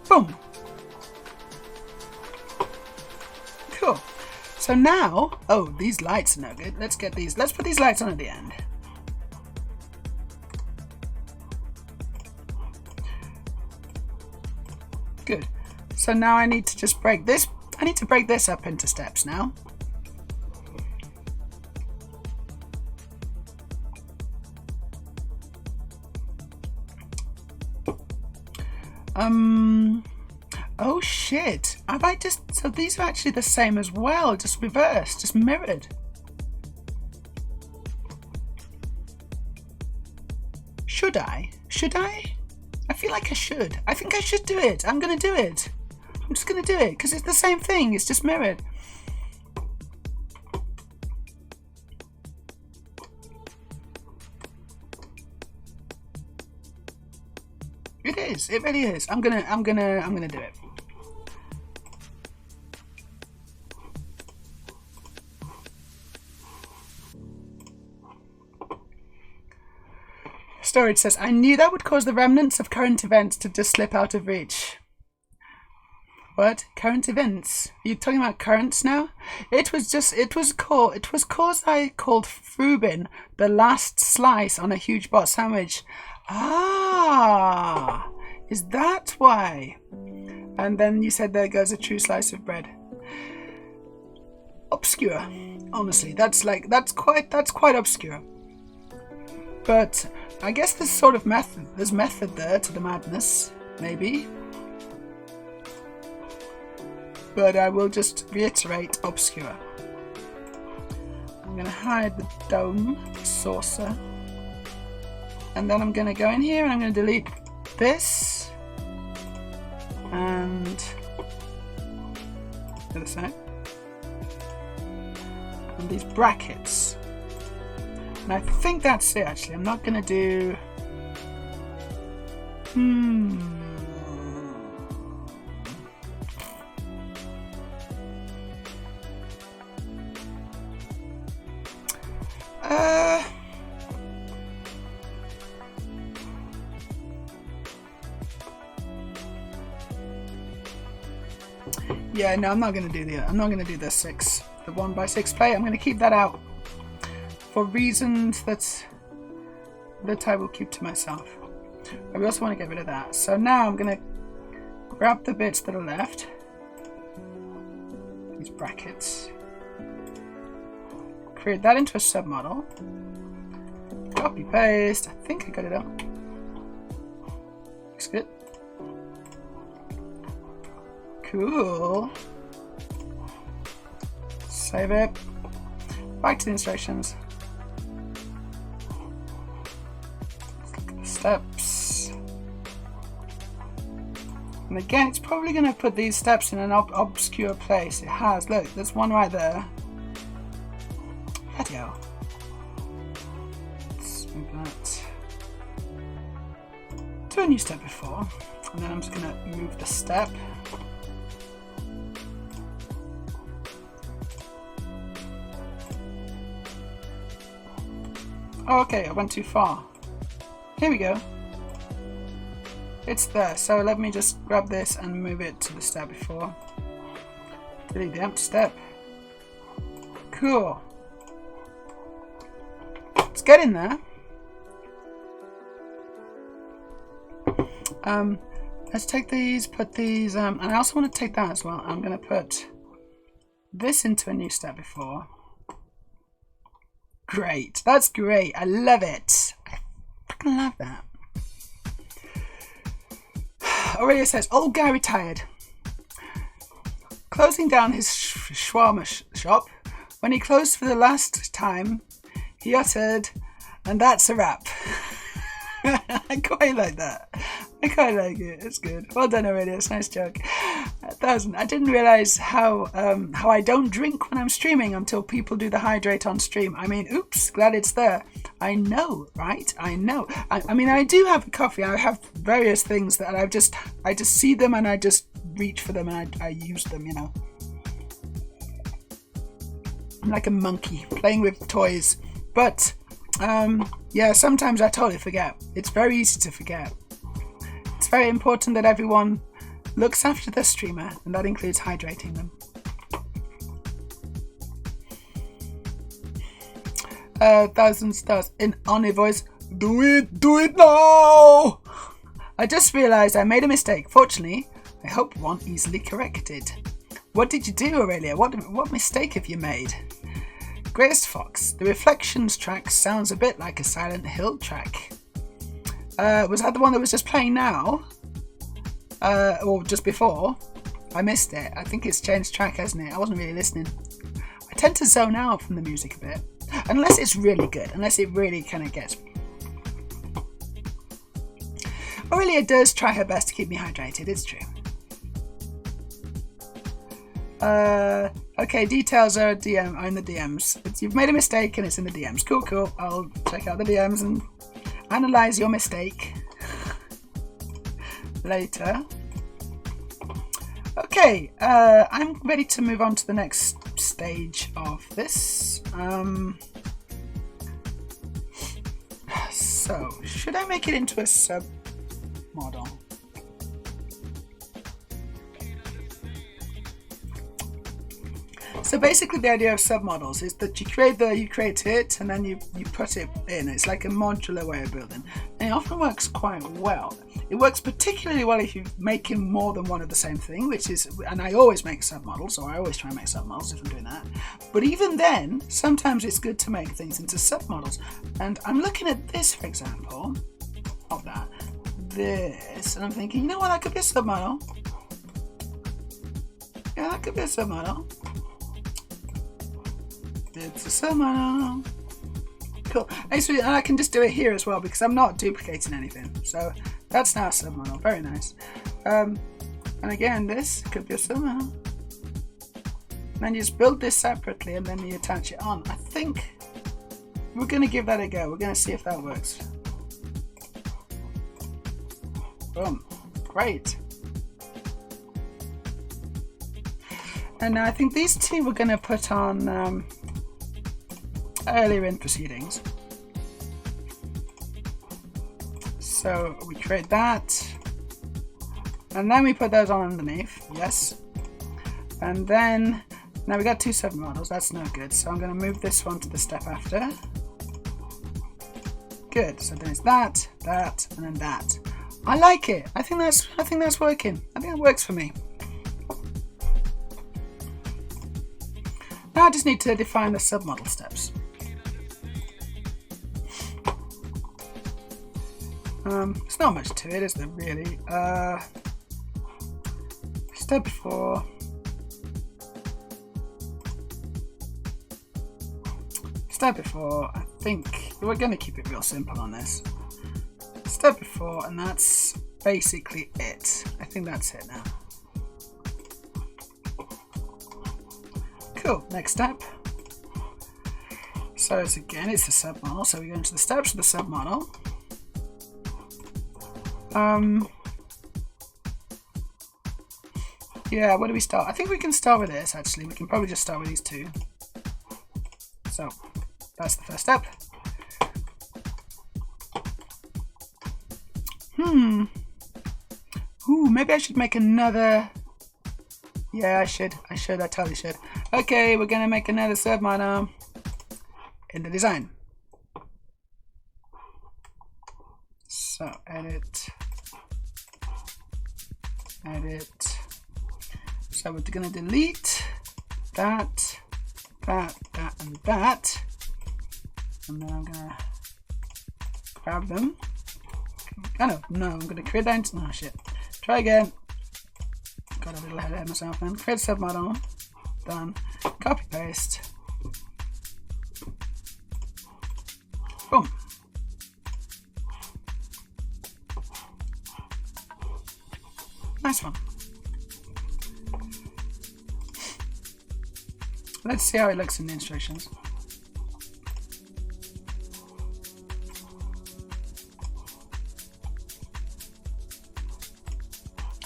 Boom! Cool. So now, oh, these lights are no good. Let's get these. Let's put these lights on at the end. Good. So now I need to just break this. I need to break this up into steps now. Oh shit. Have I just, so these are actually the same as well, just reversed, just mirrored. Should I? Should I? I feel like I should. I think I should do it. I'm gonna do it. I'm just gonna do it because it's the same thing. It's just mirrored. It is. It really is. I'm gonna do it. Storage says, I knew that would cause the remnants of current events to just slip out of reach. What? Current events? Are you talking about currents now? It was cause I called Frubin the last slice on a huge bot sandwich. Ah, is that why? And then you said there goes a true slice of bread. Obscure. Honestly, that's quite obscure. But I guess there's sort of there's method there to the madness, maybe. But I will just reiterate obscure. I'm going to hide the dome, the saucer. And then I'm going to go in here and I'm going to delete this. And the other side. And these brackets. And I think that's it actually. I'm not going to do... Yeah, no, I'm not going to do the 1x6 play. I'm going to keep that out for reasons that I will keep to myself. But we also want to get rid of that. So now I'm going to grab the bits that are left. These brackets. Create that into a submodel. Copy paste. I think I got it up. Looks good. Cool. Save it. Back to the instructions. Steps. And again, it's probably going to put these steps in an obscure place. It has. Look, there's one right there. Bloody hell. Let's move that to a new step before. And then I'm just going to move the step. Oh, okay, I went too far. Here we go. It's there, so let me just grab this and move it to the step before. Delete the empty step. Cool. Let's get in there. Let's take these, put these, and I also want to take that as well. I'm going to put this into a new step before. Great, that's great. I love it. I fucking love that. Aurelia says, old guy retired. Closing down his shawarma shop, when he closed for the last time, he uttered, and that's a wrap. I quite like that. I quite like it. It's good. Well done, Aurelia. It's a nice joke. 1,000. I didn't realise how I don't drink when I'm streaming until people do the hydrate on stream. I mean, oops, glad it's there. I know, right? I know. I mean, I do have a coffee. I have various things that I just see them and I just reach for them and I use them, you know. I'm like a monkey playing with toys. But, yeah, sometimes I totally forget. It's very easy to forget. It's very important that everyone looks after the streamer, and that includes hydrating them. 1,000 stars in Oni voice. Do it now! I just realised I made a mistake. Fortunately, I hope one easily corrected. What did you do, Aurelia? What mistake have you made? Greatest Fox, the Reflections track sounds a bit like a Silent Hill track. Was that the one that was just playing now? Or just before? I missed it. I think it's changed track, hasn't it? I wasn't really listening. I tend to zone out from the music a bit. Unless it's really good. Unless it really kind of gets me. Aurelia does try her best to keep me hydrated. It's true. Okay, details are in the DMs. You've made a mistake and it's in the DMs. Cool. I'll check out the DMs and analyze your mistake later. Okay, I'm ready to move on to the next stage of this. So, should I make it into a sub model? So basically the idea of submodels is that you create it and then you put it in. It's like a modular way of building. And it often works quite well. It works particularly well if you're making more than one of the same thing, which is, and I always make submodels, or I always try and make submodels if I'm doing that. But even then, sometimes it's good to make things into submodels. And I'm looking at this, for example, of that, this, and I'm thinking, you know what, that could be a submodel. Yeah, that could be a submodel. It's a submodel. Cool. And I can just do it here as well because I'm not duplicating anything. So that's now a submodel. Very nice. And again, this could be a submodel. And then you just build this separately and then you attach it on. I think we're going to give that a go. We're going to see if that works. Boom. Great. And now I think these two we're going to put on earlier in proceedings. So we create that. And then we put those on underneath. Yes. And then, now we got two submodels. That's no good. So I'm going to move this one to the step after. Good. So there's that, and then that. I like it. I think that's working. I think it works for me. Now I just need to define the submodel steps. It's not much to it, is there really? Step before. I think we're going to keep it real simple on this. Step before, and that's basically it. I think that's it now. Cool, next step. So it's the submodel, so we go into the steps of the submodel. Yeah, where do we start? I think we can start with this actually. We can probably just start with these two. So that's the first step. Ooh, maybe I should make another. Yeah, I should. I totally should. Okay, we're gonna make another submodel in the design. So edit. So we're gonna delete that, and that, and then I'm gonna grab them No, I'm going to create that. Oh shit. Try again. Got a little ahead of myself then. Create submodel. Done. Copy paste. Boom. Nice one. Let's see how it looks in the instructions.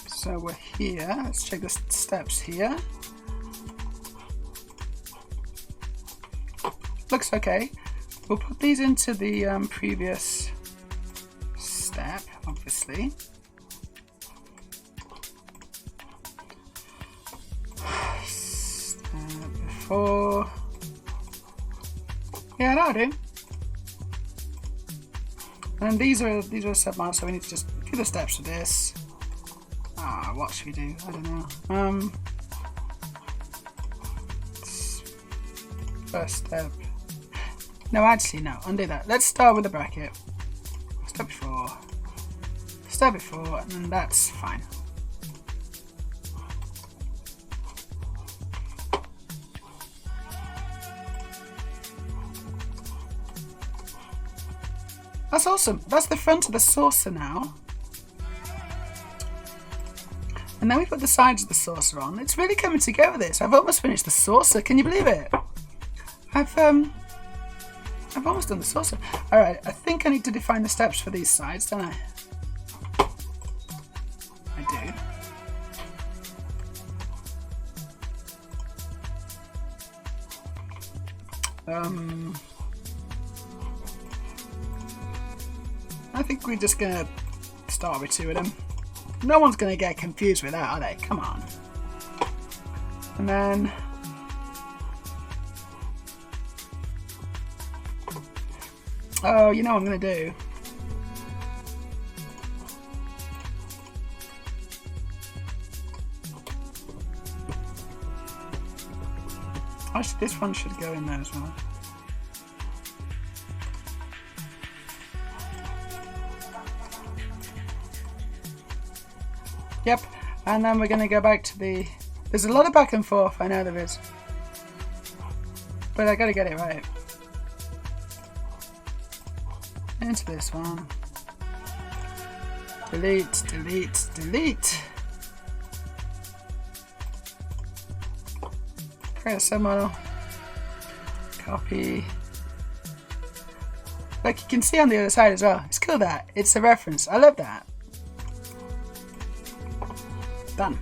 So we're here. Let's check the steps here. Looks okay. We'll put these into the previous step, obviously. Step before. Yeah, that'll do. And these are submarks, so we need to just do the steps for this. What should we do? I don't know. First step. No, actually, no. Undo that. Let's start with the bracket. Step before, and then that's fine. That's awesome. That's the front of the saucer now. And then we put the sides of the saucer on. It's really coming together, this. I've almost finished the saucer. Can you believe it? I've almost done the saucer. Alright, I think I need to define the steps for these sides, don't I? I do. I think we're just gonna start with two of them. No one's gonna get confused with that, are they? Come on. And then oh, you know what I'm gonna do? Actually, this one should go in there as well. Yep, and then we're gonna go back to the... There's a lot of back and forth, I know there is. But I gotta get it right. Into this one. Delete, delete, delete. Create a submodel. Copy. Like you can see on the other side as well. It's cool that. It's a reference. I love that. Done.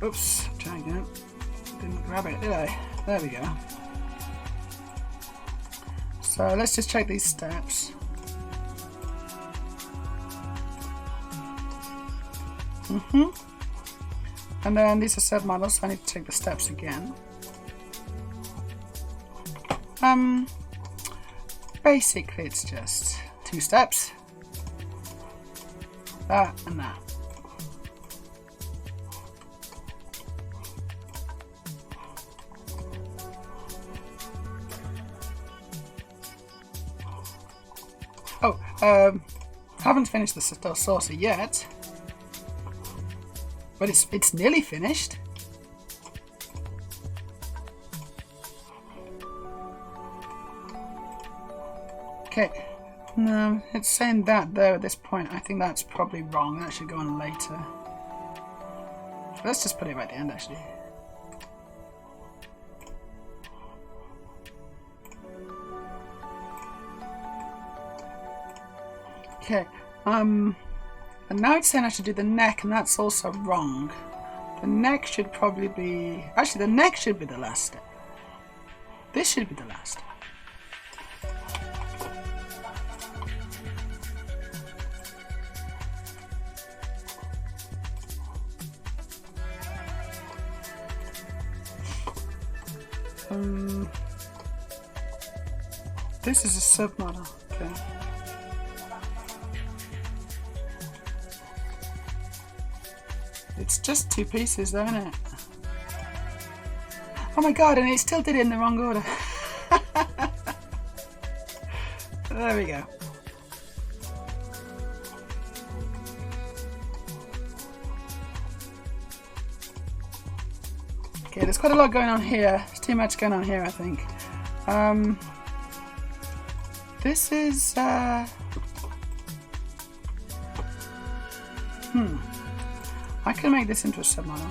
Oops, try again. Didn't grab it, did I? There we go. So let's just check these steps. And then these are submodels, so I need to check the steps again. Basically it's just two steps. That and that. Oh, haven't finished the saucer yet, but it's nearly finished. Okay, no, it's saying that there at this point. I think that's probably wrong. That should go on later. Let's just put it right at the end, actually. Okay, and now it's saying I should do the neck, and that's also wrong. The neck should probably be... Actually, the neck should be the last step. This should be the last. This is a submodel, okay. It's just 2 pieces though, isn't it? Oh my god, and it still did it in the wrong order. There we go. Okay, there's quite a lot going on here. There's too much going on here, I think. This is... I can make this into a submodel.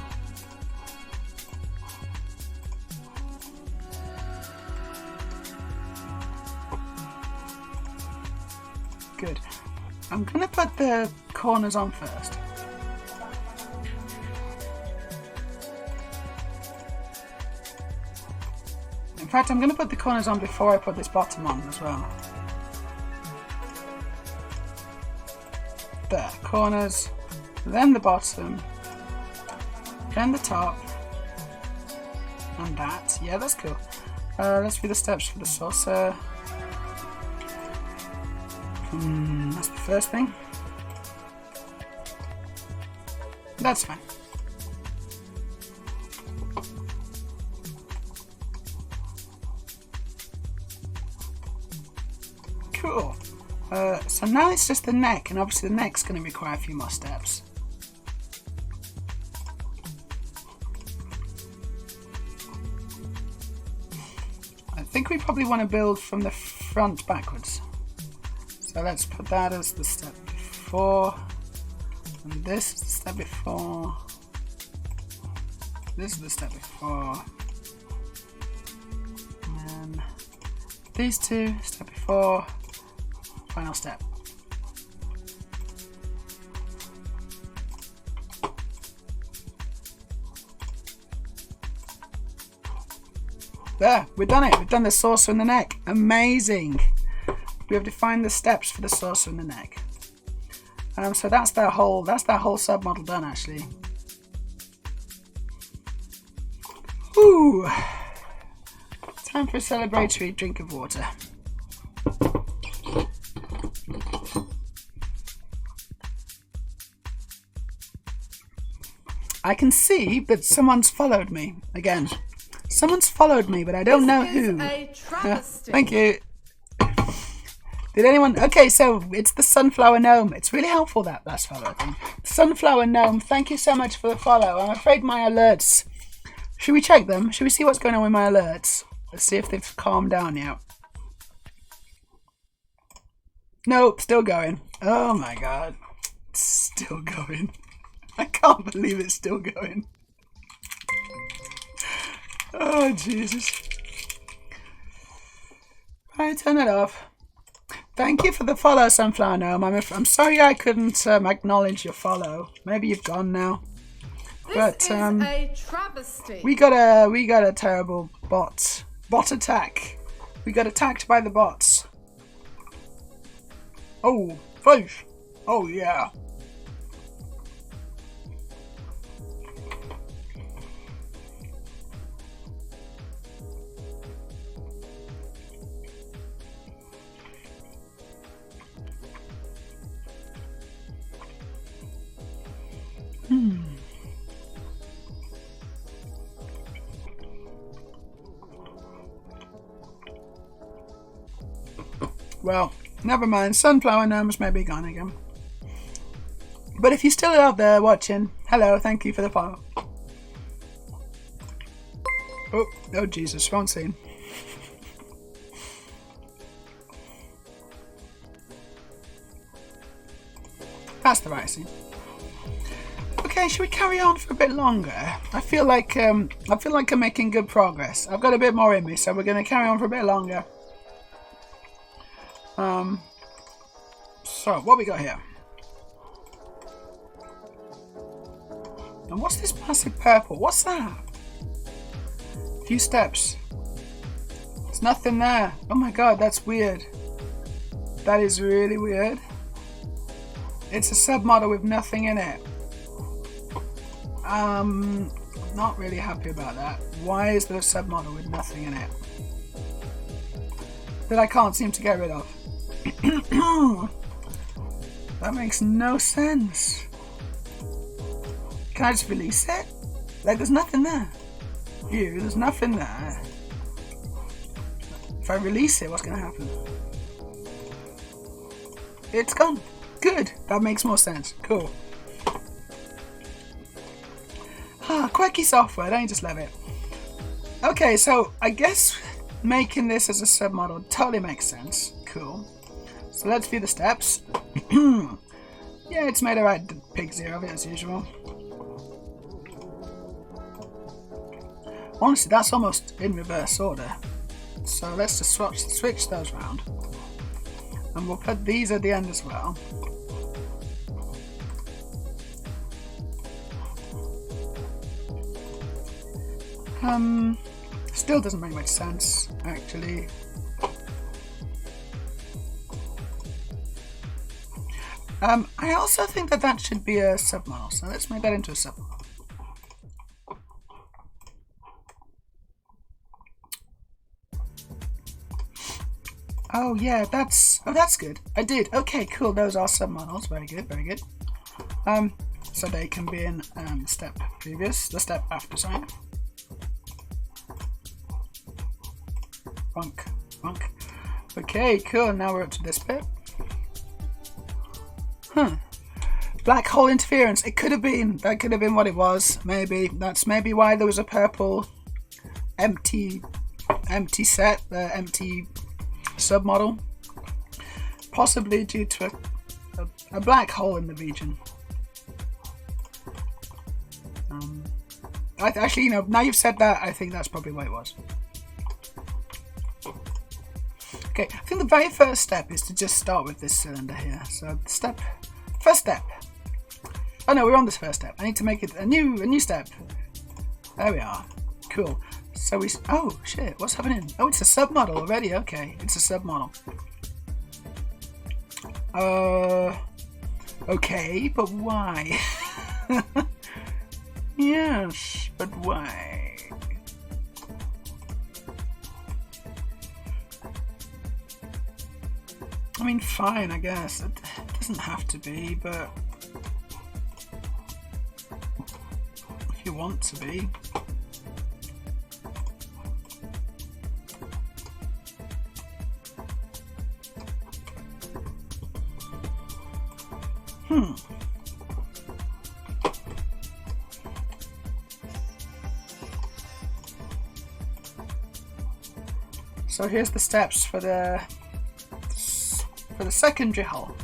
Good. I'm gonna put the corners on first. In fact, I'm gonna put the corners on before I put this bottom on as well. There, corners, then the bottom, then the top, and that. Yeah, that's cool. Let's do the steps for the saucer. That's the first thing. That's fine. Cool. So now it's just the neck, and obviously the neck's going to require a few more steps. I think we probably want to build from the front backwards. So let's put that as the step before, and this is the step before, this is the step before, and then these two, step before, final step. There, we've done it. We've done the saucer and the neck. Amazing. We have defined the steps for the saucer and the neck. So that's that whole submodel done actually. Ooh. Time for a celebratory drink of water. I can see that someone's followed me again. Someone's followed me, but I don't know who. A travesty. Thank you. Did anyone? Okay, so it's the sunflower gnome. It's really helpful that last follow, I think. Sunflower gnome, thank you so much for the follow. I'm afraid my alerts. Should we check them? Should we see what's going on with my alerts? Let's see if they've calmed down yet. Nope, still going. Oh my god. It's still going. I can't believe it's still going. Oh, Jesus. Right, turn it off. Thank you for the follow, Sunflower Gnome. I'm sorry I couldn't acknowledge your follow. Maybe you've gone now. This is a travesty. We got a terrible bot attack. We got attacked by the bots. Oh, fish. Oh yeah. Well, never mind. Sunflower Gnomes may be gone again. But if you're still out there watching, hello, thank you for the follow. Oh Jesus, wrong scene. That's the right scene. Okay, should we carry on for a bit longer? I feel like I'm making good progress. I've got a bit more in me, so we're going to carry on for a bit longer. So what we got here? And what's this massive purple? What's that? A few steps. There's nothing there. Oh my god, that's weird. That is really weird. It's a submodel with nothing in it. Not really happy about that. Why is there a submodel with nothing in it that I can't seem to get rid of? That makes no sense. Can I just release it? Like, there's nothing there. View, there's nothing there. If I release it, what's going to happen? It's gone. Good. That makes more sense. Cool. Ah, quirky software. Don't you just love it? Okay, so I guess making this as a submodel totally makes sense. Cool. So let's view the steps. Yeah, it's made a right pig zero of it as usual. Honestly, that's almost in reverse order. So let's just switch those around. And we'll put these at the end as well. Still doesn't make much sense, actually. I also think that that should be a submodel, so let's make that into a submodel. Oh yeah, that's good. I did. Okay, cool. Those are submodels. Very good, very good. So they can be in the step after, sorry. Bonk, bonk. Okay, cool. Now we're up to this bit. Black hole interference. It could have been. That could have been what it was. Maybe that's maybe why there was a purple empty set, empty submodel. Possibly due to a black hole in the region. Actually, you know, now you've said that, I think that's probably what it was. Okay, I think the very first step is to just start with this cylinder here. So first step. Oh no, we're on this first step. I need to make it a new step. There we are. Cool. So oh shit, what's happening? Oh, it's a submodel already. Okay, it's a submodel. Okay, but why? Yes, but why? I mean, fine, I guess. It doesn't have to be, but if you want to be. So here's the steps for the secondary hull.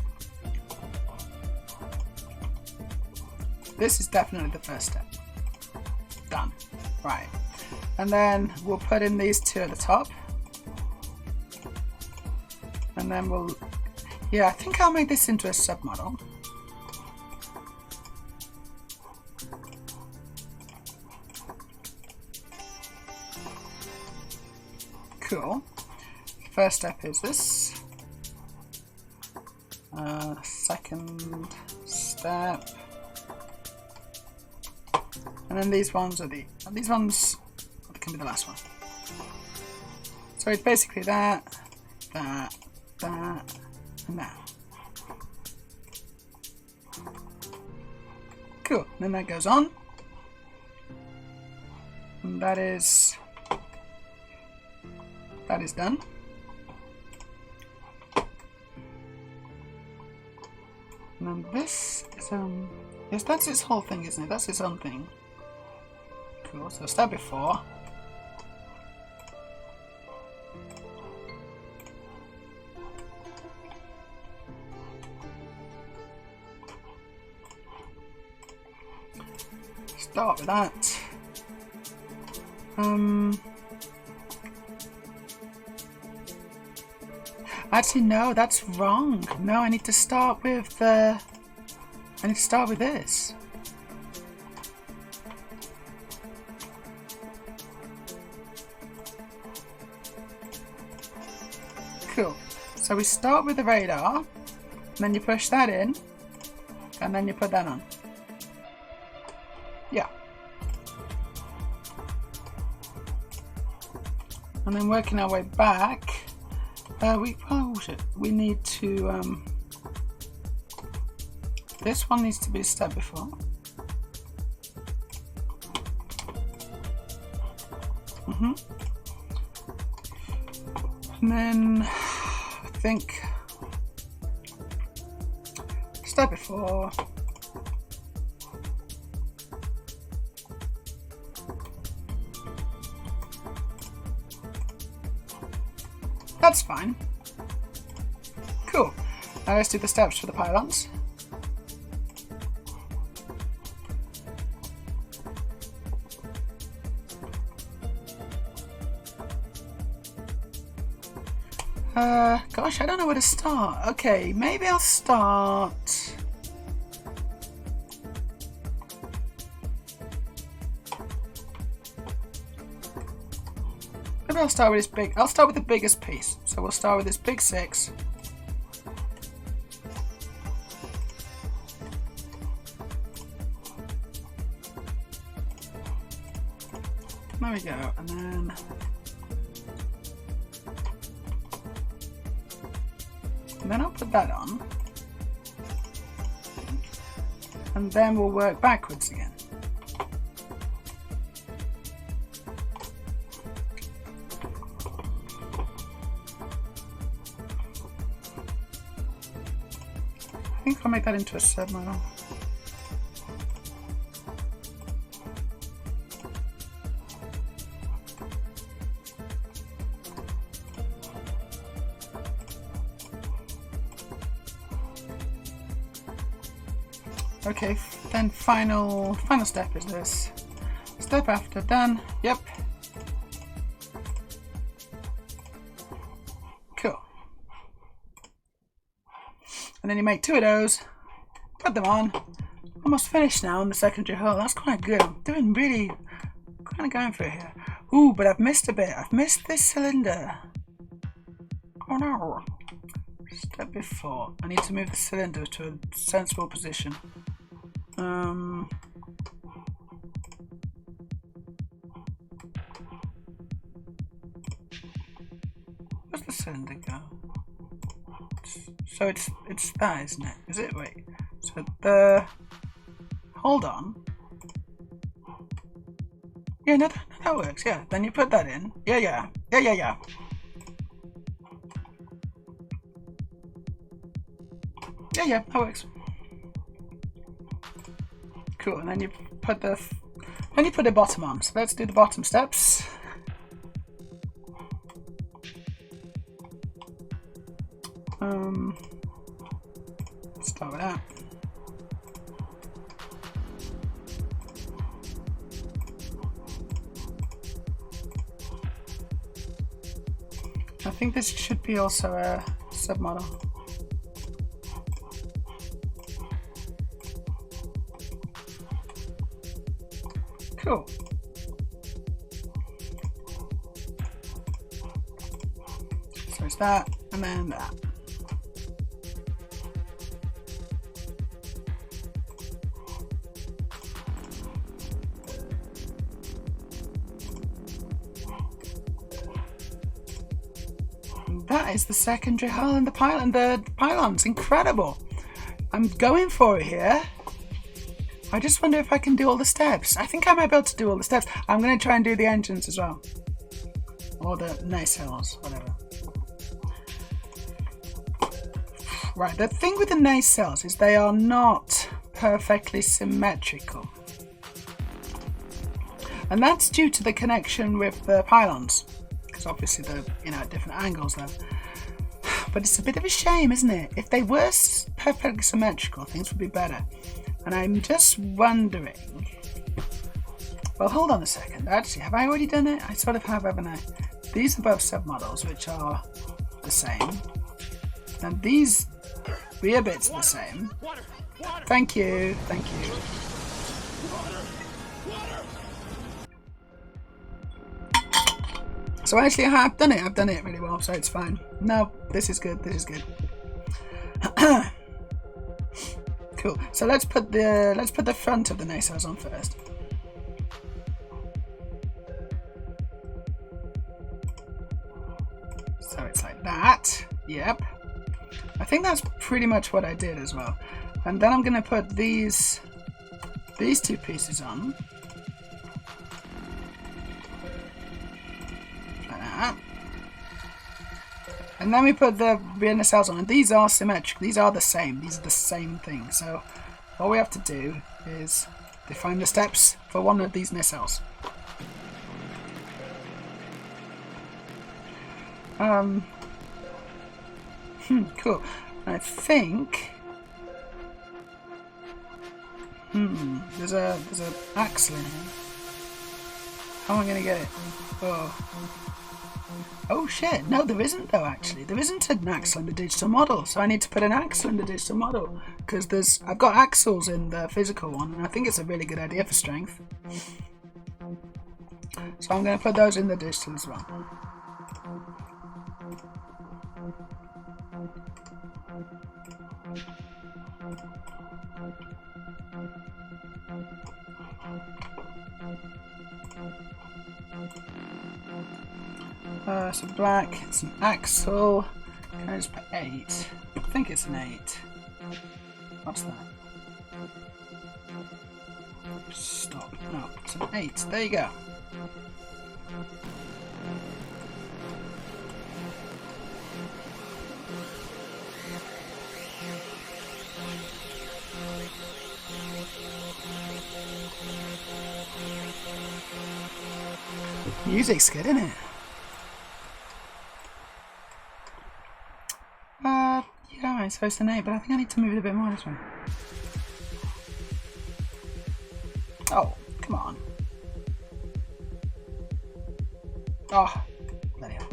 This is definitely the first step. Done. Right. And then we'll put in these two at the top. And then we'll... Yeah, I think I'll make this into a submodel. Cool. First step is this. Second step. And then these ones can be the last one. So it's basically that, and that. Cool. Then that goes on. And that is done. And then this is yes, that's its whole thing, isn't it? That's its own thing. Cool. So step before. Start with that. Actually, no, that's wrong. No, I need to start with this. Cool. So we start with the radar, and then you push that in, and then you put that on. Yeah. And then working our way back, we need to, this one needs to be a step before. And then I think step before. That's fine. Cool. Now let's do the steps for the pylons. Gosh, I don't know where to start. Okay, maybe I'll start... Maybe I'll start with this big... I'll start with the biggest piece. So we'll start with this big 6. There we go, and then... And then I'll put that on. And then we'll work backwards again. I think I'll make that into a submodel. Okay, then final step is this. Step after done. Yep. Cool. And then you make 2 of those, put them on. Almost finished now on the secondary hull. That's quite good. I'm doing really kind of going for it here. Ooh, but I've missed a bit. I've missed this cylinder. Oh no. Step before. I need to move the cylinder to a sensible position. Where's the cylinder go? So it's that, isn't it? Is it? Wait. So the... Hold on. Yeah, no, that works. Yeah, then you put that in. Yeah. Yeah, that works. Cool, and then you put the bottom on. So let's do the bottom steps. Start with that. I think this should be also a submodel. Cool. So it's that, and then that. And that is the secondary hull and the pylons. Incredible. I'm going for it here. I just wonder if I can do all the steps. I think I might be able to do all the steps. I'm going to try and do the engines as well. Or the nacelles, whatever. Right, the thing with the nacelles is they are not perfectly symmetrical. And that's due to the connection with the pylons. Because obviously they're, at different angles there. But it's a bit of a shame, isn't it? If they were perfectly symmetrical, things would be better. And I'm just wondering... Well, hold on a second. Actually, have I already done it? I sort of have, haven't I? These are both submodels, which are the same. And these rear bits are the same. Thank you. Thank you. So actually, I have done it. I've done it really well, so it's fine. No, this is good. This is good. Cool. So let's put the front of the nacelles on first. So it's like that. Yep. I think that's pretty much what I did as well. And then I'm going to put these 2 pieces on. that. And then we put the rear nacelles on, and these are symmetric. These are the same. These are the same thing. So all we have to do is define the steps for one of these nacelles. Cool. I think there's a axle in here. How am I gonna get it? Oh shit, no there isn't though actually. There isn't an axle in the digital model, so I need to put an axle in the digital model because I've got axles in the physical one and I think it's a really good idea for strength. So I'm gonna put those in the digital as well. So black, it's an axle. Can I just put 8? I think it's an 8. What's that? Stop. No, it's an 8. There you go. Music's good, isn't it? Yeah, it's supposed to an 8, but I think I need to move it a bit more this way. Oh, come on. Oh, bloody hell.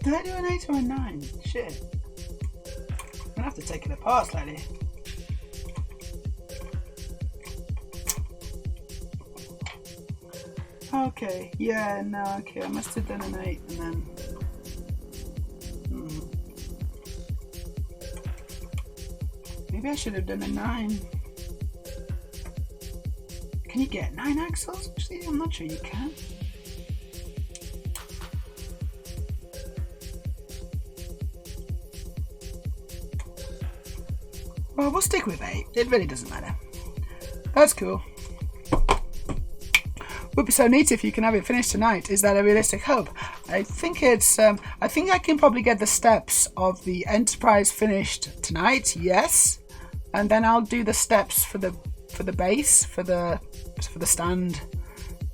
Did I do an 8 or a 9? Shit. I'm gonna have to take it apart slightly. Okay, yeah, no, okay, I must have done an 8 and then... Maybe I should have done a 9. Can you get 9 axles? Actually, I'm not sure you can. Well, we'll stick with 8. It really doesn't matter. That's cool. Would be so neat if you can have it finished tonight. Is that a realistic hope? I think it's. I think I can probably get the steps of the Enterprise finished tonight. Yes, and then I'll do the steps for the base for the stand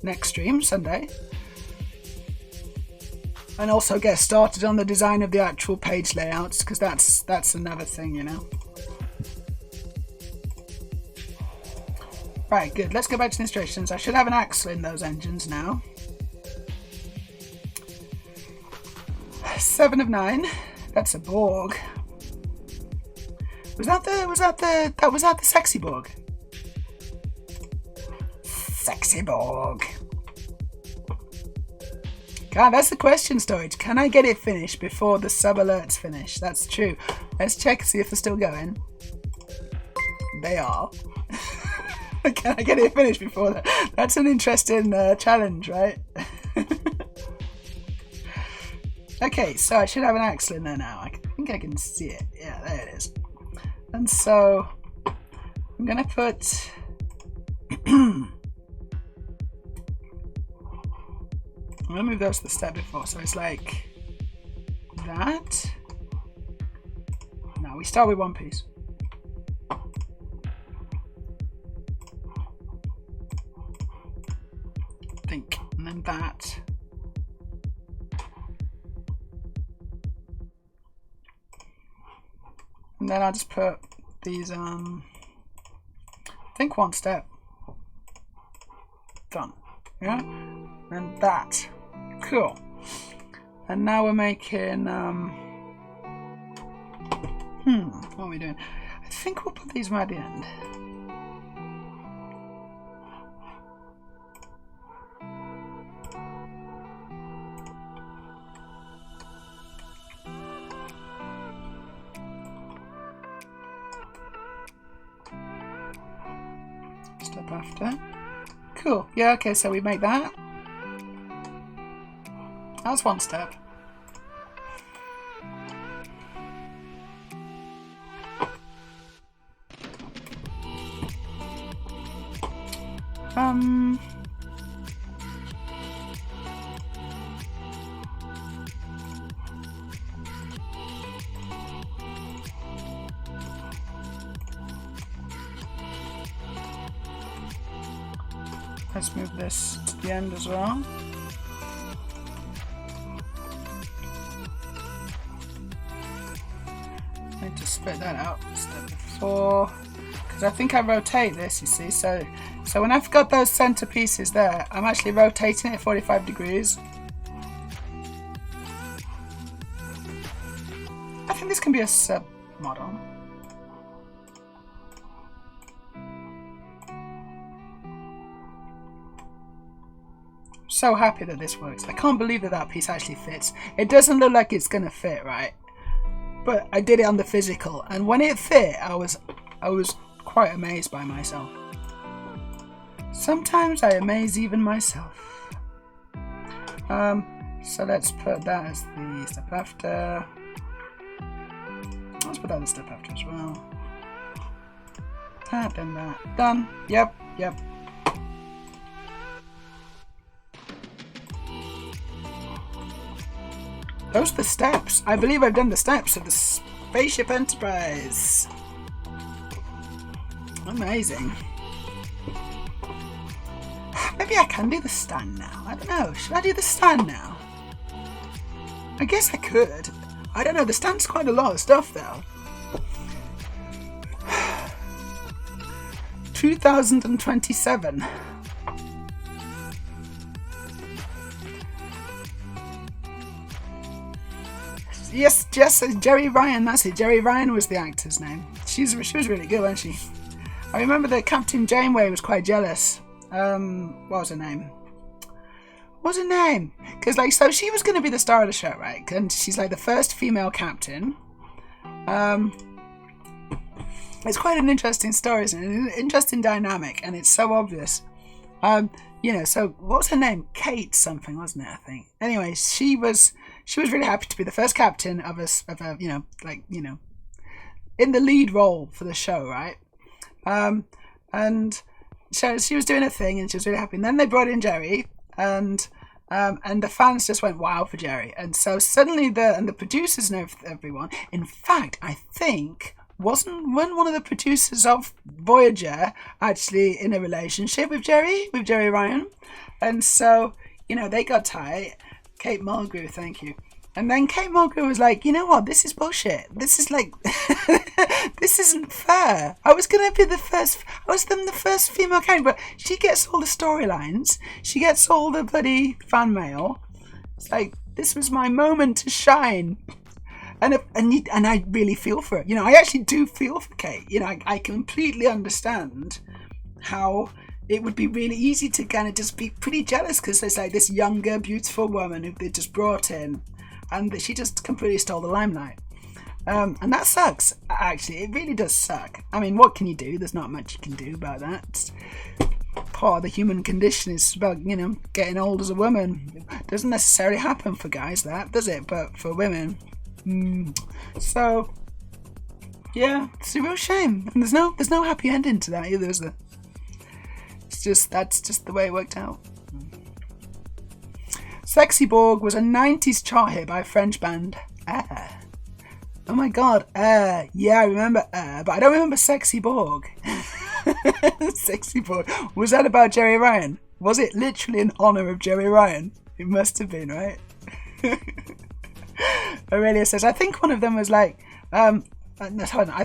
next stream Sunday, and also get started on the design of the actual page layouts because that's another thing, you know. Right, good. Let's go back to the instructions. I should have an axle in those engines now. 7 of 9. That's a Borg. Was that the sexy Borg? Sexy Borg. God, that's the question, Storage. Can I get it finished before the sub alerts finish? That's true. Let's check and see if they're still going. They are. Can I get it finished before that? That's an interesting challenge, right? Okay, so I should have an axle in there now. I think I can see it. Yeah, there it is. And so I'm going to put... I'm going to move those to the step before. So it's like that. No, we start with one piece. Think, and then that. And then I'll just put these I think one step. Done. Yeah? And that. Cool. And now we're making what are we doing? I think we'll put these right at the end. Step after. Cool. Yeah, okay, so we make that. That's one step. Let's move this to the end as well. I need to split that out step before, because I think I rotate this, you see. So when I've got those center pieces there, I'm actually rotating it 45 degrees. I think this can be a sub model. So happy that this works. I can't believe that that piece actually fits. It doesn't look like it's gonna fit, right? But I did it on the physical, and when it fit, I was quite amazed by myself. Sometimes I amaze even myself. So let's put that as the step after. Let's put that as the step after as well. That, then that. Done. Yep. Those are the steps. I believe I've done the steps of the Spaceship Enterprise. Amazing. Maybe I can do the stand now. I don't know. Should I do the stand now? I guess I could. I don't know. The stand's quite a lot of stuff though. 2027. Yes, Jerry Ryan, that's it. Jerry Ryan was the actor's name. She was really good, wasn't she? I remember that Captain Janeway was quite jealous. What was her name? Because so she was going to be the star of the show, right? And she's like the first female captain. It's quite an interesting story, isn't it? An interesting dynamic, and it's so obvious. So what was her name? Kate something, wasn't it? I think. Anyway, she was really happy to be the first captain of a in the lead role for the show, right? And so she was doing her thing, and she was really happy. And then they brought in Jerry, and the fans just went wild for Jerry. And so suddenly the producers and everyone. In fact, I think wasn't one of the producers of Voyager actually in a relationship with Jerry Ryan, and so they got tight. Kate Mulgrew, thank you. And then Kate Mulgrew was like, you know what, this is bullshit. This is like, this isn't fair. I was the first female character, but she gets all the storylines. She gets all the bloody fan mail. It's like, this was my moment to shine. And I really feel for her. I actually do feel for Kate. I completely understand how it would be really easy to kind of just be pretty jealous because there's like this younger, beautiful woman who they just brought in, and she just completely stole the limelight. And that sucks. Actually, it really does suck. I mean, what can you do? There's not much you can do about that. It's part of the human condition is about getting old as a woman. It doesn't necessarily happen for guys, that does it? But for women. So yeah, it's a real shame, and there's no happy ending to that either, is there? That's just the way it worked out. Sexy Borg was a 90s chart hit by a French band Air. Oh my god, Air. Yeah, I remember Air, but I don't remember Sexy Borg. Sexy Borg. Was that about Jerry Ryan? Was it literally in honour of Jerry Ryan? It must have been, right? Aurelia says, I think one of them was like, I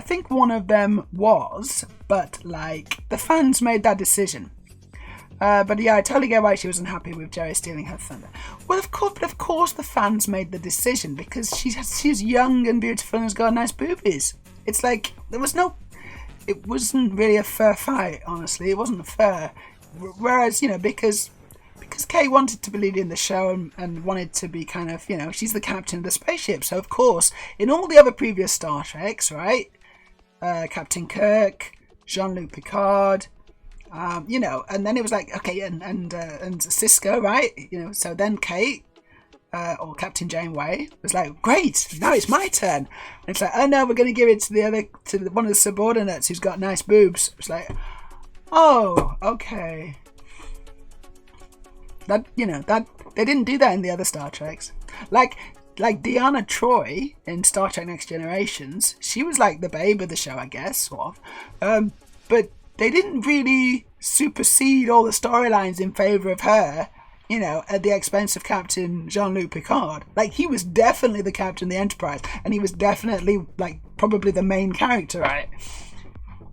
think one of them was, but like, the fans made that decision. But yeah, I totally get why she wasn't happy with Jerry stealing her thunder. Well, of course the fans made the decision because she's young and beautiful and has got nice boobies. It's like, it wasn't really a fair fight, honestly. It wasn't fair. Whereas, because Kay wanted to be leading the show and wanted to be kind of, she's the captain of the spaceship. So, of course, in all the other previous Star Treks, right? Captain Kirk, Jean-Luc Picard, and then it was like, okay, and Cisco, right? So then Kate, or Captain Janeway, was like, great, now it's my turn. And it's like, oh no, we're going to give it to one of the subordinates who's got nice boobs. It's like, oh, okay. That they didn't do that in the other Star Treks. Like Deanna Troi in Star Trek Next Generations, she was like the babe of the show, I guess, sort of. But they didn't really supersede all the storylines in favour of her, at the expense of Captain Jean-Luc Picard. Like, he was definitely the captain of the Enterprise, and he was definitely, like, probably the main character, right?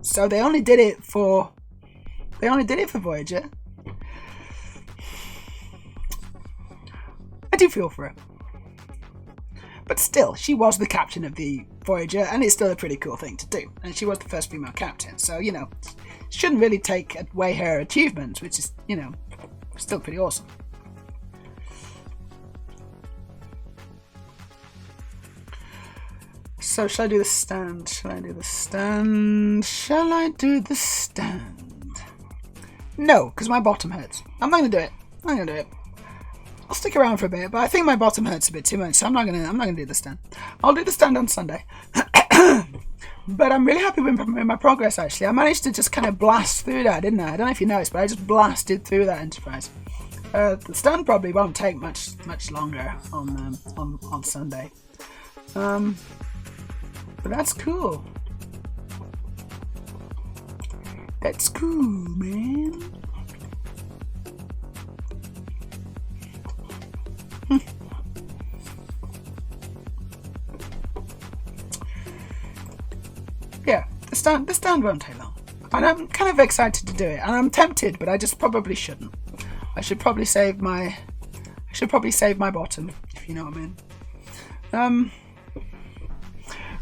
So they only did it for Voyager. I do feel for her. But still, she was the captain of the Voyager, and it's still a pretty cool thing to do. And she was the first female captain, so, shouldn't really take away her achievements, which is, still pretty awesome. So, shall I do the stand? No, because my bottom hurts. I'm not going to do it. I'll stick around for a bit, but I think my bottom hurts a bit too much, so I'm not gonna do the stand. I'll do the stand on Sunday. But I'm really happy with my progress, actually. I managed to just kind of blast through that, didn't I? I don't know if you noticed, but I just blasted through that Enterprise. The stand probably won't take much longer on Sunday. But that's cool. That's cool, man. Yeah, the stand won't take long. And I'm kind of excited to do it. And I'm tempted, but I just probably shouldn't. I should probably save my bottom, if you know what I mean.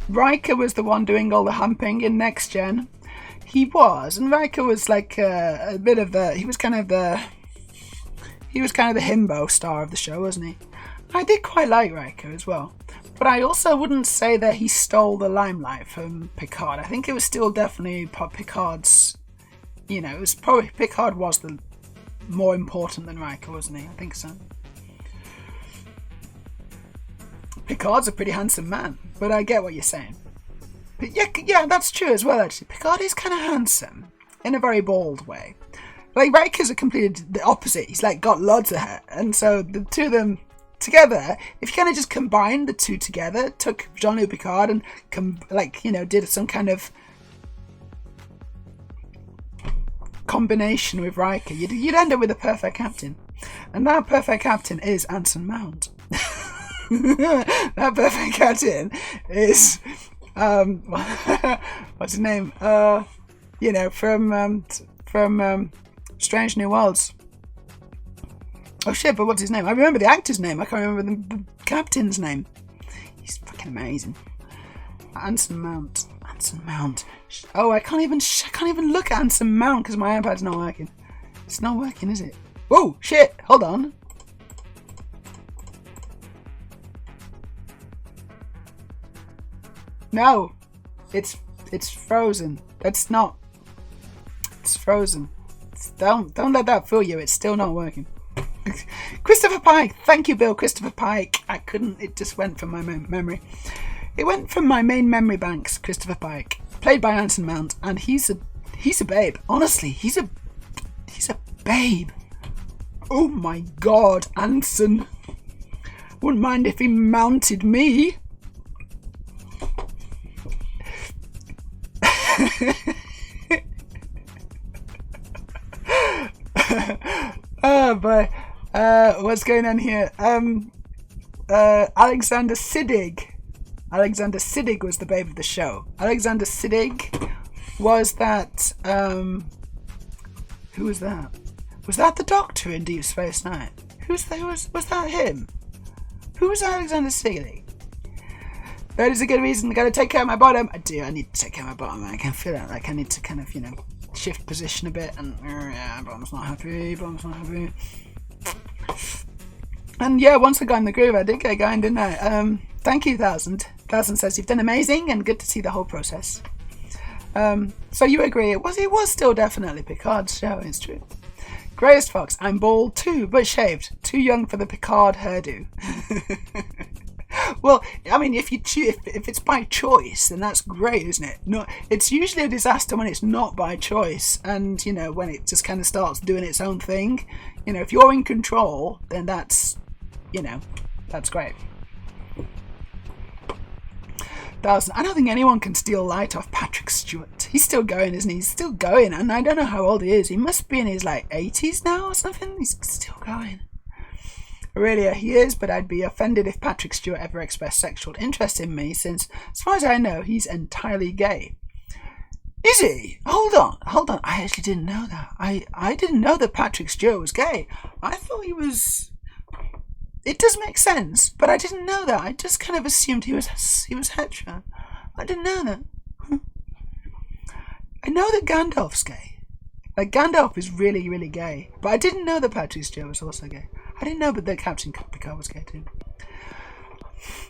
Riker was the one doing all the humping in Next Gen. He was, and Riker was like a bit of the. He was kind of the himbo star of the show, wasn't he? I did quite like Riker as well, but I also wouldn't say that he stole the limelight from Picard. I think it was still definitely Picard's. It was probably Picard was the more important than Riker, wasn't he? I think so. Picard's a pretty handsome man, but I get what you're saying. But yeah, that's true as well, actually. Picard is kind of handsome, in a very bald way. Like, Riker's a completely the opposite. He's, like, got loads of hair. And so the two of them together, if you kind of just combined the two together, took Jean-Luc Picard and, did some kind of combination with Riker, you'd end up with a perfect captain. And that perfect captain is Anson Mount. That perfect captain is what's his name? From Strange New Worlds. Oh shit! But what's his name? I remember the actor's name. I can't remember the captain's name. He's fucking amazing. Anson Mount. Oh, I can't even look at Anson Mount because my iPad's not working. It's not working, is it? Whoa! Shit! Hold on. No, it's frozen. That's not. It's frozen. Don't let that fool you. It's still not working. Christopher Pike. Thank you, Bill. Christopher Pike. It just went from my memory. It went from my main memory banks. Christopher Pike, played by Anson Mount, and he's a babe. Honestly, he's a babe. Oh my God, Anson. Wouldn't mind if he mounted me. Oh boy, what's going on here? Alexander Siddig. Alexander Siddig was the babe of the show. Alexander Siddig was that. Who was that? Was that the Doctor in Deep Space Nine? Was that him? Who was Alexander Siddig? That is a good reason. I gotta take care of my bottom. I do. I need to take care of my bottom. I can feel that. Like I need to kind of, shift position a bit. And bottom's not happy. And yeah, once I got in the groove, I did get going, didn't I? Thank you, Thousand. Thousand says you've done amazing and good to see the whole process. So you agree? It was still definitely Picard's show. It's true. Greyest Fox. I'm bald too, but shaved. Too young for the Picard hairdo. Well, I mean, if it's by choice, then that's great, isn't it? No, it's usually a disaster when it's not by choice, and when it just kind of starts doing its own thing. If you're in control, then that's great. I don't think anyone can steal light off Patrick Stewart. He's still going, isn't he? He's still going, and I don't know how old he is. He must be in his 80s now or something. He's still going. Really, he is, but I'd be offended if Patrick Stewart ever expressed sexual interest in me, since, as far as I know, he's entirely gay. Is he? Hold on. I actually didn't know that. I didn't know that Patrick Stewart was gay. I thought he was... It does make sense, but I didn't know that. I just kind of assumed he was hetero. I didn't know that. I know that Gandalf's gay. Gandalf is really, really gay. But I didn't know that Patrick Stewart was also gay. I didn't know that Captain Picard was gay too.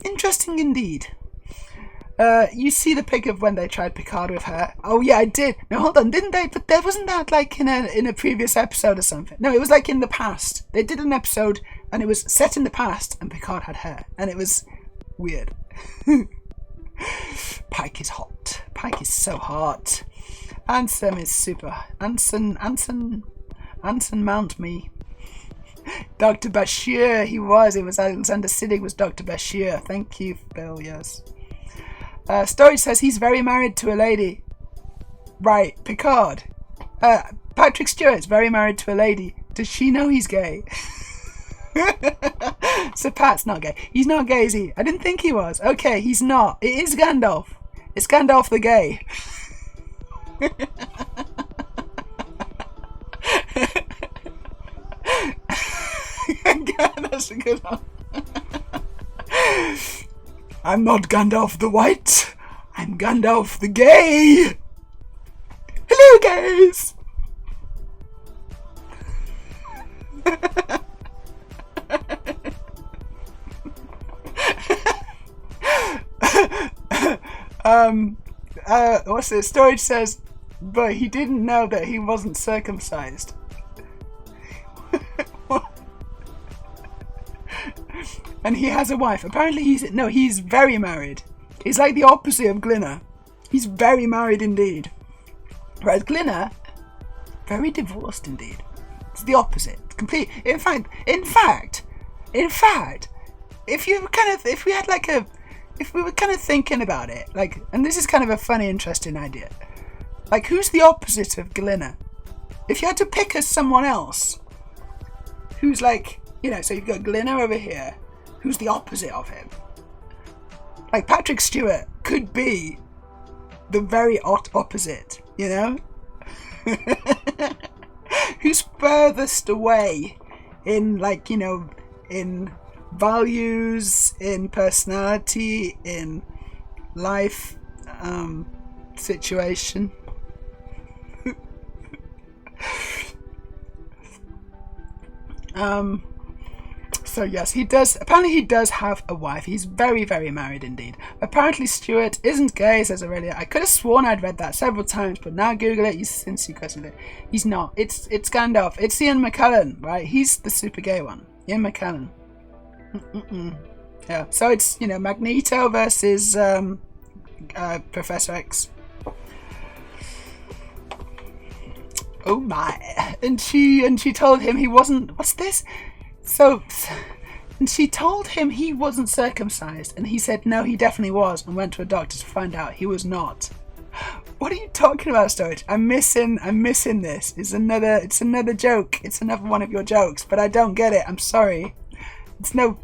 Interesting indeed. You see the pic of when they tried Picard with her. Oh yeah, I did. No, hold on, didn't they? But there wasn't that in a previous episode or something. No, it was in the past. They did an episode and it was set in the past and Picard had hair. And it was weird. Pike is hot. Pike is so hot. Ansem is super. Anson mount me. Dr. Bashir, he was. It was Alexander Siddig was Dr. Bashir. Thank you, Bill, yes. Storage says he's very married to a lady. Right, Picard. Patrick Stewart's very married to a lady. Does she know he's gay? So Pat's not gay. He's not gay, is he? I didn't think he was. Okay, he's not. It is Gandalf. It's Gandalf the gay. That's a good one. I'm not Gandalf the white. I'm Gandalf the gay. Hello, gays. What's it? Storage says, but he didn't know that he wasn't circumcised. And he has a wife. Apparently he's very married. He's like the opposite of Glinner. He's very married indeed. Whereas Glinner, very divorced indeed. It's the opposite. Complete. In fact, if we were kind of thinking about it, and this is kind of a funny, interesting idea. Who's the opposite of Glinner? If you had to pick someone else, who's so you've got Glinner over here. Who's the opposite of him? Patrick Stewart could be the very opposite, Who's furthest away in in values, in personality, in life situation. So yes, he does. Apparently, he does have a wife. He's very, very married indeed. Apparently, Stewart isn't gay, says Aurelia. I could have sworn I'd read that several times, but now Google it. Since you questioned it, he's not. It's Gandalf. It's Ian McKellen, right? He's the super gay one. Ian McKellen. Yeah. So it's Magneto versus Professor X. Oh my! And she told him he wasn't. What's this? And she told him he wasn't circumcised, and he said no, he definitely was, and went to a doctor to find out he was not. What are you talking about, Storage? I'm missing this. It's another joke. It's another one of your jokes, but I don't get it. I'm sorry. No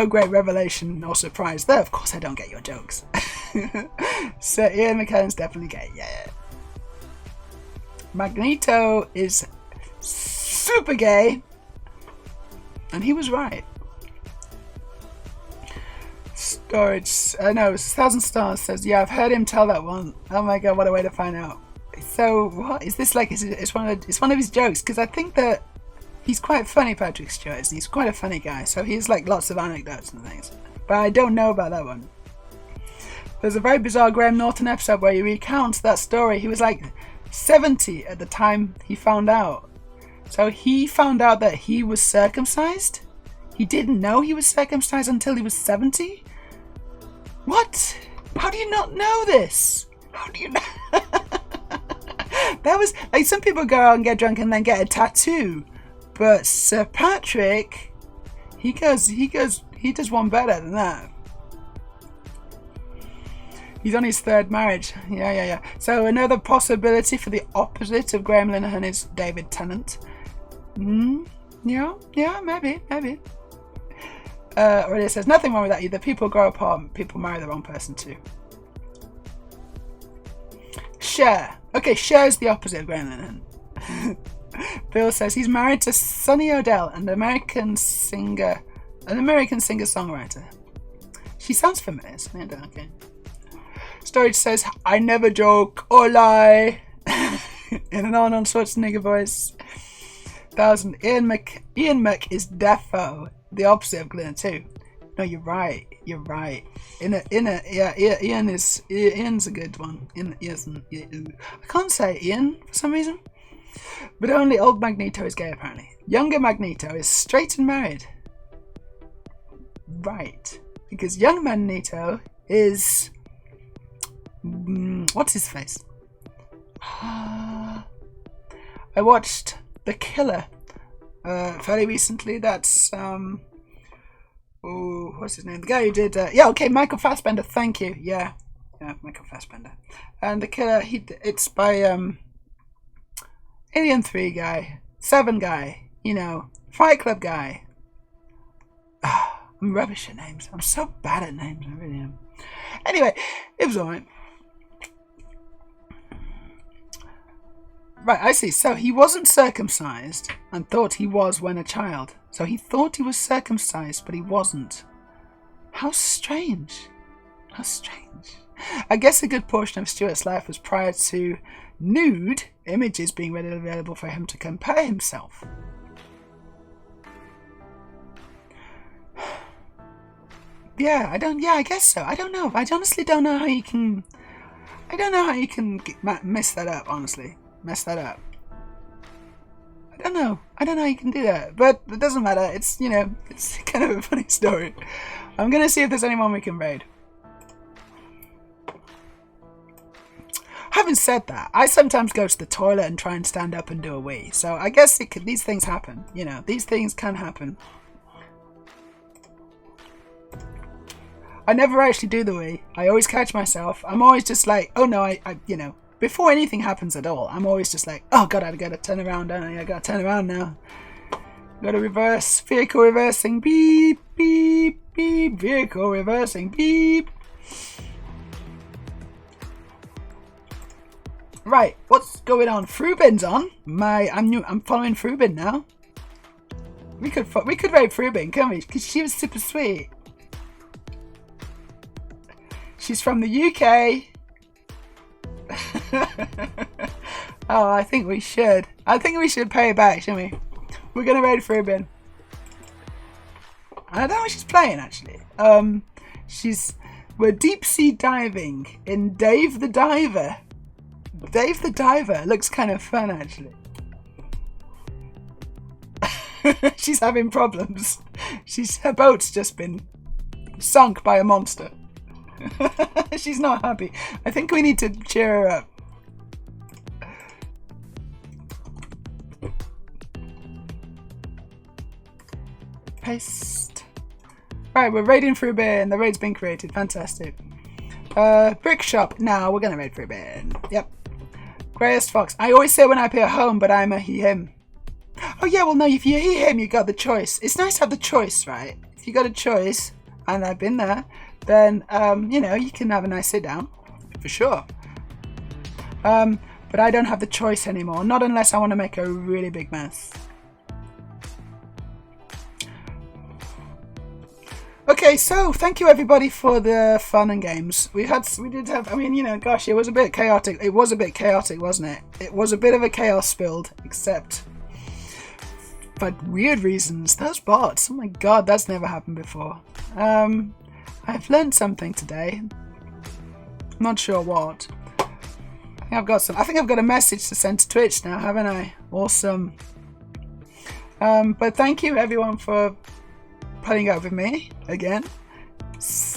great revelation or surprise there. Of course I don't get your jokes. So Ian McKellen's definitely gay, yeah. Magneto is super gay, and he was right. Storage, no, 1,000 Stars says, yeah, I've heard him tell that one. Oh my god, what a way to find out. So what is this like? It's one of his jokes, because I think that he's quite funny, Patrick Stewart. He's quite a funny guy, so he's lots of anecdotes and things. But I don't know about that one. There's a very bizarre Graham Norton episode where he recounts that story. He was 70 at the time he found out. So he found out that he was circumcised. He didn't know he was circumcised until he was 70? What? How do you not know this? How do you know? That was like some people go out and get drunk and then get a tattoo. But Sir Patrick, he does one better than that. He's on his third marriage. Yeah. So another possibility for the opposite of Graham Linehan is David Tennant. Yeah, maybe. Or it says nothing wrong with that either. People grow apart, people marry the wrong person too. Cher. Okay, Cher is the opposite of Graham Linehan. Bill says he's married to Sonny O'Dell, an American singer-songwriter. She sounds familiar, Sonny O'Dell, okay. Storage says, I never joke or lie. In an Arnold Schwarzenegger voice. 1000. Ian Mc is defo, the opposite of Glenn too. No, you're right. Ian's a good one. I can't say Ian for some reason. But only old Magneto is gay apparently. Younger Magneto is straight and married. Right. Because young Magneto is... what's his face? I watched The Killer fairly recently. That's what's his name? The guy who did Michael Fassbender. Thank you. Yeah, Michael Fassbender. And The Killer. It's by Alien 3 guy, 7 guy. Fight Club guy. I'm rubbish at names. I'm so bad at names. I really am. Anyway, it was alright. Right, I see. So he wasn't circumcised and thought he was when a child. So he thought he was circumcised, but he wasn't. How strange. How strange. I guess a good portion of Stuart's life was prior to nude images being readily available for him to compare himself. I guess so. I don't know. I honestly don't know how you can... I don't know how you can mess that up, honestly. Mess that up. I don't know how you can do that. But it doesn't matter. It's, it's kind of a funny story. I'm going to see if there's anyone we can raid. Having said that, I sometimes go to the toilet and try and stand up and do a wee. So I guess these things happen. These things can happen. I never actually do the wee. I always catch myself. I'm always just like, oh no, I before anything happens at all, I'm always just like, oh god, I gotta turn around, don't I? I gotta turn around now. Gotta reverse. Vehicle reversing. Beep, beep, beep. Vehicle reversing. Beep. Right, what's going on? Frubin's on. I'm following Frubin now. We could raid Frubin, can't we? Because she was super sweet. She's from the UK. Oh, I think we should. Pay it back, shouldn't we? We're gonna raid Frubin. I don't know what she's playing actually. We're deep sea diving in Dave the Diver. Dave the Diver looks kind of fun actually. She's having problems. Her boat's just been sunk by a monster. She's not happy. I think we need to cheer her up. Paste. Right, we're raiding Frubin. The raid's been created. Fantastic. Brick shop. Now we're gonna raid Frubin. Yep. Greyest Fox. I always say when I appear home, but I'm a he him. Oh yeah, well no, if you're he him, you got the choice. It's nice to have the choice, right? If you got a choice, and I've been there, then you can have a nice sit down, for sure. But I don't have the choice anymore. Not unless I want to make a really big mess. Okay, so thank you everybody for the fun and games. We did have, gosh, it was a bit chaotic. It was a bit chaotic, wasn't it? It was a bit of a chaos build, except for weird reasons. Those bots, oh my god, that's never happened before. I've learned something today. Not sure what. I think I've got a message to send to Twitch now, haven't I? Awesome. But thank you everyone for putting up with me again.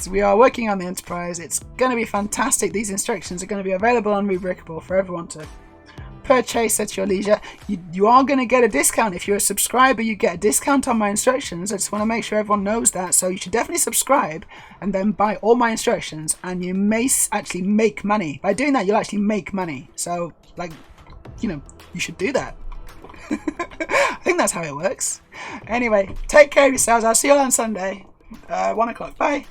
We are working on the Enterprise. It's going to be fantastic. These instructions are going to be available on Rubricable for everyone to purchase at your leisure. You are going to get a discount. If you're a subscriber, you get a discount on my instructions. I just want to make sure everyone knows that. So you should definitely subscribe and then buy all my instructions, and you may actually make money. By doing that, you'll actually make money. So, like, you know, you should do that. I think that's how it works. Anyway, take care of yourselves. I'll see you all on Sunday. 1 o'clock. Bye.